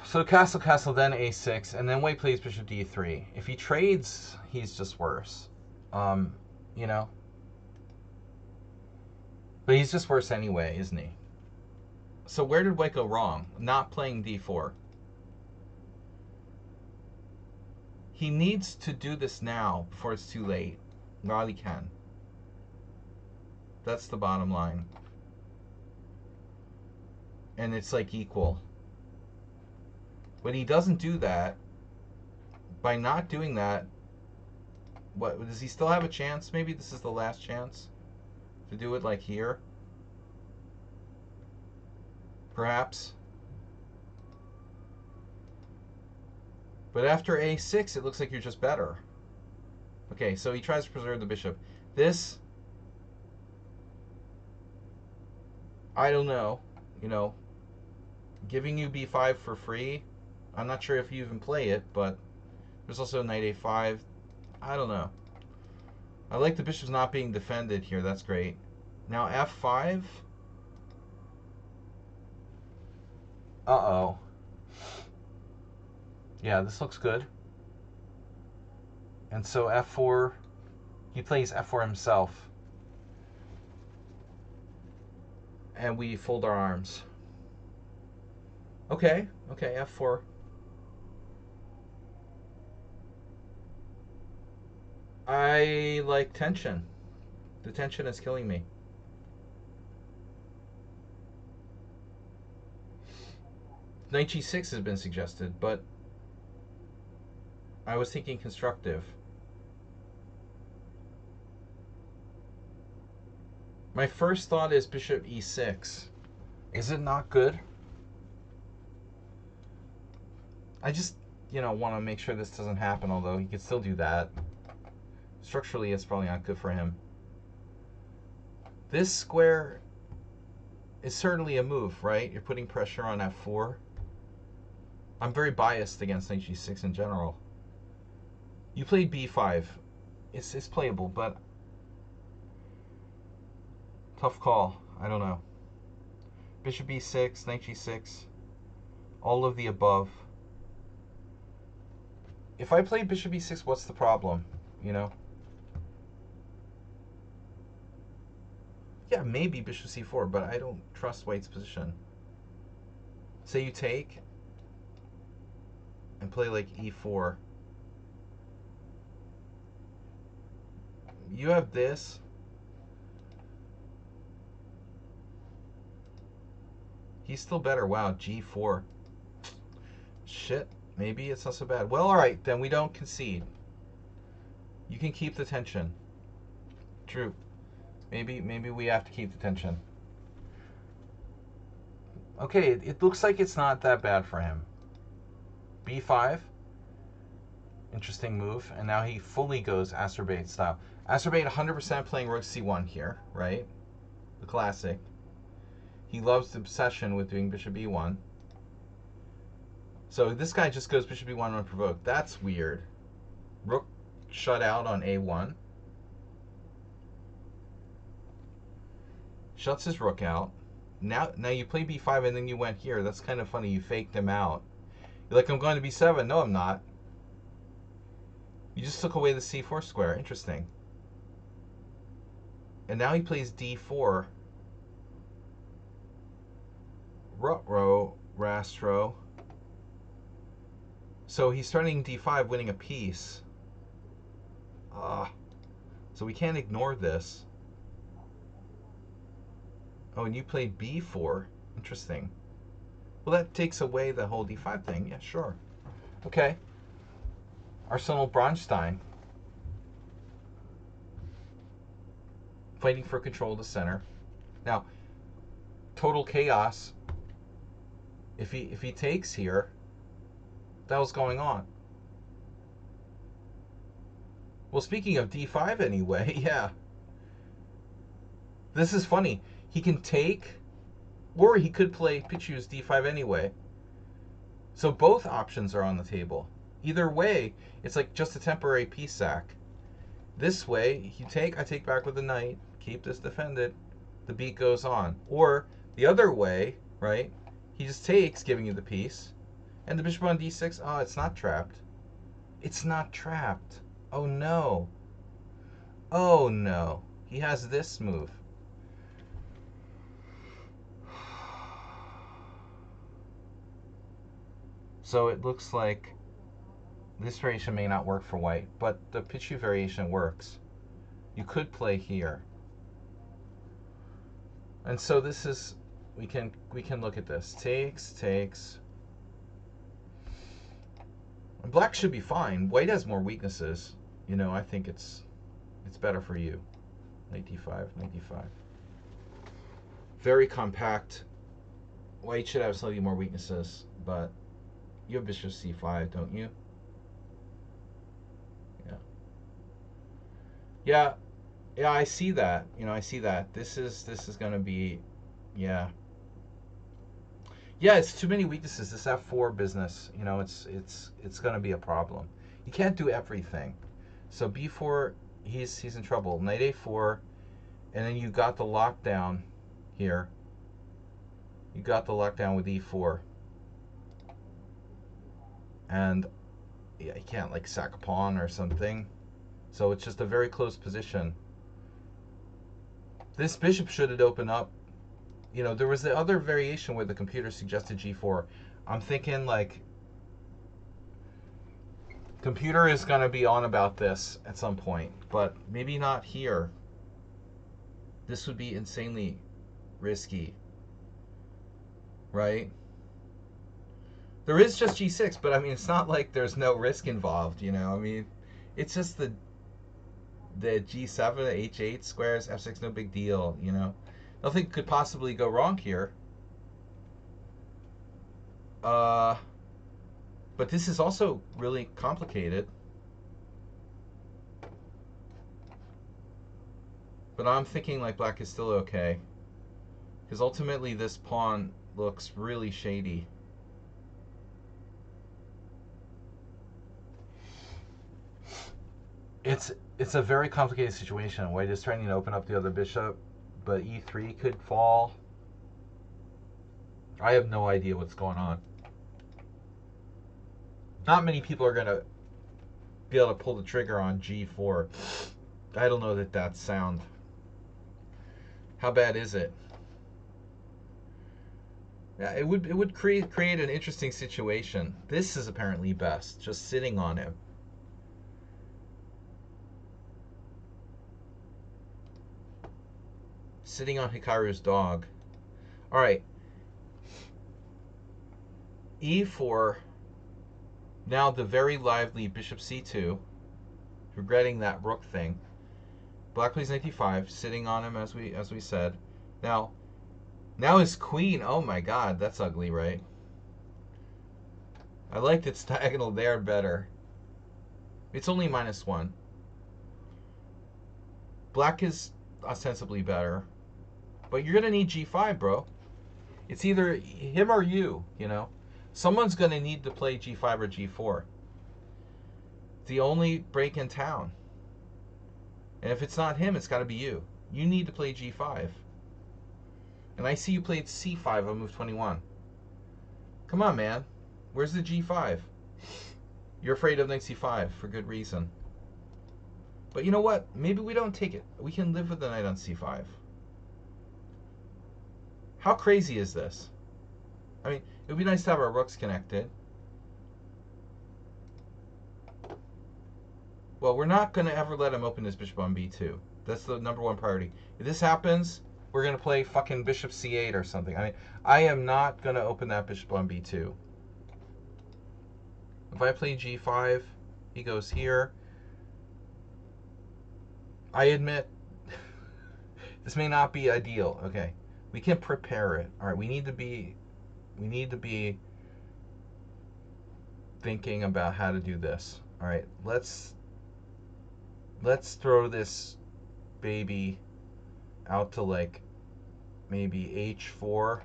So castle, castle, then a6, and then white plays bishop d3. If he trades, he's just worse. You know? But he's just worse anyway, isn't he? So where did white go wrong? Not playing d4. He needs to do this now before it's too late, while he can. That's the bottom line. And it's like equal. When he doesn't do that, by not doing that, what does he still have a chance? Maybe this is the last chance to do it like here. Perhaps. But after a6, it looks like you're just better. Okay, so he tries to preserve the bishop. This, I don't know, you know, giving you b5 for free. I'm not sure if you even play it, but there's also knight a5. I don't know. I like the bishop's not being defended here. That's great. Now f5. Uh-oh. Yeah, this looks good. And so f4, he plays f4 himself. And we fold our arms. Okay, f4. I like tension. The tension is killing me. Knight g6 has been suggested, but I was thinking constructive. My first thought is bishop e6. Is it not good? I just, want to make sure this doesn't happen, although he could still do that. Structurally, it's probably not good for him. This square is certainly a move, right? You're putting pressure on f4. I'm very biased against knight g6 in general. You played b5. It's playable, but tough call. I don't know. Bishop e6, knight g6, all of the above. If I play bishop e6, what's the problem? Yeah, maybe bishop c4, but I don't trust white's position. Say you take and play like e4. You have this. He's still better. Wow, g4. Shit, maybe it's not so bad. Well, all right, then we don't concede. You can keep the tension. True. Maybe we have to keep the tension. Okay, it looks like it's not that bad for him. b5. Interesting move. And now he fully goes Astrobate style. Astrobate 100% playing rook c1 here, right? The classic. He loves the obsession with doing bishop e1. So this guy just goes bishop e1 unprovoked. That's weird. Rook shut out on a1. Shuts his rook out. Now you play b5 and then you went here. That's kind of funny. You faked him out. You're like, I'm going to b7. No, I'm not. You just took away the c4 square. Interesting. And now he plays d4. Ruh-roh, Rastro. So he's starting d5, winning a piece. So we can't ignore this. Oh, and you played b4. Interesting. Well, that takes away the whole d5 thing. Yeah, sure. Okay. Arsenal Bronstein. fighting for control of the center. Now, total chaos. If he takes here, what the hell's going on? Well, speaking of d5 anyway, yeah. This is funny. He can take, or he could play Pichu's d5 anyway. So both options are on the table. Either way, it's like just a temporary piece sack. This way, you take, I take back with the knight, keep this defended, the beat goes on. Or the other way, right? He just takes, giving you the piece, and the bishop on d6, oh, it's not trapped. It's not trapped. Oh no. Oh no. He has this move. So it looks like this variation may not work for white, but the Pichu variation works. You could play here. And so this is, we can look at this. Takes. And black should be fine. White has more weaknesses. You know, I think it's better for you. Knight d5, knight d5. Very compact. White should have slightly more weaknesses, but you have bishop c5, don't you? Yeah. Yeah, I see that. You know, I see that. This is going to be, yeah. Yeah, it's too many weaknesses. This f4 business, you know, it's going to be a problem. You can't do everything. So b4, he's in trouble. Knight a4, and then you got the lockdown here. You got the lockdown with e4. And yeah, you can't like sack a pawn or something. So it's just a very close position. This bishop should open up. You know, there was the other variation where the computer suggested g4. I'm thinking like computer is going to be on about this at some point, but maybe not here. This would be insanely risky, right? There is just g6, but I mean, it's not like there's no risk involved, you know? I mean, it's just the g7, h8 squares, f6, no big deal, you know? Nothing could possibly go wrong here. But this is also really complicated. But I'm thinking like black is still okay. Because ultimately this pawn looks really shady. It's a very complicated situation. White is trying to open up the other bishop, but e3 could fall. I have no idea what's going on. Not many people are going to be able to pull the trigger on g4. I don't know that that's sound. How bad is it? Yeah, it would create an interesting situation. This is apparently best, just sitting on him. Sitting on Hikaru's dog. All right. e4. Now the very lively bishop c2. Regretting that rook thing. Black plays knight d5, sitting on him as we said. Now his queen. Oh my god, that's ugly, right? I liked its diagonal there better. It's only -1. Black is ostensibly better. But you're going to need g5, bro. It's either him or you, you know. Someone's going to need to play g5 or g4. It's the only break in town. And if it's not him, it's got to be you. You need to play g5. And I see you played c5 on move 21. Come on, man. Where's the g5? You're afraid of knight c5 for good reason. But you know what? Maybe we don't take it. We can live with the knight on c5. How crazy is this? I mean, it would be nice to have our rooks connected. Well, we're not going to ever let him open his bishop on b2. That's the #1 priority. If this happens, we're going to play fucking bishop c8 or something. I mean, I am not going to open that bishop on b2. If I play g5, he goes here. I admit, This may not be ideal. Okay, we can prepare it. All right, we need to be thinking about how to do this. All right, let's throw this baby out to like maybe h4.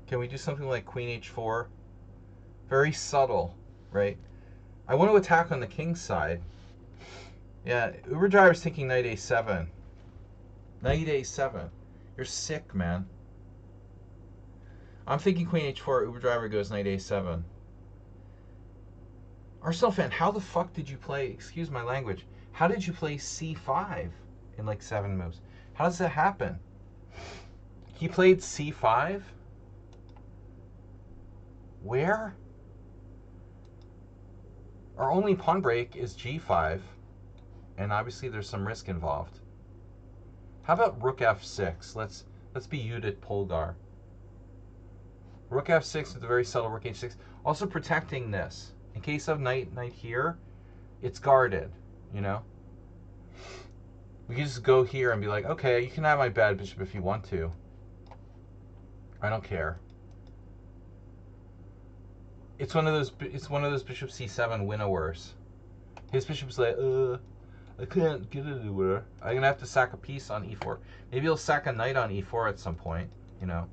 Can we do something like queen h4? Very subtle, right? I want to attack on the king side. Yeah, Uber driver's thinking knight a7. Knight a7. You're sick, man. I'm thinking queen h4. Uber driver goes knight a7. Arsenal fan, how the fuck did you play, excuse my language, how did you play c5 in like 7 moves? How does that happen? He played c5? Where? Our only pawn break is g5, and obviously there's some risk involved. How about rook f6? Let's be Judith Polgar. Rook f6 with a very subtle rook h6. Also protecting this. In case of knight here, it's guarded, you know? We can just go here and be like, okay, you can have my bad bishop if you want to. I don't care. It's one of those bishop c7 winnowers. His bishop's like, I can't get it anywhere. I'm gonna have to sack a piece on e4. Maybe he'll sack a knight on e4 at some point, you know.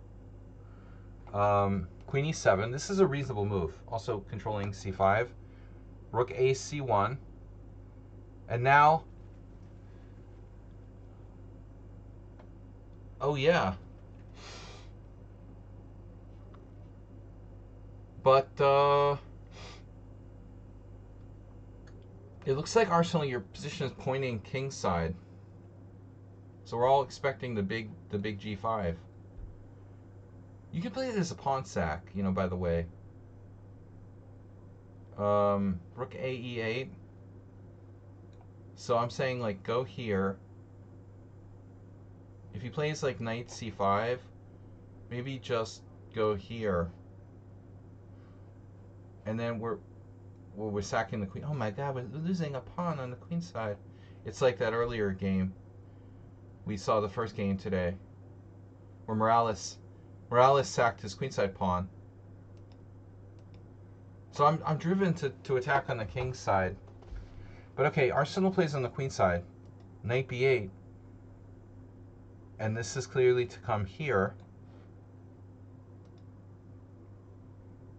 Queen e7. This is a reasonable move. Also controlling c5. Rook a c1. And now, oh yeah. But it looks like, Arsenal, your position is pointing king side. So we're all expecting the big g5. You can play it as a pawn sack, you know, by the way. Rook a e8. So I'm saying, like, go here. If he plays like knight c5, maybe just go here. And then we're sacking the queen. Oh my god, we're losing a pawn on the queen side. It's like that earlier game. We saw the first game today, where Morales sacked his queenside pawn. So I'm driven to attack on the king side. But okay, Arsenal plays on the queen side. Knight b8. And this is clearly to come here.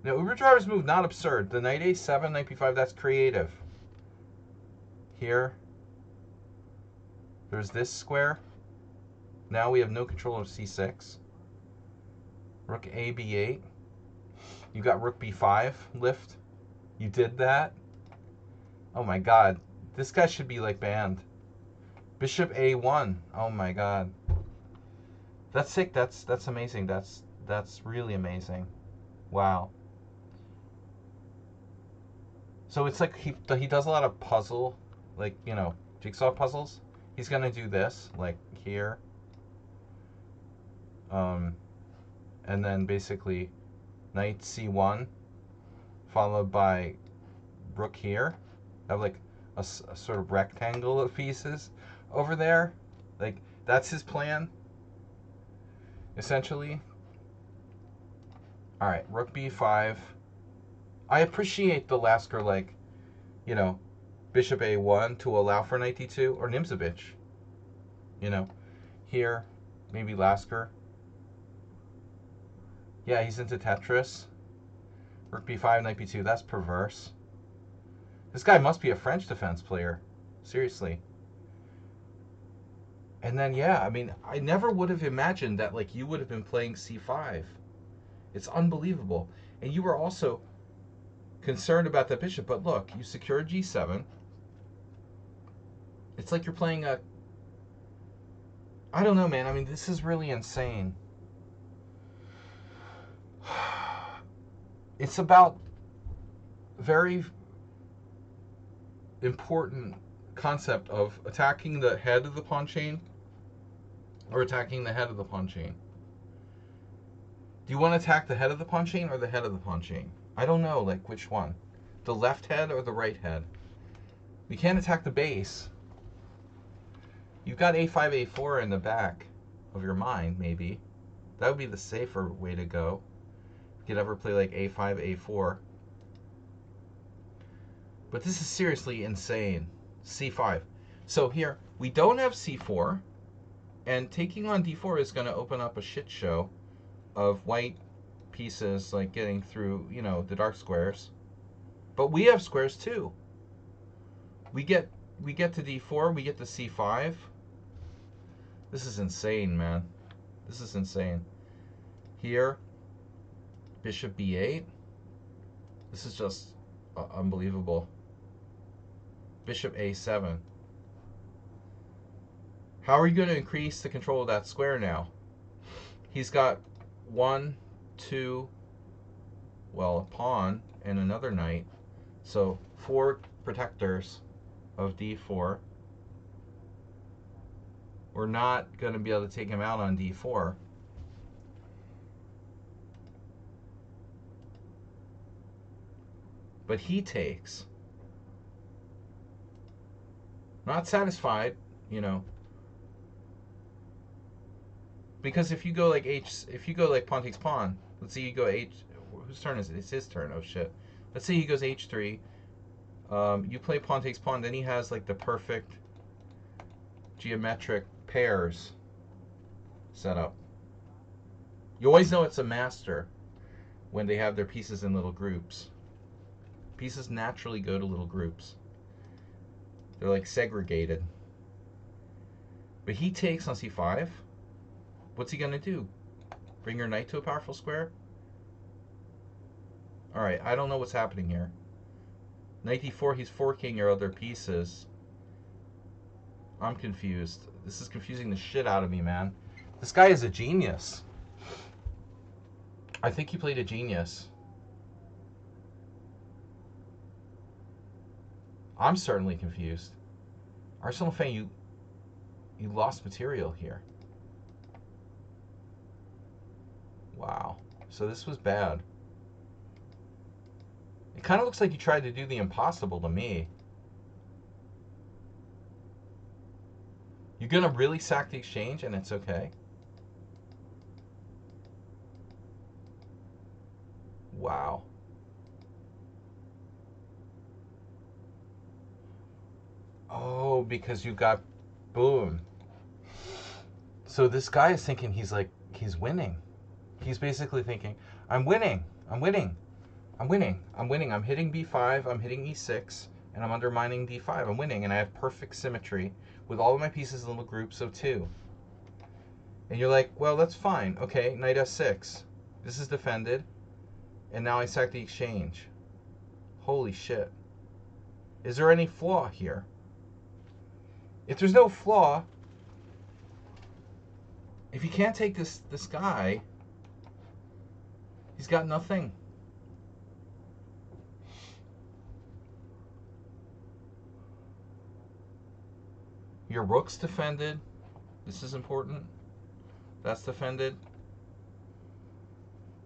Now, Uber driver's move, not absurd. The knight a7, knight b5, that's creative. Here. There's this square. Now we have no control of c6. Rook a b8. You got rook b5 lift. You did that. Oh my god. This guy should be like banned. Bishop a1. Oh my god. That's sick. That's amazing. That's really amazing. Wow. So it's like he does a lot of puzzle, like, you know, jigsaw puzzles. He's gonna do this, like here. And then basically knight c1 followed by rook here. I have like a sort of rectangle of pieces over there. Like, that's his plan, essentially. All right, rook b5. I appreciate the Lasker, like, you know, bishop a1 to allow for knight d2, or Nimzovich. You know, here, maybe Lasker. Yeah, he's into Tetris. Rook b5, knight b2, that's perverse. This guy must be a French defense player. Seriously. And then, yeah, I mean, I never would have imagined that, like, you would have been playing c5. It's unbelievable. And you were also concerned about that bishop, but look, you secured g7. It's like you're playing a... I don't know, man. I mean, this is really insane. It's about very important concept of attacking the head of the pawn chain or attacking the head of the pawn chain. Do you want to attack the head of the pawn chain or the head of the pawn chain? I don't know, like, which one. The left head or the right head? We can't attack the base. You've got a5, a4 in the back of your mind, maybe. That would be the safer way to go. You could ever play like a5, a4. But this is seriously insane. c5. So here, we don't have c4, and taking on d4 is going to open up a shit show of white pieces like getting through, you know, the dark squares. But we have squares too. We get to d4, we get to c5. This is insane, man. This is insane. Here, bishop b8. This is just unbelievable. Bishop a7. How are you going to increase the control of that square now? He's got 1, 2, well, a pawn and another knight. So 4 protectors of d4. We're not going to be able to take him out on d4. But he takes. Not satisfied, you know. Because if you go like pawn takes pawn, let's say you go whose turn is it? It's his turn. Oh shit. Let's say he goes h3. You play pawn takes pawn, then he has like the perfect geometric pairs set up. You always know it's a master when they have their pieces in little groups. Pieces naturally go to little groups. They're like segregated. But he takes on c5. What's he gonna do? Bring your knight to a powerful square? Alright, I don't know what's happening here. Knight d4, he's forking your other pieces. I'm confused. This is confusing the shit out of me, man. This guy is a genius. I think he played a genius. I'm certainly confused. Arsenal fan, you lost material here. Wow. So this was bad. It kind of looks like you tried to do the impossible to me. You're going to really sack the exchange and it's okay? Wow. Oh, because you got boom. So this guy is thinking he's winning. He's basically thinking, I'm winning. I'm hitting b5, I'm hitting e6, and I'm undermining d5. I'm winning, and I have perfect symmetry with all of my pieces in little groups of 2. And you're like, well, that's fine. Okay, knight s6. This is defended, and now I sack the exchange. Holy shit. Is there any flaw here? If there's no flaw, if you can't take this guy, he's got nothing. Your rook's defended. This is important. That's defended.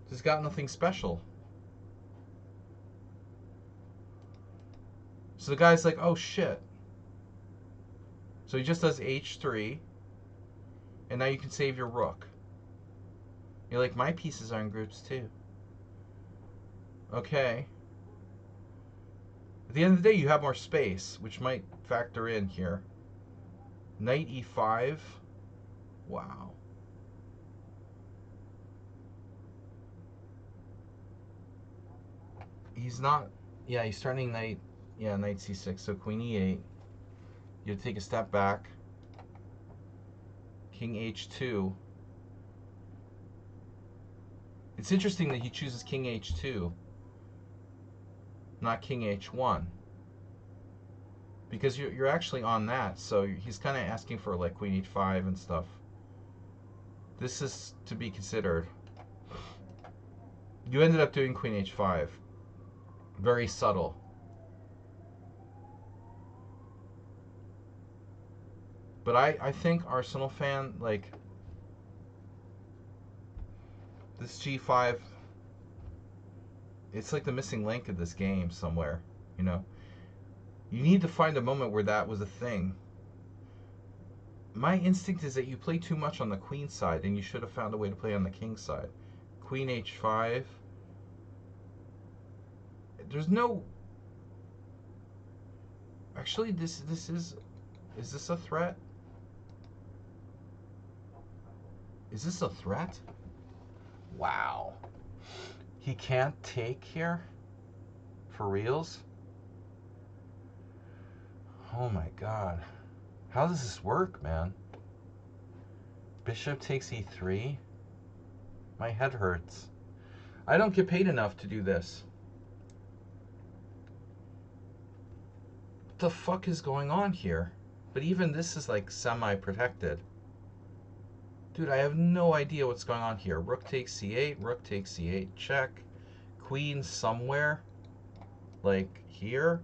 He's got nothing special. So the guy's like, oh shit. So he just does h3. And now you can save your rook. You're like, my pieces are in groups too. Okay. At the end of the day, you have more space, which might factor in here. Knight e5. Wow. He's not... Yeah, he's starting knight... Yeah, knight c6. So queen e8. You have to take a step back. King h2. It's interesting that he chooses king h2, not king h1. Because you're actually on that, so he's kind of asking for like queen h5 and stuff. This is to be considered. You ended up doing queen h5. Very subtle. But I think Arsenal fan, like, this g5, it's like the missing link of this game somewhere, you know? You need to find a moment where that was a thing. My instinct is that you play too much on the queen side, and you should have found a way to play on the king side. Queen h5. There's no. Actually, this is. Is this a threat? Is this a threat? Wow. He can't take here? For reals? Oh my god. How does this work, man? Bishop takes e3? My head hurts. I don't get paid enough to do this. What the fuck is going on here? But even this is like semi-protected. Dude, I have no idea what's going on here. Rook takes c8, rook takes c8, check. Queen somewhere. Like here.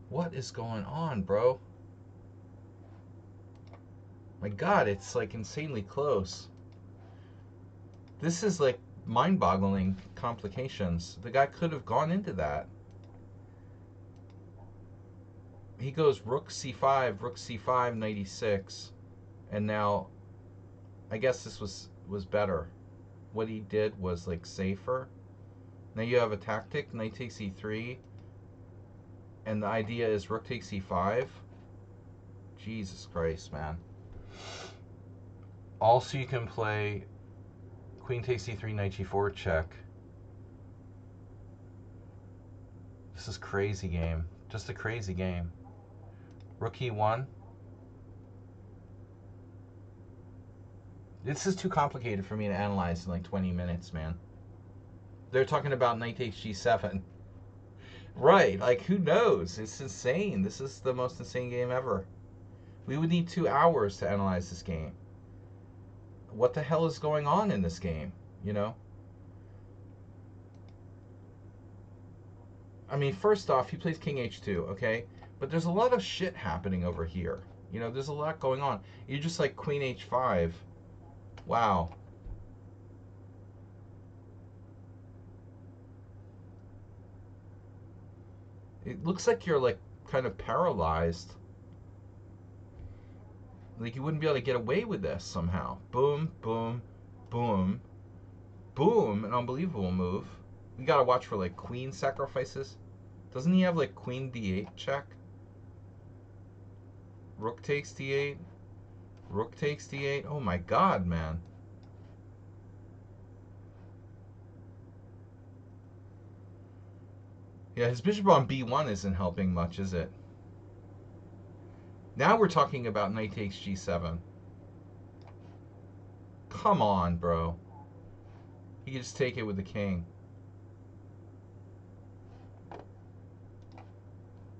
What is going on, bro? My god, it's like insanely close. This is like mind-boggling complications. The guy could have gone into that. He goes rook c5, knight e6, and now I guess this was better. What he did was like safer. Now you have a tactic, knight takes e3, and the idea is rook takes e5. Jesus Christ, man. Also, you can play queen takes e3, knight g4, check. This is crazy game. Just a crazy game. Rook e1. This is too complicated for me to analyze in like 20 minutes, man. They're talking about knight takes g7. Right, like who knows? It's insane. This is the most insane game ever. We would need 2 hours to analyze this game. What the hell is going on in this game, you know? I mean, first off, he plays king h2, okay? But there's a lot of shit happening over here. You know, there's a lot going on. You're just like queen h5. Wow. It looks like you're like kind of paralyzed. Like you wouldn't be able to get away with this somehow. Boom, boom, boom, boom. An unbelievable move. We gotta watch for like queen sacrifices. Doesn't he have like queen d8 check? Rook takes d8. Rook takes d8. Oh my god, man. Yeah, his bishop on b1 isn't helping much, is it? Now we're talking about knight takes g7. Come on, bro. He can just take it with the king.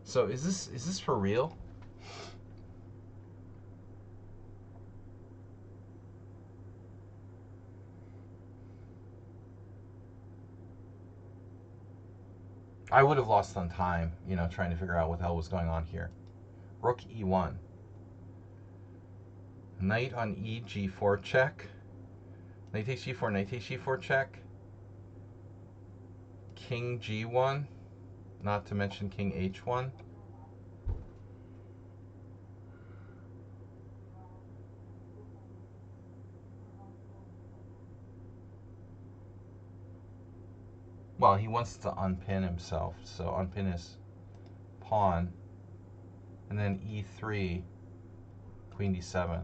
So is this for real? I would have lost on time, you know, trying to figure out what the hell was going on here. Rook e1. Knight on e g4 check. Knight takes g4, knight takes g4 check. King g1. Not to mention king h1. Well, he wants to unpin himself, so unpin his pawn. And then e3, queen d7.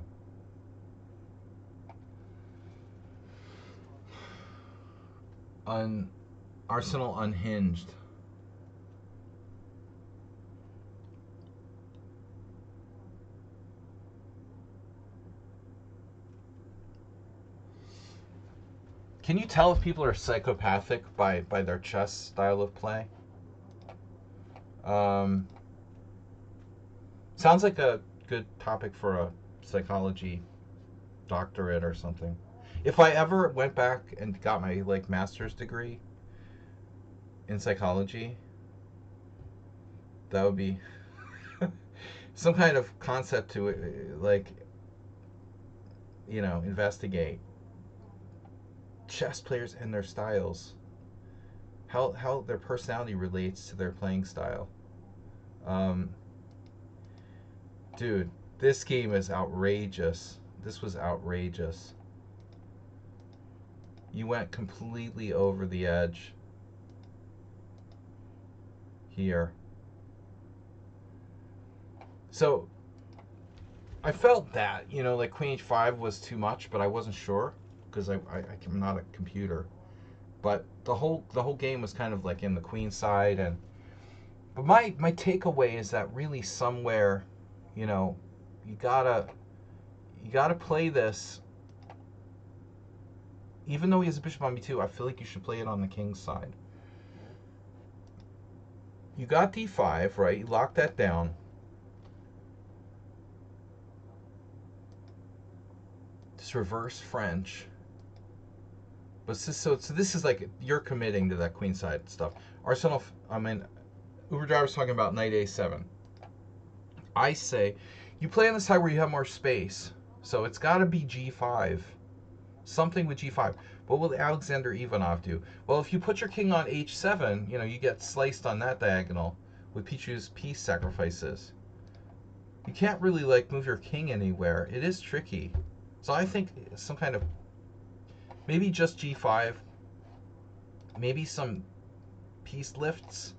Arsenal unhinged. Can you tell if people are psychopathic by their chess style of play? Sounds like a good topic for a psychology doctorate or something. If I ever went back and got my like master's degree in psychology, that would be some kind of concept to like, you know, investigate chess players and their styles, how their personality relates to their playing style. Um, dude, this game is outrageous. This was outrageous. You went completely over the edge here. So I felt that, like Queen H5 was too much, but I wasn't sure because I'm not a computer. But the whole game was kind of like in the queen side, and but my takeaway is that really somewhere, you know, you gotta you gotta play this. Even though he has a bishop on b2, I feel like you should play it on the king's side. You got d5, right? You lock that down. Just reverse French. But so this is like you're committing to that queenside stuff. Arsenal, Uber driver's talking about knight a7. I say you play on the side where you have more space. So it's got to be g5. Something with g5. What will Alexander Ivanov do? Well, if you put your king on h7, you get sliced on that diagonal with Pichu's piece sacrifices. You can't really like move your king anywhere. It is tricky. So I think some kind of maybe just g5, maybe some piece lifts.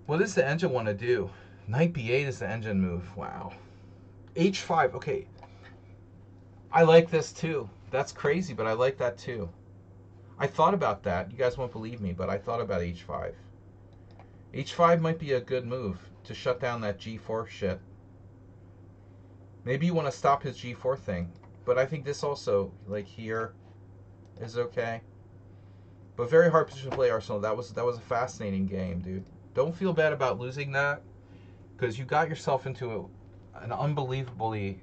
What does the engine want to do? Knight b8 is the engine move. Wow. h5. Okay. I like this too. That's crazy, but I like that too. I thought about that. You guys won't believe me, but I thought about h5. h5 might be a good move to shut down that g4 shit. Maybe you want to stop his g4 thing. But I think this also, like here, is okay. But very hard position to play, Arsenal. That was a fascinating game, dude. Don't feel bad about losing that, because you got yourself into an unbelievably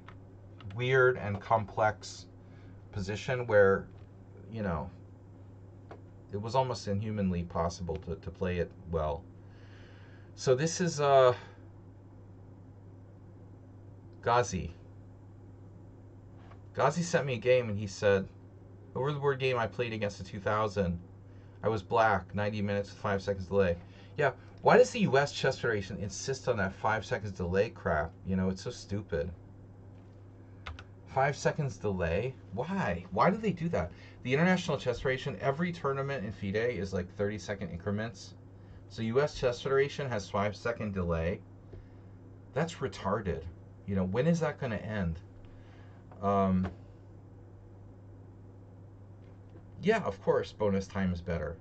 weird and complex position where, it was almost inhumanly possible to play it well. So this is Ghazi. Ghazi sent me a game and he said, over the board game I played against the 2000, I was black, 90 minutes with 5 seconds delay. Yeah, why does the US Chess Federation insist on that 5 seconds delay crap? It's so stupid. 5 seconds delay? Why? Why do they do that? The International Chess Federation, every tournament in FIDE is like 30-second increments. So US Chess Federation has 5-second delay. That's retarded. When is that going to end? Yeah, of course, bonus time is better.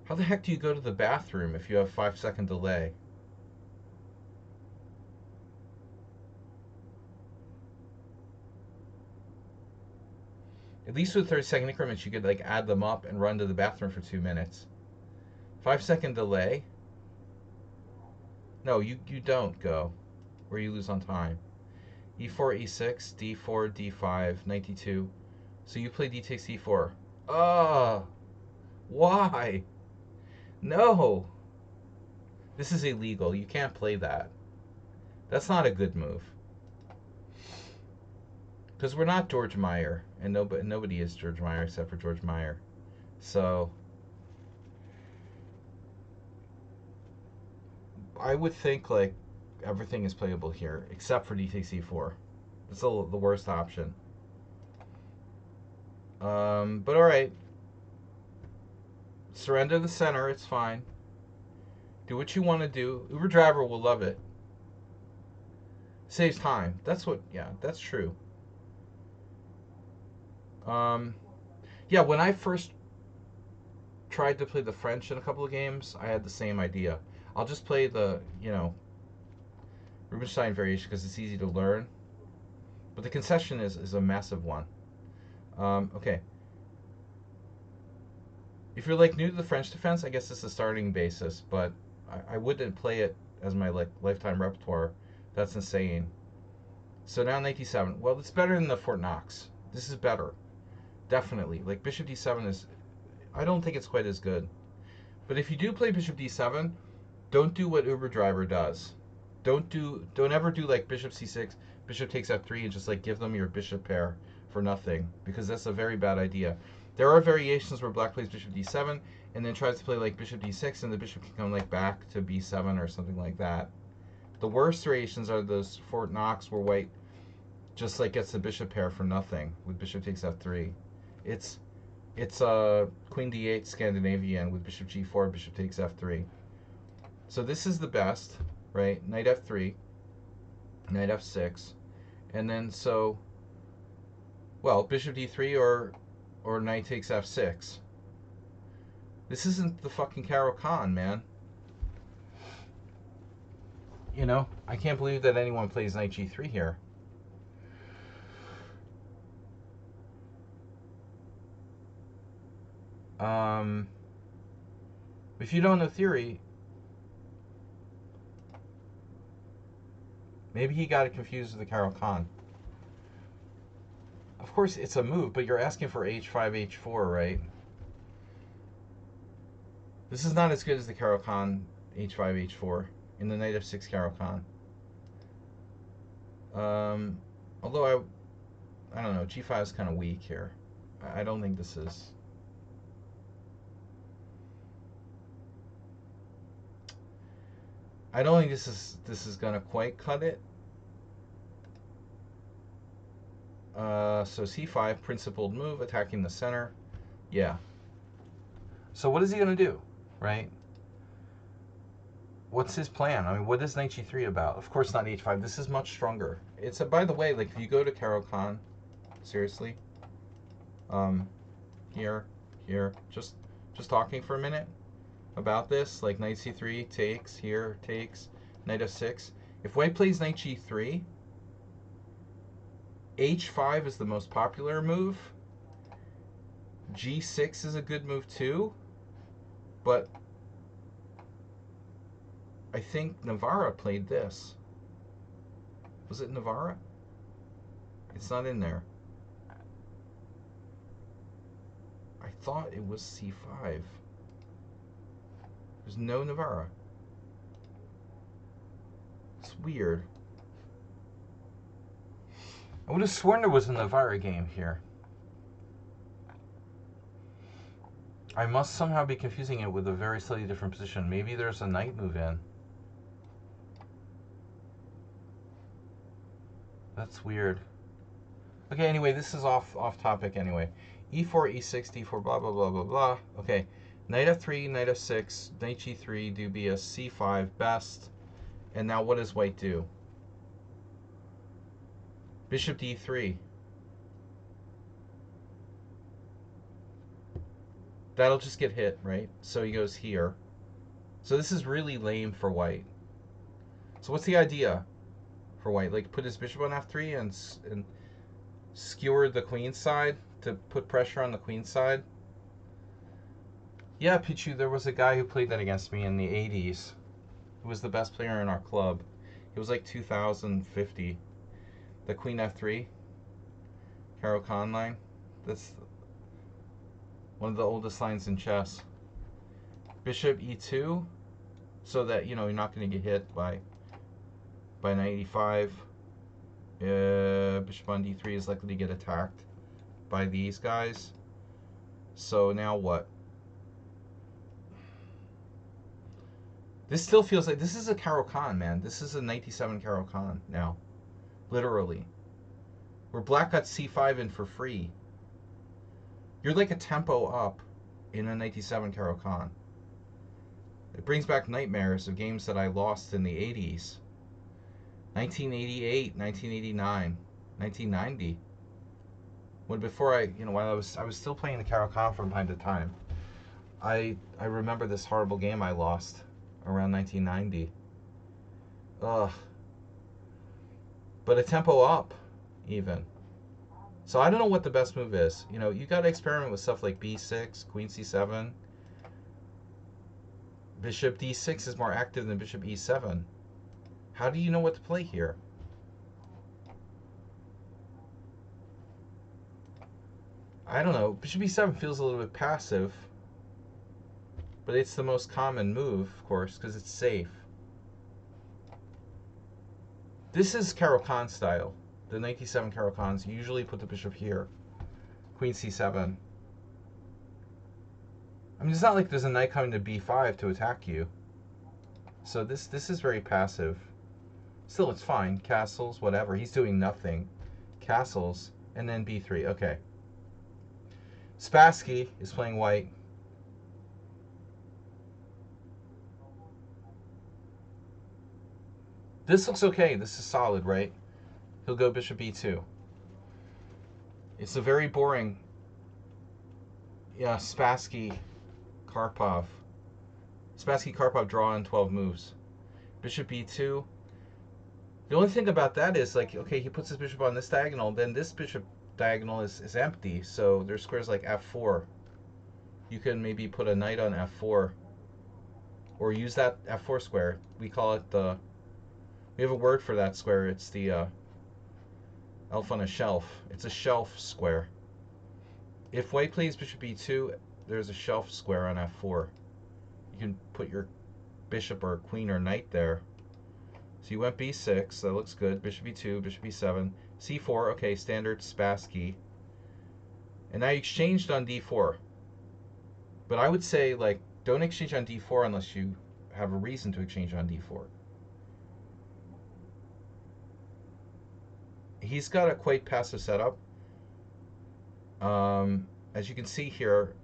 How the heck do you go to the bathroom if you have 5-second delay? At least with 30-second increments, you could like add them up and run to the bathroom for 2 minutes. 5-second delay? No, you don't go, or you lose on time. e4, e6, d4, d5, 92. So you play d takes e4. Why? No. This is illegal. You can't play that. That's not a good move. Because we're not George Meyer, and nobody is George Meyer except for George Meyer. So I would think like everything is playable here except for d takes e4. It's the worst option. But all right. Surrender the center. It's fine. Do what you want to do. Uber driver will love it. Saves time. That's true. Yeah, when I first tried to play the French in a couple of games, I had the same idea. I'll just play the, Rubinstein variation because it's easy to learn. But the concession is a massive one. Okay. If you're like new to the French defense, I guess it's a starting basis, but I wouldn't play it as my lifetime repertoire. That's insane. So now knight d7. Well, it's better than the Fort Knox. This is better. Definitely. Like bishop d7 is, I don't think it's quite as good. But if you do play bishop d7, don't do what Uber Driver does. Don't ever do like bishop c6, bishop takes f3, and just like give them your bishop pair for nothing, because that's a very bad idea. There are variations where black plays bishop d7 and then tries to play like bishop d6, and the bishop can come like back to b7 or something like that. The worst variations are those Fort Knox where white just like gets the bishop pair for nothing with bishop takes f3. It's queen d8 Scandinavian with bishop g4, bishop takes f3. So this is the best, right? Knight f3, knight f6, and then so, well, bishop d3 or knight takes f6. This isn't the fucking Caro-Kann, man. You know, I can't believe that anyone plays knight g3 here. If you don't know theory, maybe he got it confused with the Caro-Kann. Of course, it's a move, but you're asking for h5, h4, right? This is not as good as the Caro-Kann h5, h4 in the knight f6 Caro-Kann. Although I don't know, g5 is kind of weak here. I don't think this is. I don't think this is gonna quite cut it. So c5, principled move, attacking the center. Yeah. So what is he gonna do, right? What's his plan? I mean, what is knight g3 about? Of course not h5. This is much stronger. It's by the way, like if you go to Caro-Kann, seriously, here, just talking for a minute about this, like knight c3 takes, here takes, knight f6. If white plays knight g3, h5 is the most popular move. g6 is a good move too, but I think Navarra played this. Was it Navarra? It's not in there. I thought it was c5. There's no Navarra. It's weird. I would have sworn there was a Navarra game here. I must somehow be confusing it with a very slightly different position. Maybe there's a knight move in. That's weird. Okay, anyway, this is off topic anyway. e4, e6, d4, blah, blah, blah, blah, blah. Okay, knight f3, knight f6, knight g3, dubious, c5, best. And now what does white do? Bishop d3. That'll just get hit, right? So he goes here. So this is really lame for white. So what's the idea for white? Like put his bishop on f3 and skewer the queen side to put pressure on the queen side? Yeah, Pichu, there was a guy who played that against me in the 80s. He was the best player in our club. It was like 2050. The queen f3, Caro-Kann line. That's one of the oldest lines in chess. Bishop e2, so that you know you're not going to get hit by knight e5. Bishop on d3 is likely to get attacked by these guys. So now what? This still feels like this is a Caro-Kann, man. This is a 97 Caro-Kann now, literally. Where black got c5 in for free. You're like a tempo up in a 97 Caro-Kann. It brings back nightmares of games that I lost in the 80s. 1988, 1989, 1990. When before while I was still playing the Caro-Kann from time to time. I remember this horrible game I lost around 1990. Ugh. But a tempo up, even. So I don't know what the best move is. You know, you got to experiment with stuff like b6, queen c7. Bishop d6 is more active than bishop e7. How do you know what to play here? I don't know. Bishop e7 feels a little bit passive. But it's the most common move, of course, because it's safe. This is Caro-Kann style. The 97 Caro-Kanns usually put the bishop here. Queen c7. I mean, it's not like there's a knight coming to b5 to attack you. So this is very passive. Still, it's fine. Castles, whatever. He's doing nothing. Castles, and then b3. Okay. Spassky is playing white. This looks okay. This is solid, right? He'll go bishop e2. It's a very boring, yeah, Spassky Karpov. Spassky Karpov draw in 12 moves. Bishop e2. The only thing about that is, like, okay, he puts his bishop on this diagonal, then this bishop diagonal is empty, so there's squares like f4. You can maybe put a knight on f4, or use that f4 square. We call it the, we have a word for that square. It's the elf on a shelf. It's a shelf square. If white plays bishop e2, there's a shelf square on f4. You can put your bishop or queen or knight there. So you went b6, that looks good. Bishop e2, bishop e7, c4, okay, standard Spassky. And now you exchanged on d4. But I would say, like, don't exchange on d4 unless you have a reason to exchange on d4. He's got a quite passive setup. As you can see here,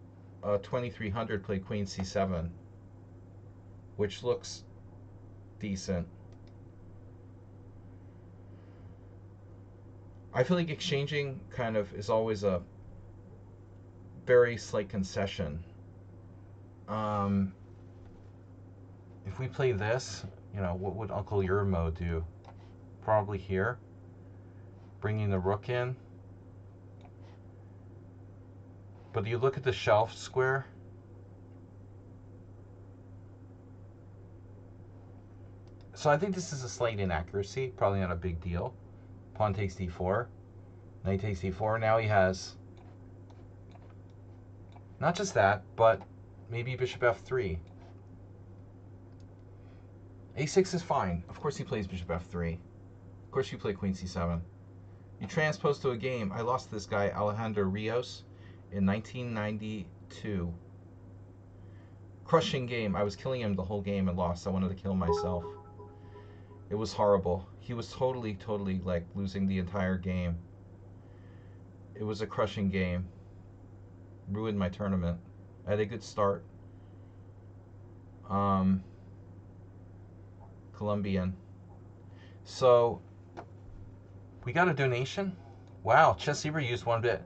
2300 played queen c7, which looks decent. I feel like exchanging kind of is always a very slight concession. If we play this, you know, what would Uncle Yermo do? Probably here, bringing the rook in. But you look at the shelf square. So I think this is a slight inaccuracy, probably not a big deal. Pawn takes d4, knight takes d4. Now he has not just that, but maybe bishop f3. a6 is fine. Of course he plays bishop f3. Of course you play queen c7. You transpose to a game. I lost this guy, Alejandro Rios, in 1992. Crushing game. I was killing him the whole game and lost. I wanted to kill myself. It was horrible. He was totally like losing the entire game. It was a crushing game. Ruined my tournament. I had a good start. Colombian. So we got a donation. Wow, Chess Zebra used 1 bit.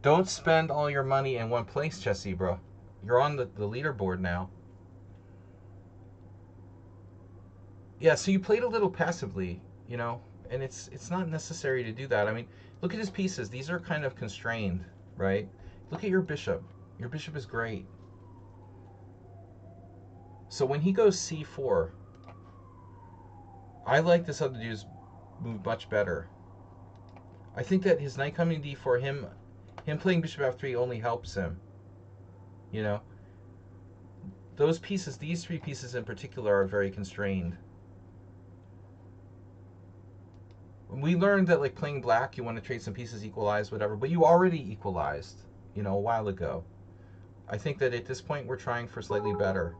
Don't spend all your money in one place, Chess Zebra. You're on the leaderboard now. Yeah, so you played a little passively, you know, and it's not necessary to do that. I mean, look at his pieces. These are kind of constrained, right? Look at your bishop. Your bishop is great. So when he goes c4, I like this other dude's move much better. I think that his knight coming d4, him playing bishop f3 only helps him. You know, those pieces, these 3 pieces in particular, are very constrained. We learned that, like, playing black, you want to trade some pieces, equalize, whatever, but you already equalized, you know, a while ago. I think that at this point we're trying for slightly better.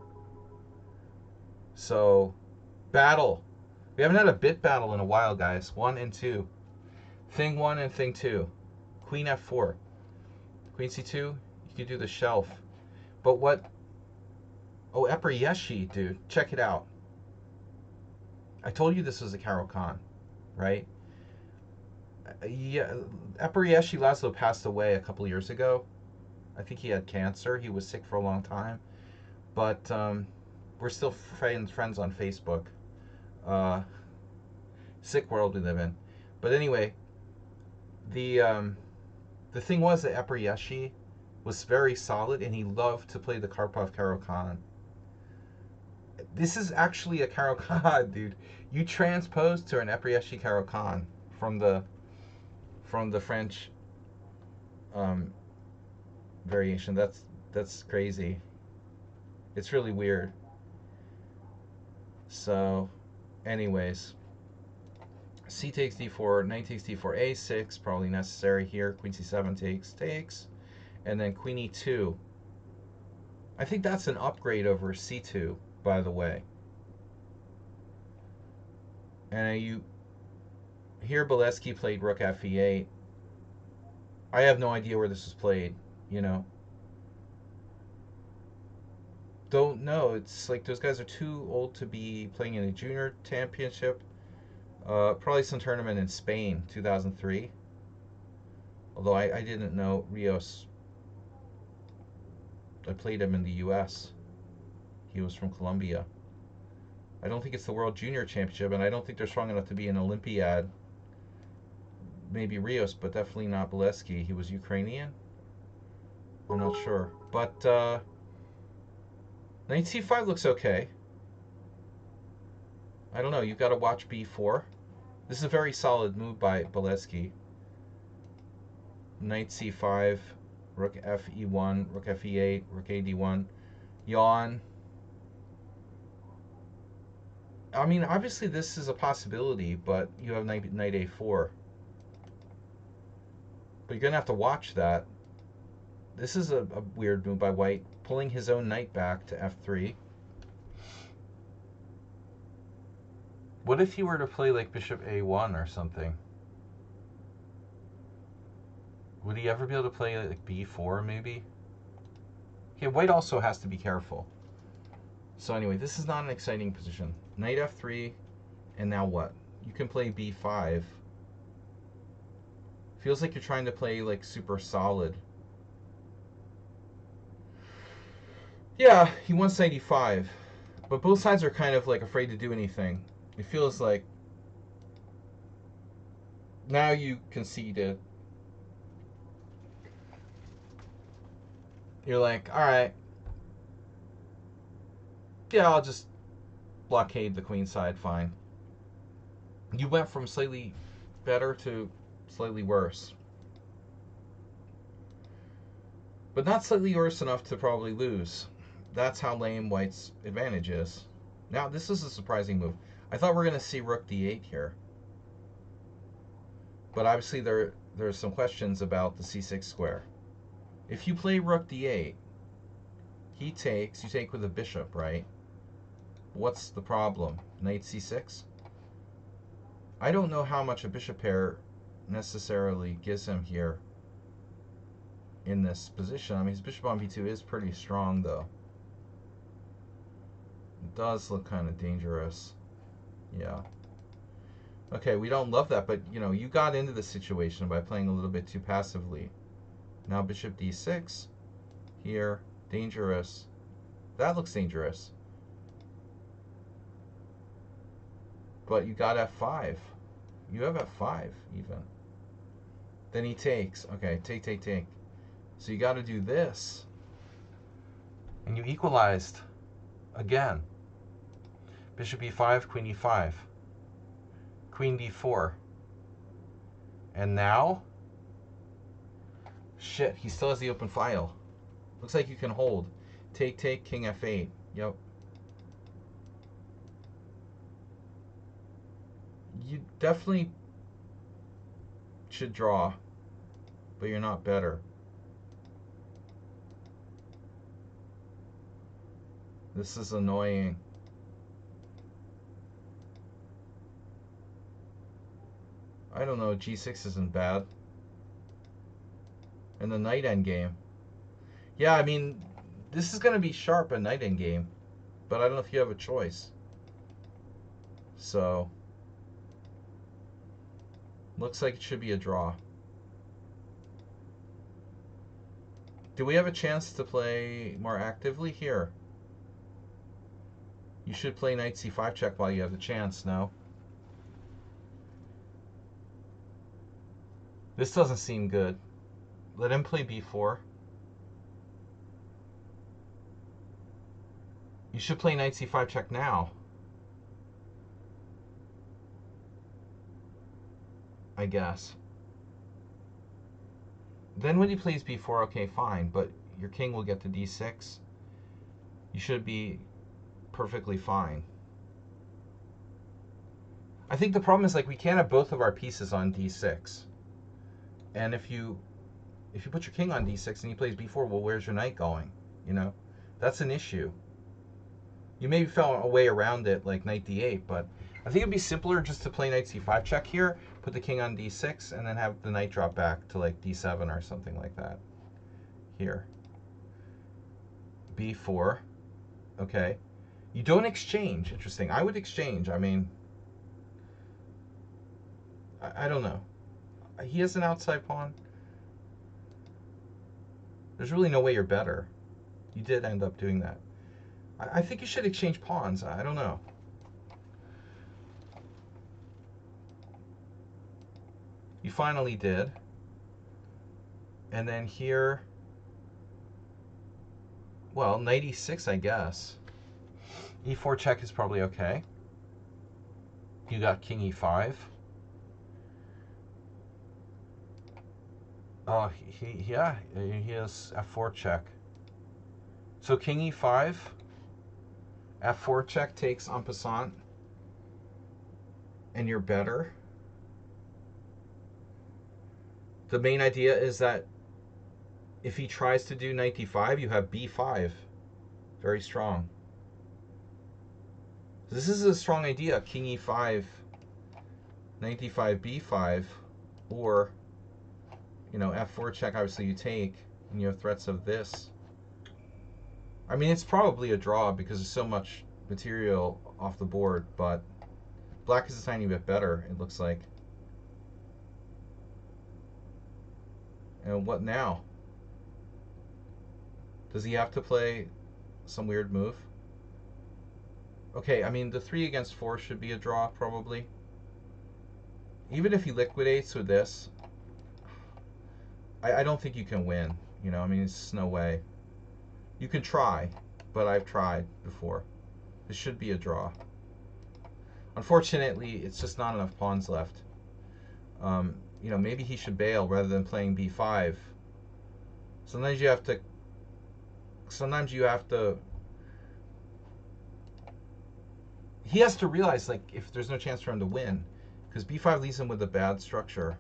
So, battle. We haven't had a bit battle in a while, guys. 1 and 2. Thing 1 and thing 2. Queen f4. Queen c2, you could do the shelf. But what... Oh, Eperieshi, dude. Check it out. I told you this was a Caro-Kann, right? Yeah, Eperieshi Laszlo passed away a couple years ago. I think he had cancer. He was sick for a long time. But we're still friends on Facebook. Sick world we live in. But anyway, the thing was that Eperieshi was very solid, and he loved to play the Karpov Caro-Kann. This is actually a Caro-Kann, dude. You transpose to an Eperieshi Caro-Kann from the French variation. That's crazy. It's really weird. So, anyways, c takes d4, knight takes d4, a6, probably necessary here. Queen c7 takes, and then queen e2. I think that's an upgrade over c2, by the way. And you here Bileski played rook fe8. I have no idea where this was played, you know. Don't know. It's like those guys are too old to be playing in a junior championship. Probably some tournament in Spain, 2003. Although I didn't know Rios. I played him in the U.S. He was from Colombia. I don't think it's the World Junior Championship, and I don't think they're strong enough to be an Olympiad. Maybe Rios, but definitely not Bileski. He was Ukrainian? I'm not sure. But knight c5 looks okay. I don't know. You've got to watch b4. This is a very solid move by Bileski. Knight c5, rook fe1, rook fe8, rook ad1, yawn. I mean, obviously this is a possibility, but you have knight a4. But you're going to have to watch that. This is a weird move by white, pulling his own knight back to f3. What if he were to play like bishop a1 or something? Would he ever be able to play like b4 maybe? Okay, white also has to be careful. So anyway, this is not an exciting position. Knight f3, and now what? You can play b5. Feels like you're trying to play like super solid. Yeah, he wants knight e5. But both sides are kind of like afraid to do anything. It feels like now you conceded. You're like, all right, yeah, I'll just blockade the queen side, fine. You went from slightly better to slightly worse. But not slightly worse enough to probably lose. That's how lame white's advantage is. Now, this is a surprising move. I thought we were going to see rook d8 here. But obviously there's some questions about the c6 square. If you play rook d8, he takes, you take with a bishop, right? What's the problem? Knight c6? I don't know how much a bishop pair necessarily gives him here in this position. I mean, his bishop on b2 is pretty strong, though. It does look kind of dangerous. Yeah. Okay, we don't love that, but, you know, you got into the situation by playing a little bit too passively. Now bishop d6. Here. Dangerous. That looks dangerous. But you got f5. You have f5, even. Then he takes. Okay, take, take, take. So you got to do this. And you equalized again. Bishop e5, queen e5. Queen d4. And now? Shit, he still has the open file. Looks like you can hold. Take, take, king f8. Yep. You definitely should draw, but you're not better. This is annoying. I don't know, g6 isn't bad. And the knight endgame. Yeah, I mean, this is going to be sharp, a knight endgame. But I don't know if you have a choice. So, looks like it should be a draw. Do we have a chance to play more actively here? You should play knight c5 check while you have the chance, no? This doesn't seem good. Let him play b4. You should play knight c5 check now. I guess. Then when he plays b4, okay, fine, but your king will get to d6. You should be perfectly fine. I think the problem is, like, we can't have both of our pieces on d6. And if you put your king on d6 and he plays b4, well, where's your knight going? You know? That's an issue. You maybe found a way around it, like knight d8, but I think it'd be simpler just to play knight c5 check here, put the king on d6, and then have the knight drop back to like d7 or something like that. Here. b4. Okay. You don't exchange. Interesting. I would exchange. I mean, I don't know. He has an outside pawn. There's really no way you're better. You did end up doing that. I think you should exchange pawns. I don't know. You finally did. And then here, well, knight e6, I guess. e4 check is probably okay. You got king e5. Oh, he has f4 check. So king e5, f4 check takes en passant, and you're better. The main idea is that if he tries to do knight d5, you have b5. Very strong. This is a strong idea. King e5, knight d5, b5, or, you know, f4 check, obviously you take, and you have threats of this. I mean, it's probably a draw because there's so much material off the board, but black is a tiny bit better, it looks like. And what now? Does he have to play some weird move? Okay, I mean, the 3 against 4 should be a draw, probably. Even if he liquidates with this, I don't think you can win. You know, I mean, it's no way. You can try, but I've tried before. This should be a draw. Unfortunately, it's just not enough pawns left. You know, maybe he should bail rather than playing b5. Sometimes you have to... He has to realize, like, if there's no chance for him to win, because b5 leaves him with a bad structure.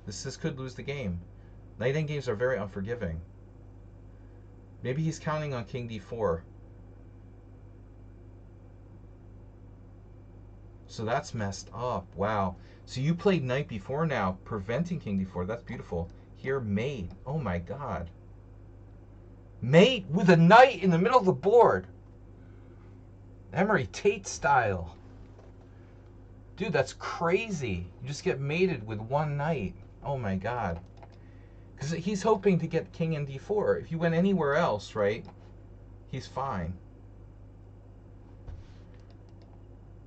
This could lose the game. Knight endgames are very unforgiving. Maybe he's counting on king d4. So that's messed up. Wow. So you played knight b4 now, preventing king d4. That's beautiful. Here, mate. Oh my god. Mate with a knight in the middle of the board. Emery Tate style. Dude, that's crazy. You just get mated with one knight. Oh my god. Because he's hoping to get king and d4. If you went anywhere else, right, he's fine.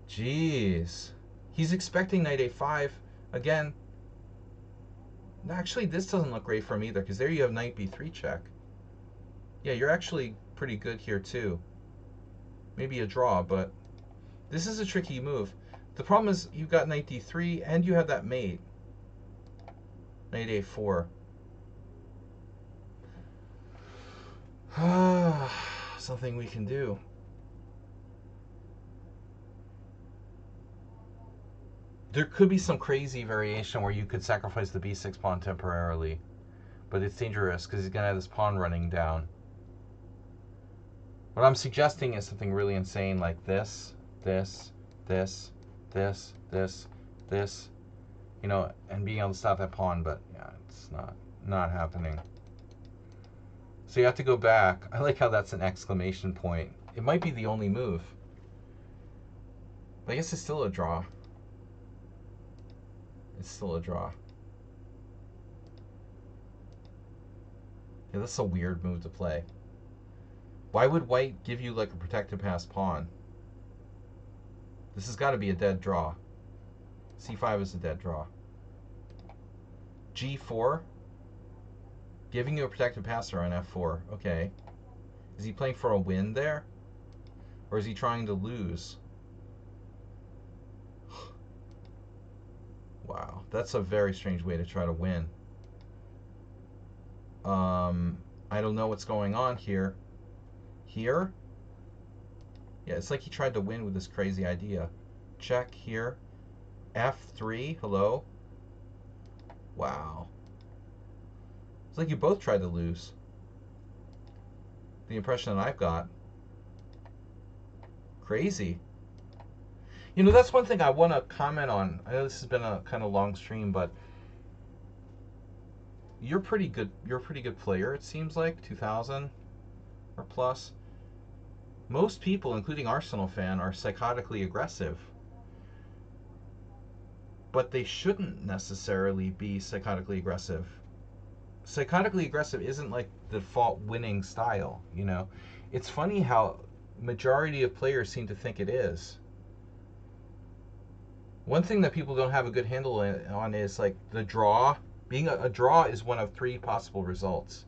Jeez. He's expecting knight a5. Again, actually, this doesn't look great for him either, because there you have knight b3 check. Yeah, you're actually pretty good here, too. Maybe a draw, but this is a tricky move. The problem is you got knight d3, and you have that mate. Knight a4. Something we can do. There could be some crazy variation where you could sacrifice the b6 pawn temporarily, but it's dangerous because he's going to have this pawn running down. What I'm suggesting is something really insane like this, this, this, this, this, this, you know, and being able to stop that pawn, but yeah, it's not happening. So you have to go back. I like how that's an exclamation point. It might be the only move. But I guess it's still a draw. It's still a draw. Yeah, that's a weird move to play. Why would white give you like a protected pass pawn? This has got to be a dead draw. c5 is a dead draw. g4? Giving you a protected passer on f4. Okay. Is he playing for a win there? Or is he trying to lose? Wow, that's a very strange way to try to win. I don't know what's going on here. Here? Yeah, it's like he tried to win with this crazy idea. Check here. f3, hello? Wow. It's like you both tried to lose. The impression that I've got. Crazy. You know, that's one thing I want to comment on. I know this has been a kind of long stream, but you're pretty good. You're a pretty good player. It seems like 2,000 or plus. Most people, including Arsenal fan, are psychotically aggressive, but they shouldn't necessarily be psychotically aggressive. Psychotically aggressive isn't like the default winning style. You know, it's funny how majority of players seem to think it is. One thing that people don't have a good handle on is like the draw. Being a draw is one of three possible results.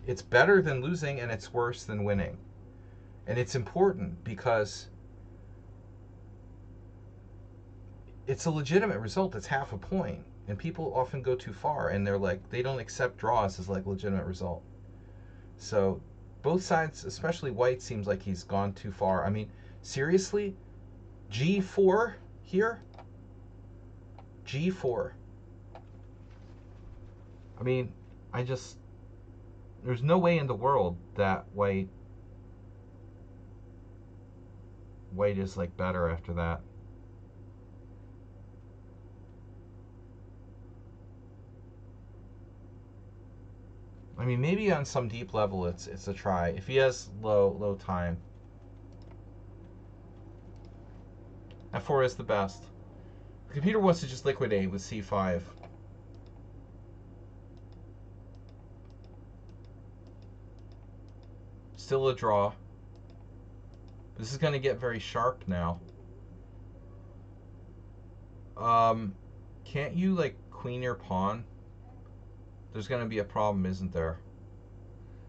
It's better than losing and it's worse than winning. And it's important because it's a legitimate result. It's half a point. And people often go too far and they're like, they don't accept draws as like legitimate result. So both sides, especially White, seems like he's gone too far. I mean, seriously? G4 here? G4. I mean, there's no way in the world that White is like better after that. I mean, maybe on some deep level it's a try. If he has low time. F4 is the best. The computer wants to just liquidate with C5. Still a draw. This is going to get very sharp now. Can't you like queen your pawn? There's going to be a problem, isn't there?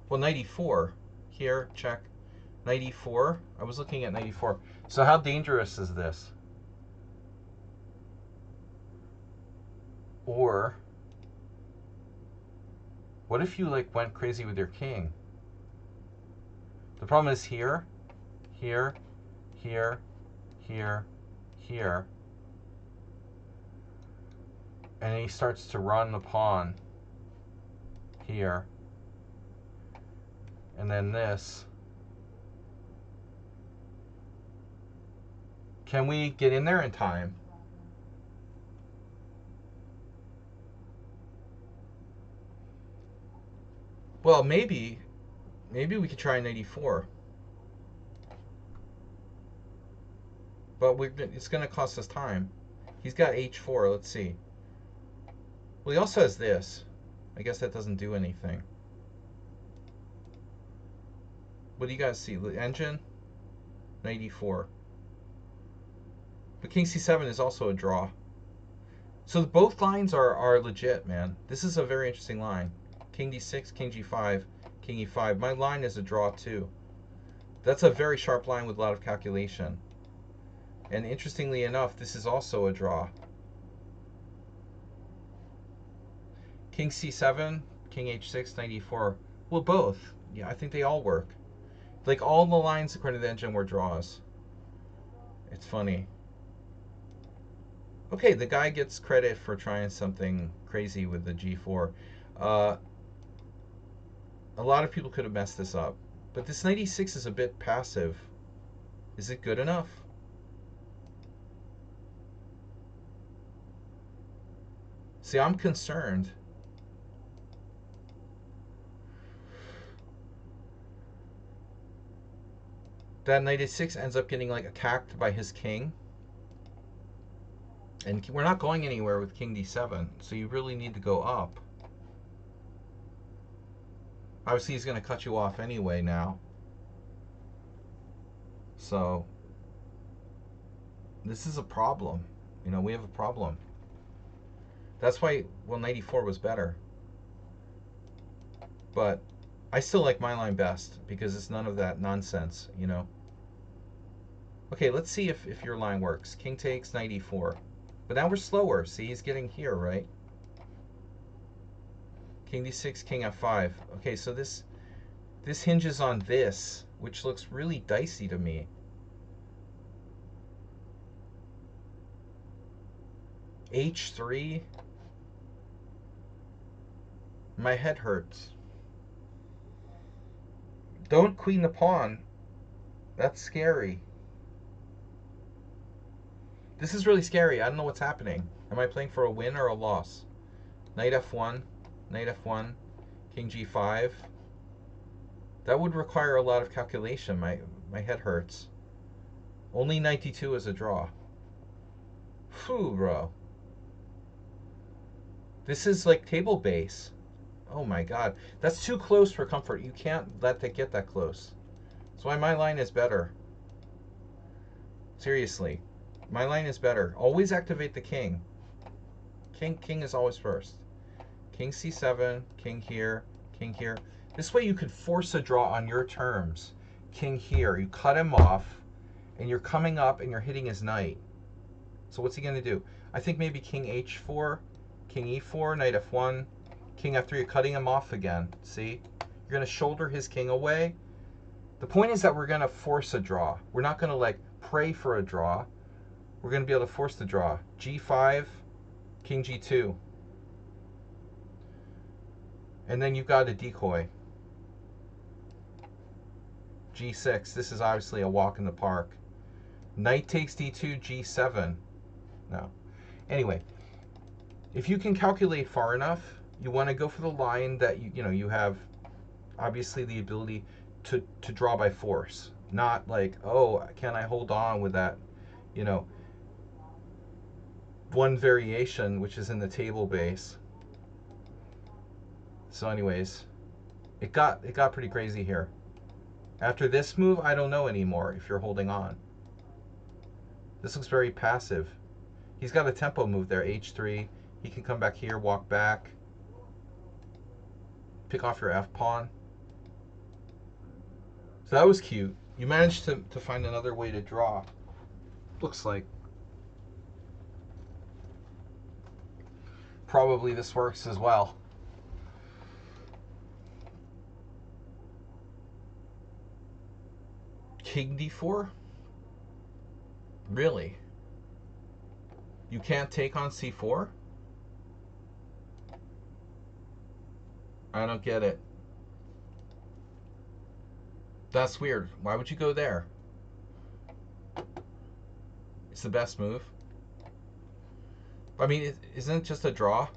Well, knight e4. Here, check. Knight e4. I was looking at knight e4. So how dangerous is this? Or what if you like went crazy with your king? The problem is here, here, here, here, here. And he starts to run the pawn here. And then this. Can we get in there in time? Well, maybe we could try knight e4. But it's going to cost us time. He's got h4. Let's see. Well, he also has this. I guess that doesn't do anything. What do you guys see? The engine? Knight e4. But king c7 is also a draw. So both lines are legit, man. This is a very interesting line. King d6, king g5, king e5. My line is a draw too. That's a very sharp line with a lot of calculation. And interestingly enough, this is also a draw. King c7, king h6, knight e4. Well, both. Yeah, I think they all work. Like all the lines according to the engine were draws. It's funny. Okay, the guy gets credit for trying something crazy with the g4. A lot of people could have messed this up. But this knight e6 is a bit passive. Is it good enough? See, I'm concerned. That knight e6 ends up getting like attacked by his king. And we're not going anywhere with king d7, so you really need to go up. Obviously, he's going to cut you off anyway now. So, this is a problem. You know, we have a problem. That's why, well, knight e4 was better. But I still like my line best because it's none of that nonsense, you know. Okay, let's see if your line works. King takes, knight e4. But now we're slower. See, he's getting here, right? King d6, king f5. Okay, so this hinges on this, which looks really dicey to me. h3. My head hurts. Don't queen the pawn. That's scary. This is really scary. I don't know what's happening. Am I playing for a win or a loss? Knight f1, knight f1, king g5. That would require a lot of calculation. My head hurts. Only knight d2 is a draw. Phew, bro. This is like table base. Oh my god. That's too close for comfort. You can't let that get that close. That's why my line is better. Seriously. My line is better. Always activate the king. King is always first. King c7, king here, king here. This way you could force a draw on your terms. King here. You cut him off, and you're coming up and you're hitting his knight. So what's he going to do? I think maybe king h4, king e4, knight f1, king f3. You're cutting him off again. See? You're going to shoulder his king away. The point is that we're going to force a draw. We're not going to like pray for a draw. We're going to be able to force the draw. g5, king g2. And then you've got a decoy. g6. This is obviously a walk in the park. Knight takes d2, g7. No. Anyway, if you can calculate far enough, you want to go for the line that you have obviously the ability to draw by force. Not like, oh, can I hold on with that, one variation which is in the table base. So anyways, it got pretty crazy here. After this move, I don't know anymore if you're holding on. This looks very passive. He's got a tempo move there, h3. He can come back here, walk back, pick off your f-pawn. So that was cute. You managed to find another way to draw. Looks like. Probably this works as well. King d4? Really? You can't take on c4? I don't get it. That's weird. Why would you go there? It's the best move. I mean, isn't it just a draw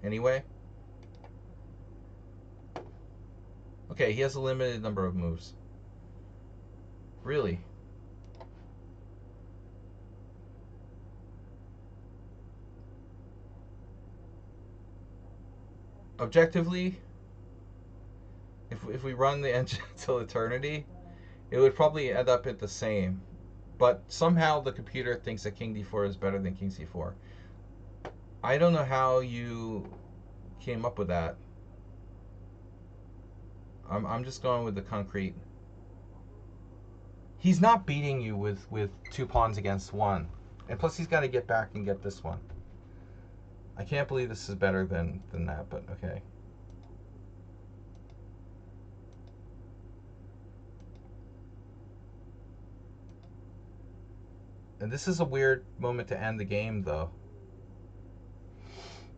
anyway? Okay, he has a limited number of moves. Really? Objectively, if we run the engine till eternity, it would probably end up at the same. But somehow the computer thinks that king d4 is better than king c4. I don't know how you came up with that. I'm just going with the concrete. He's not beating you with 2 pawns against 1. And plus he's got to get back and get this one. I can't believe this is better than that, but okay. And this is a weird moment to end the game, though.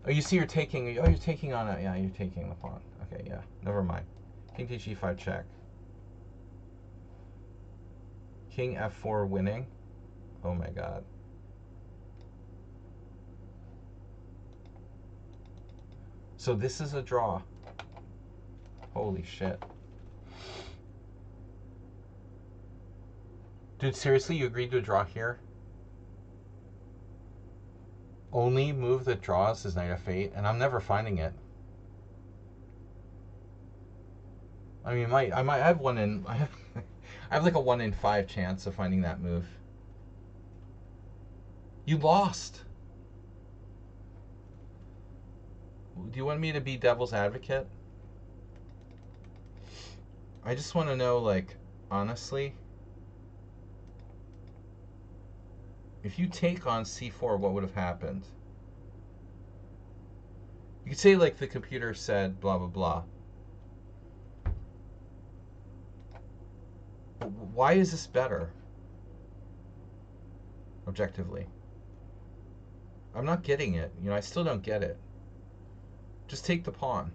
Oh, you see you're taking... Oh, you're taking on a... Yeah, you're taking the pawn. Okay, yeah. Never mind. King takes g5 check. King f4 winning. Oh my god. So this is a draw. Holy shit. Dude, seriously, you agreed to a draw here? Only move that draws is knight f8, and I'm never finding it. I mean, I might have one in... I have like a 1 in 5 chance of finding that move. You lost. Do you want me to be devil's advocate? I just want to know, like, honestly, if you take on c4, what would have happened? You could say, like, the computer said blah, blah, blah. Why is this better? Objectively. I'm not getting it. I still don't get it. Just take the pawn.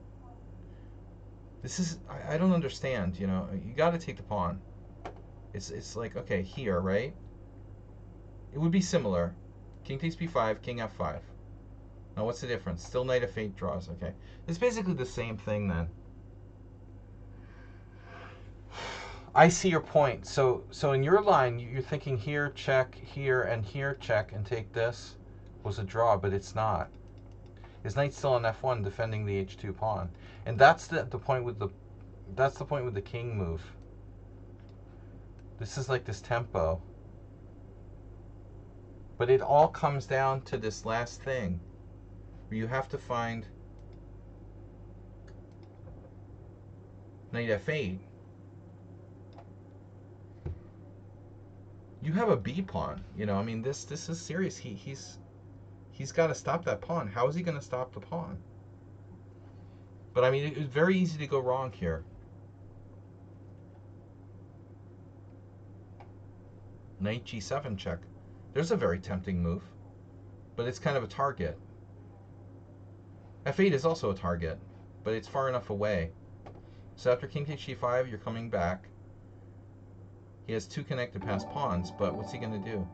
This is, I don't understand, you know. You got to take the pawn. It's like, okay, here, right? It would be similar. King takes b5, king f5. Now what's the difference? Still knight f8 draws, okay. It's basically the same thing then. I see your point. So in your line, you're thinking here, check, here, check, and take this was a draw, but it's not. His knight's still on f1 defending the h2 pawn. And that's the point with the king move. This is like this tempo. But it all comes down to this last thing, where you have to find knight f8. You have a b pawn. You know, I mean, this is serious. He's got to stop that pawn. How is he going to stop the pawn? But I mean, it's very easy to go wrong here. Knight g7 check. There's a very tempting move, but it's kind of a target. f8 is also a target, but it's far enough away. So after king takes g5, you're coming back. He has two connected passed pawns, but what's he going to do?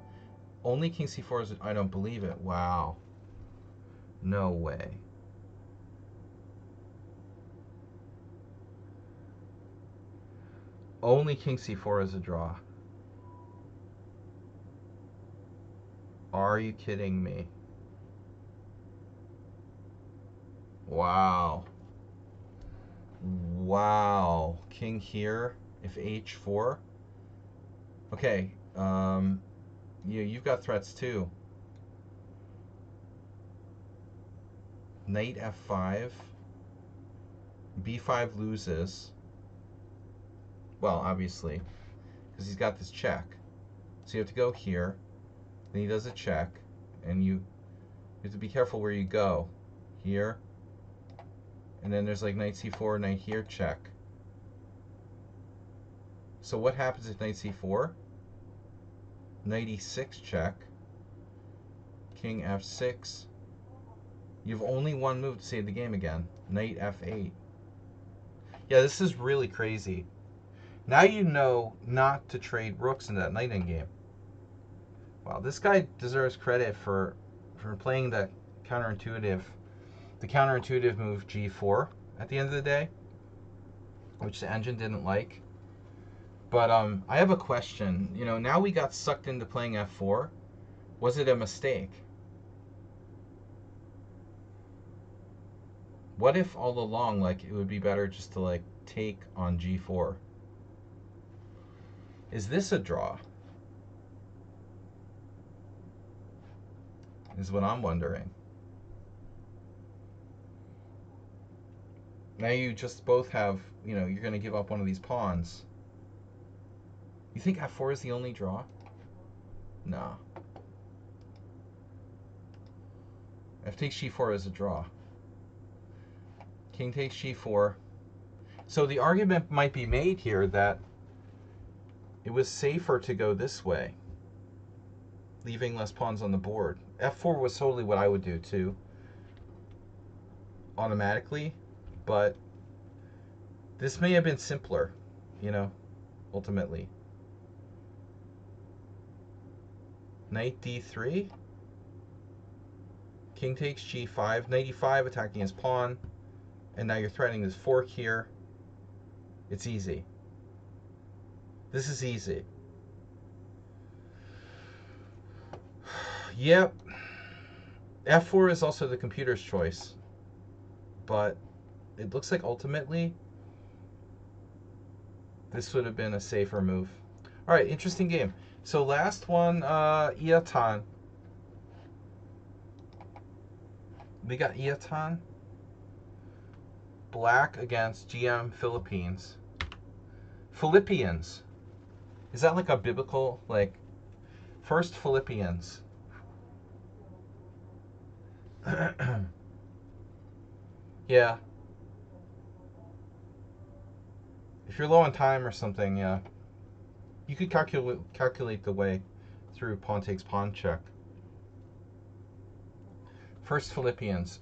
Only king c4 is... I don't believe it. Wow. No way. Only king c4 is a draw. Are you kidding me? Wow. Wow. King here, if h4. Okay, you've got threats too. Knight f5. b5 loses. Well, obviously, because he's got this check. So you have to go here. Then he does a check, and you have to be careful where you go. Here. And then there's like knight c4, knight here, check. So what happens if knight c4? Knight e6 check. King f6. You've only one move to save the game again. Knight f8. Yeah, this is really crazy. Now you know not to trade rooks in that knight endgame. Wow, this guy deserves credit for playing the counterintuitive move g4 at the end of the day, which the engine didn't like. But I have a question. You know, now we got sucked into playing f4. Was it a mistake? What if all along, like, it would be better just to, like, take on g4? Is this a draw? Is what I'm wondering. Now you just both have, you know, you're going to give up one of these pawns. You think f4 is the only draw? No. F takes g4 is a draw. King takes g4. So the argument might be made here that it was safer to go this way, leaving less pawns on the board. f4 was totally what I would do too, automatically, but this may have been simpler, you know, ultimately. Knight d3. King takes g5. Knight e5 attacking his pawn. And now you're threatening this fork here. It's easy. This is easy. Yep. f4 is also the computer's choice. But it looks like ultimately this would have been a safer move. All right, interesting game. So last one, Iatan. We got Iatan. Black against GM Philippines. Philippians. Is that like a biblical, like, first Philippians? Yeah. If you're low on time or something, yeah. You could calculate the way through pawn takes pawn check. First Philippians.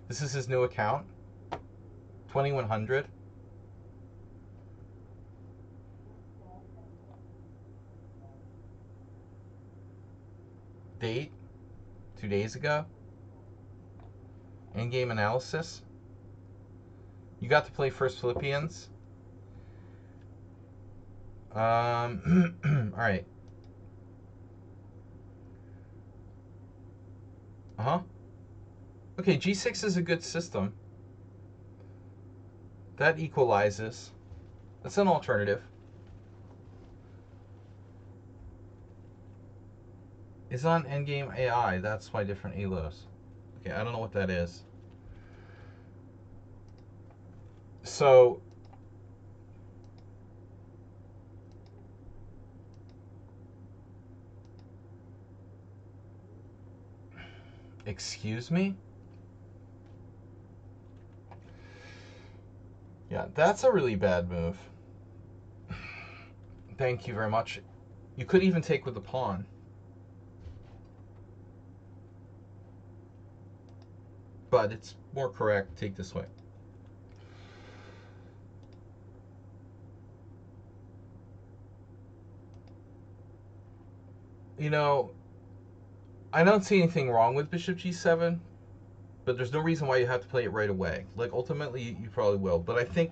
This is his new account. 2100. date 2 days ago. Endgame analysis. You got to play First Philippians. All right. Okay, G6 is a good system. That equalizes. That's an alternative. It's on Endgame AI. That's why different ALOs. Okay, I don't know what that is. So, excuse me? Yeah, that's a really bad move. Thank you very much. You could even take with the pawn. But it's more correct, take this way. You know, I don't see anything wrong with Bishop G7, but there's no reason why you have to play it right away. Like, ultimately, you probably will. But I think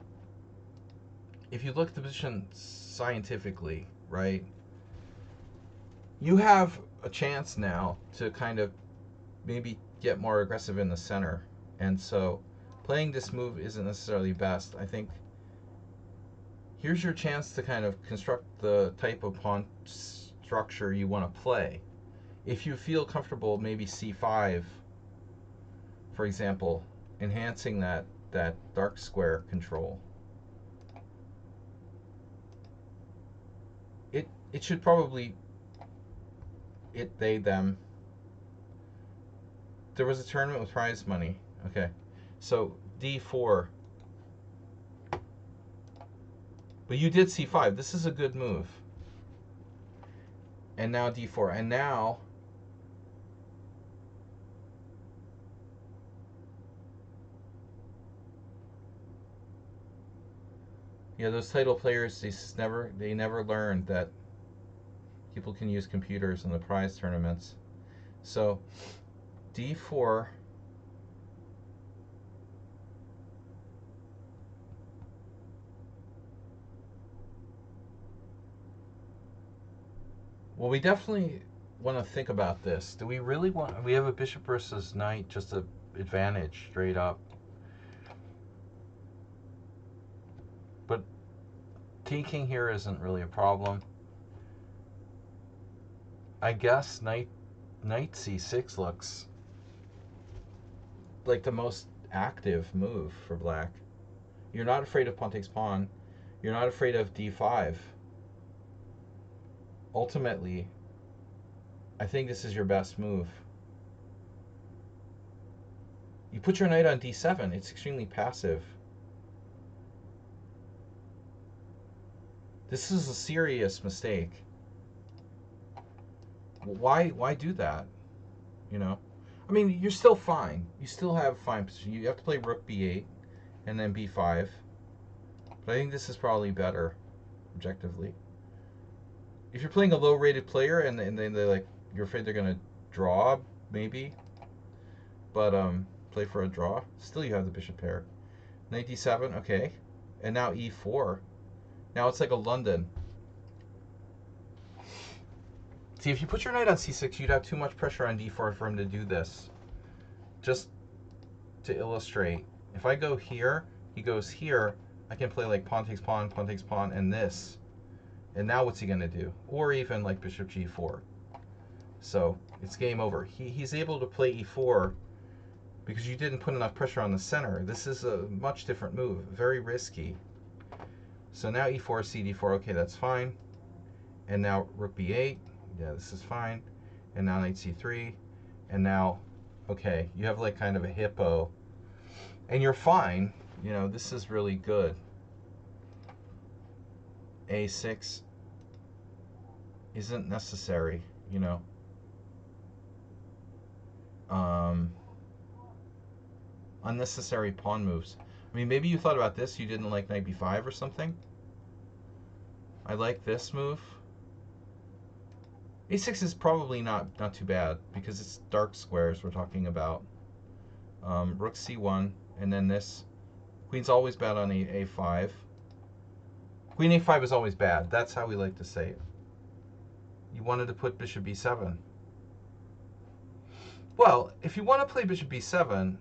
if you look at the position scientifically, right, you have a chance now to kind of maybe get more aggressive in the center. And so playing this move isn't necessarily best. I think here's your chance to kind of construct the type of pawn structure you want to play. If you feel comfortable, maybe C5, for example, enhancing that dark square control. It should probably they them. There was a tournament with prize money. Okay, so D4. But you did C5. This is a good move. And now D4. And now yeah, those title players, they never learned that people can use computers in the prize tournaments. So D4. Well, we definitely want to think about this. Do we really want? We have a bishop versus knight, just a advantage straight up. But taking here isn't really a problem. I guess knight c6 looks like the most active move for black. You're not afraid of pawn takes pawn. You're not afraid of d5. Ultimately, I think this is your best move. You put your knight on d7. It's extremely passive. This is a serious mistake. Why do that? You know? I mean, you're still fine. You still have fine position. You have to play rook b8 and then b5. But I think this is probably better, objectively. If you're playing a low-rated player and then they're like, you're afraid they're gonna draw, maybe. But play for a draw. Still, you have the bishop pair. Knight d7, okay. And now e4. Now it's like a London. See, if you put your knight on c6, you'd have too much pressure on d4 for him to do this. Just to illustrate, if I go here, he goes here, I can play like pawn takes pawn, and this. And now what's he going to do? Or even like bishop g4. So it's game over. He's able to play e4 because you didn't put enough pressure on the center. This is a much different move. Very risky. So now e4, cd4. Okay, that's fine. And now rook b8. Yeah, this is fine. And now knight c3. And now, okay, you have like kind of a hippo. And you're fine. You know, this is really good. a6 isn't necessary, you know. Unnecessary pawn moves. I mean, maybe you thought about this. You didn't like knight b5 or something. I like this move. A6 is probably not too bad because it's dark squares we're talking about. Rook C1, and then this. Queen's always bad on A5. Queen A5 is always bad. That's how we like to say it. You wanted to put bishop B7. Well, if you want to play bishop B7,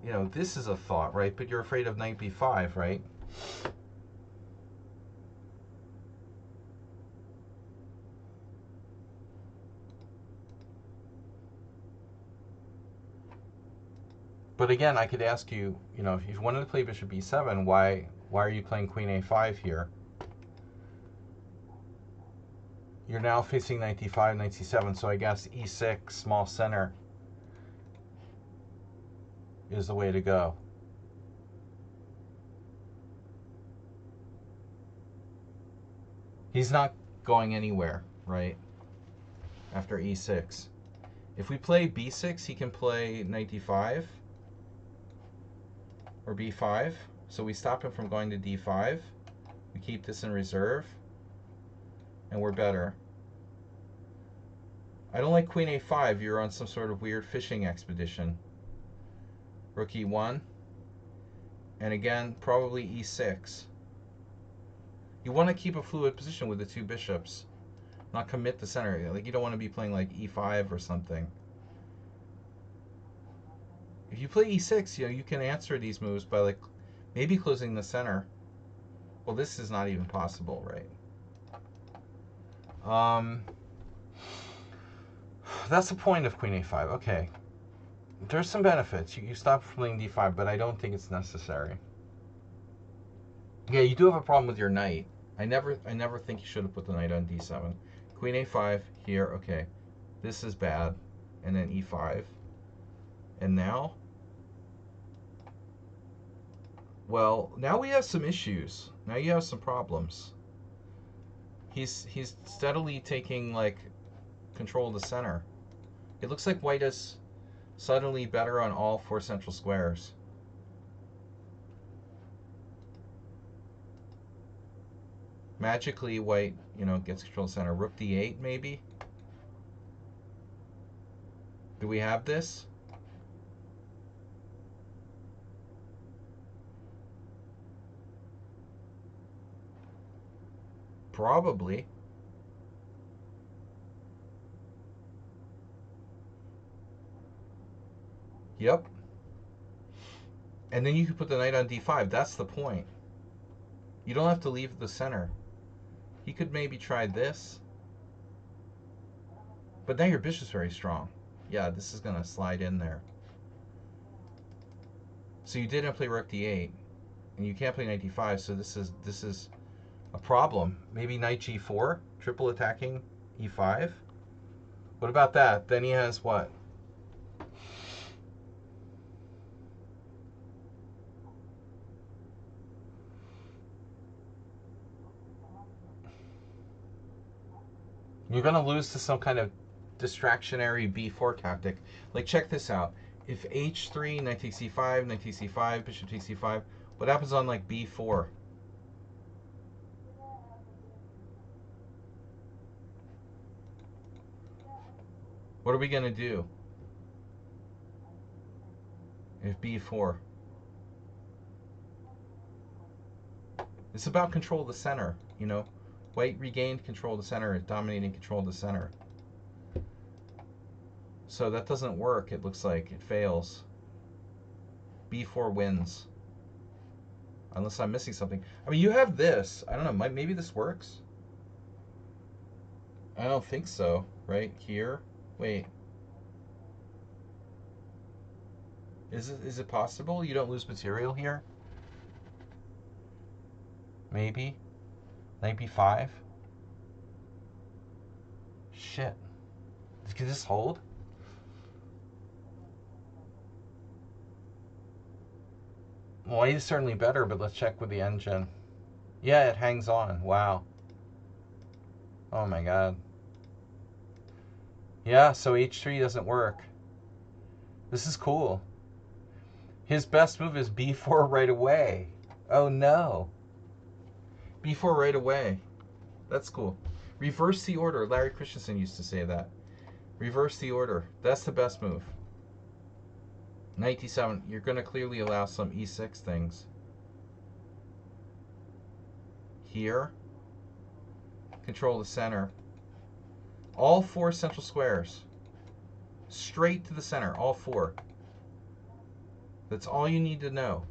you know, this is a thought, right? But you're afraid of knight B5, right? But again, I could ask you, you know, if you wanted to play bishop B7, why are you playing queen A5 here? You're now facing knight D5, knight C7, so I guess E6, small center, is the way to go. He's not going anywhere, right? After E6. If we play B6, he can play knight D5 or B5. So we stop him from going to D5. We keep this in reserve. And we're better. I don't like queen A5. You're on some sort of weird fishing expedition. Rook E1. And again, probably E6. You want to keep a fluid position with the two bishops. Not commit the center. Like, you don't want to be playing like E5 or something. If you play E6, you know, you can answer these moves by like maybe closing the center. Well, this is not even possible, right? That's the point of queen A5. Okay. There's some benefits. You stop playing D5, but I don't think it's necessary. Yeah, you do have a problem with your knight. I never think you should have put the knight on D7. Queen A5 here, okay. This is bad. And then E5. And now? Well, now we have some issues. Now you have some problems. He's steadily taking like control of the center. It looks like white is suddenly better on all four central squares. Magically, white, you know, gets control of the center. Rook D8, maybe? Do we have this? Probably. Yep. And then you could put the knight on D5. That's the point. You don't have to leave the center. He could maybe try this. But now your bishop's very strong. Yeah, this is going to slide in there. So you didn't play rook D8. And you can't play knight D5, so this is a problem. Maybe knight G4, triple attacking E5. What about that? Then he has what? You're going to lose to some kind of distractionary B4 tactic. Like, check this out. If H3, knight takes C5, knight takes C5, bishop takes C5, what happens on like B4? What are we going to do if B4? It's about control of the center, you know. White regained control of the center, dominating control of the center. So that doesn't work, it looks like. It fails. B4 wins. Unless I'm missing something. I mean, you have this. I don't know, maybe this works? I don't think so. Right here? Wait. Is it possible you don't lose material here? Maybe. Knight B5? Shit. Can this hold? White is certainly better, but let's check with the engine. Yeah, it hangs on. Wow. Oh my god. Yeah, so H3 doesn't work. This is cool. His best move is B4 right away. Oh no. B4 right away. That's cool. Reverse the order. Larry Christensen used to say that. Reverse the order. That's the best move. Knight d7. You're going to clearly allow some e6 things. Here. Control the center. All 4 central squares. Straight to the center. All 4. That's all you need to know.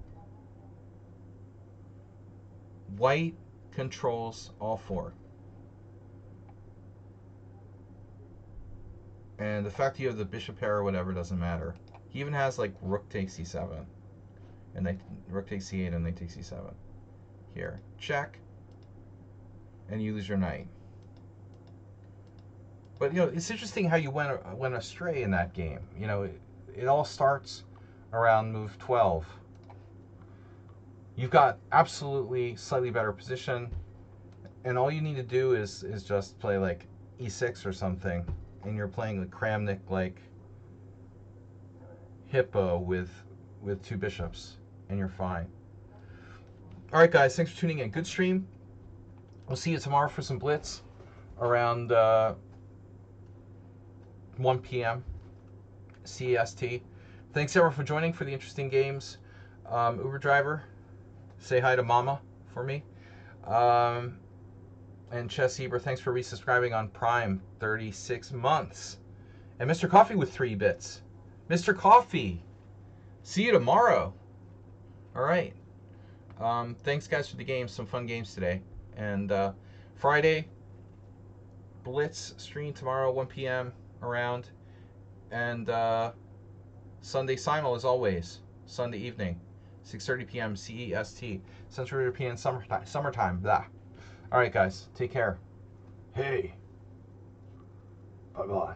White controls all 4. And the fact that you have the bishop pair or whatever doesn't matter. He even has like rook takes c7. And they rook takes c8 and they take c7. Here. Check. And you lose your knight. But you know, it's interesting how you went astray in that game. You know, it all starts around move 12. You've got absolutely slightly better position, and all you need to do is just play like e6 or something, and you're playing the Kramnik like hippo with 2 bishops, and you're fine. All right, guys, thanks for tuning in. Good stream. We'll see you tomorrow for some blitz around 1 p.m. CEST. Thanks everyone for joining for the interesting games. Uber driver, say hi to Mama for me. And Chess Eber, thanks for resubscribing on Prime, 36 months. And Mr. Coffee with 3 bits. Mr. Coffee, see you tomorrow. All right. Thanks, guys, for the games. Some fun games today. And Friday, Blitz stream tomorrow, 1 p.m. around. And Sunday Simul, as always, Sunday evening, 6:30 p.m. CEST, Central European summertime. Blah. All right, guys, take care. Hey. Bye-bye.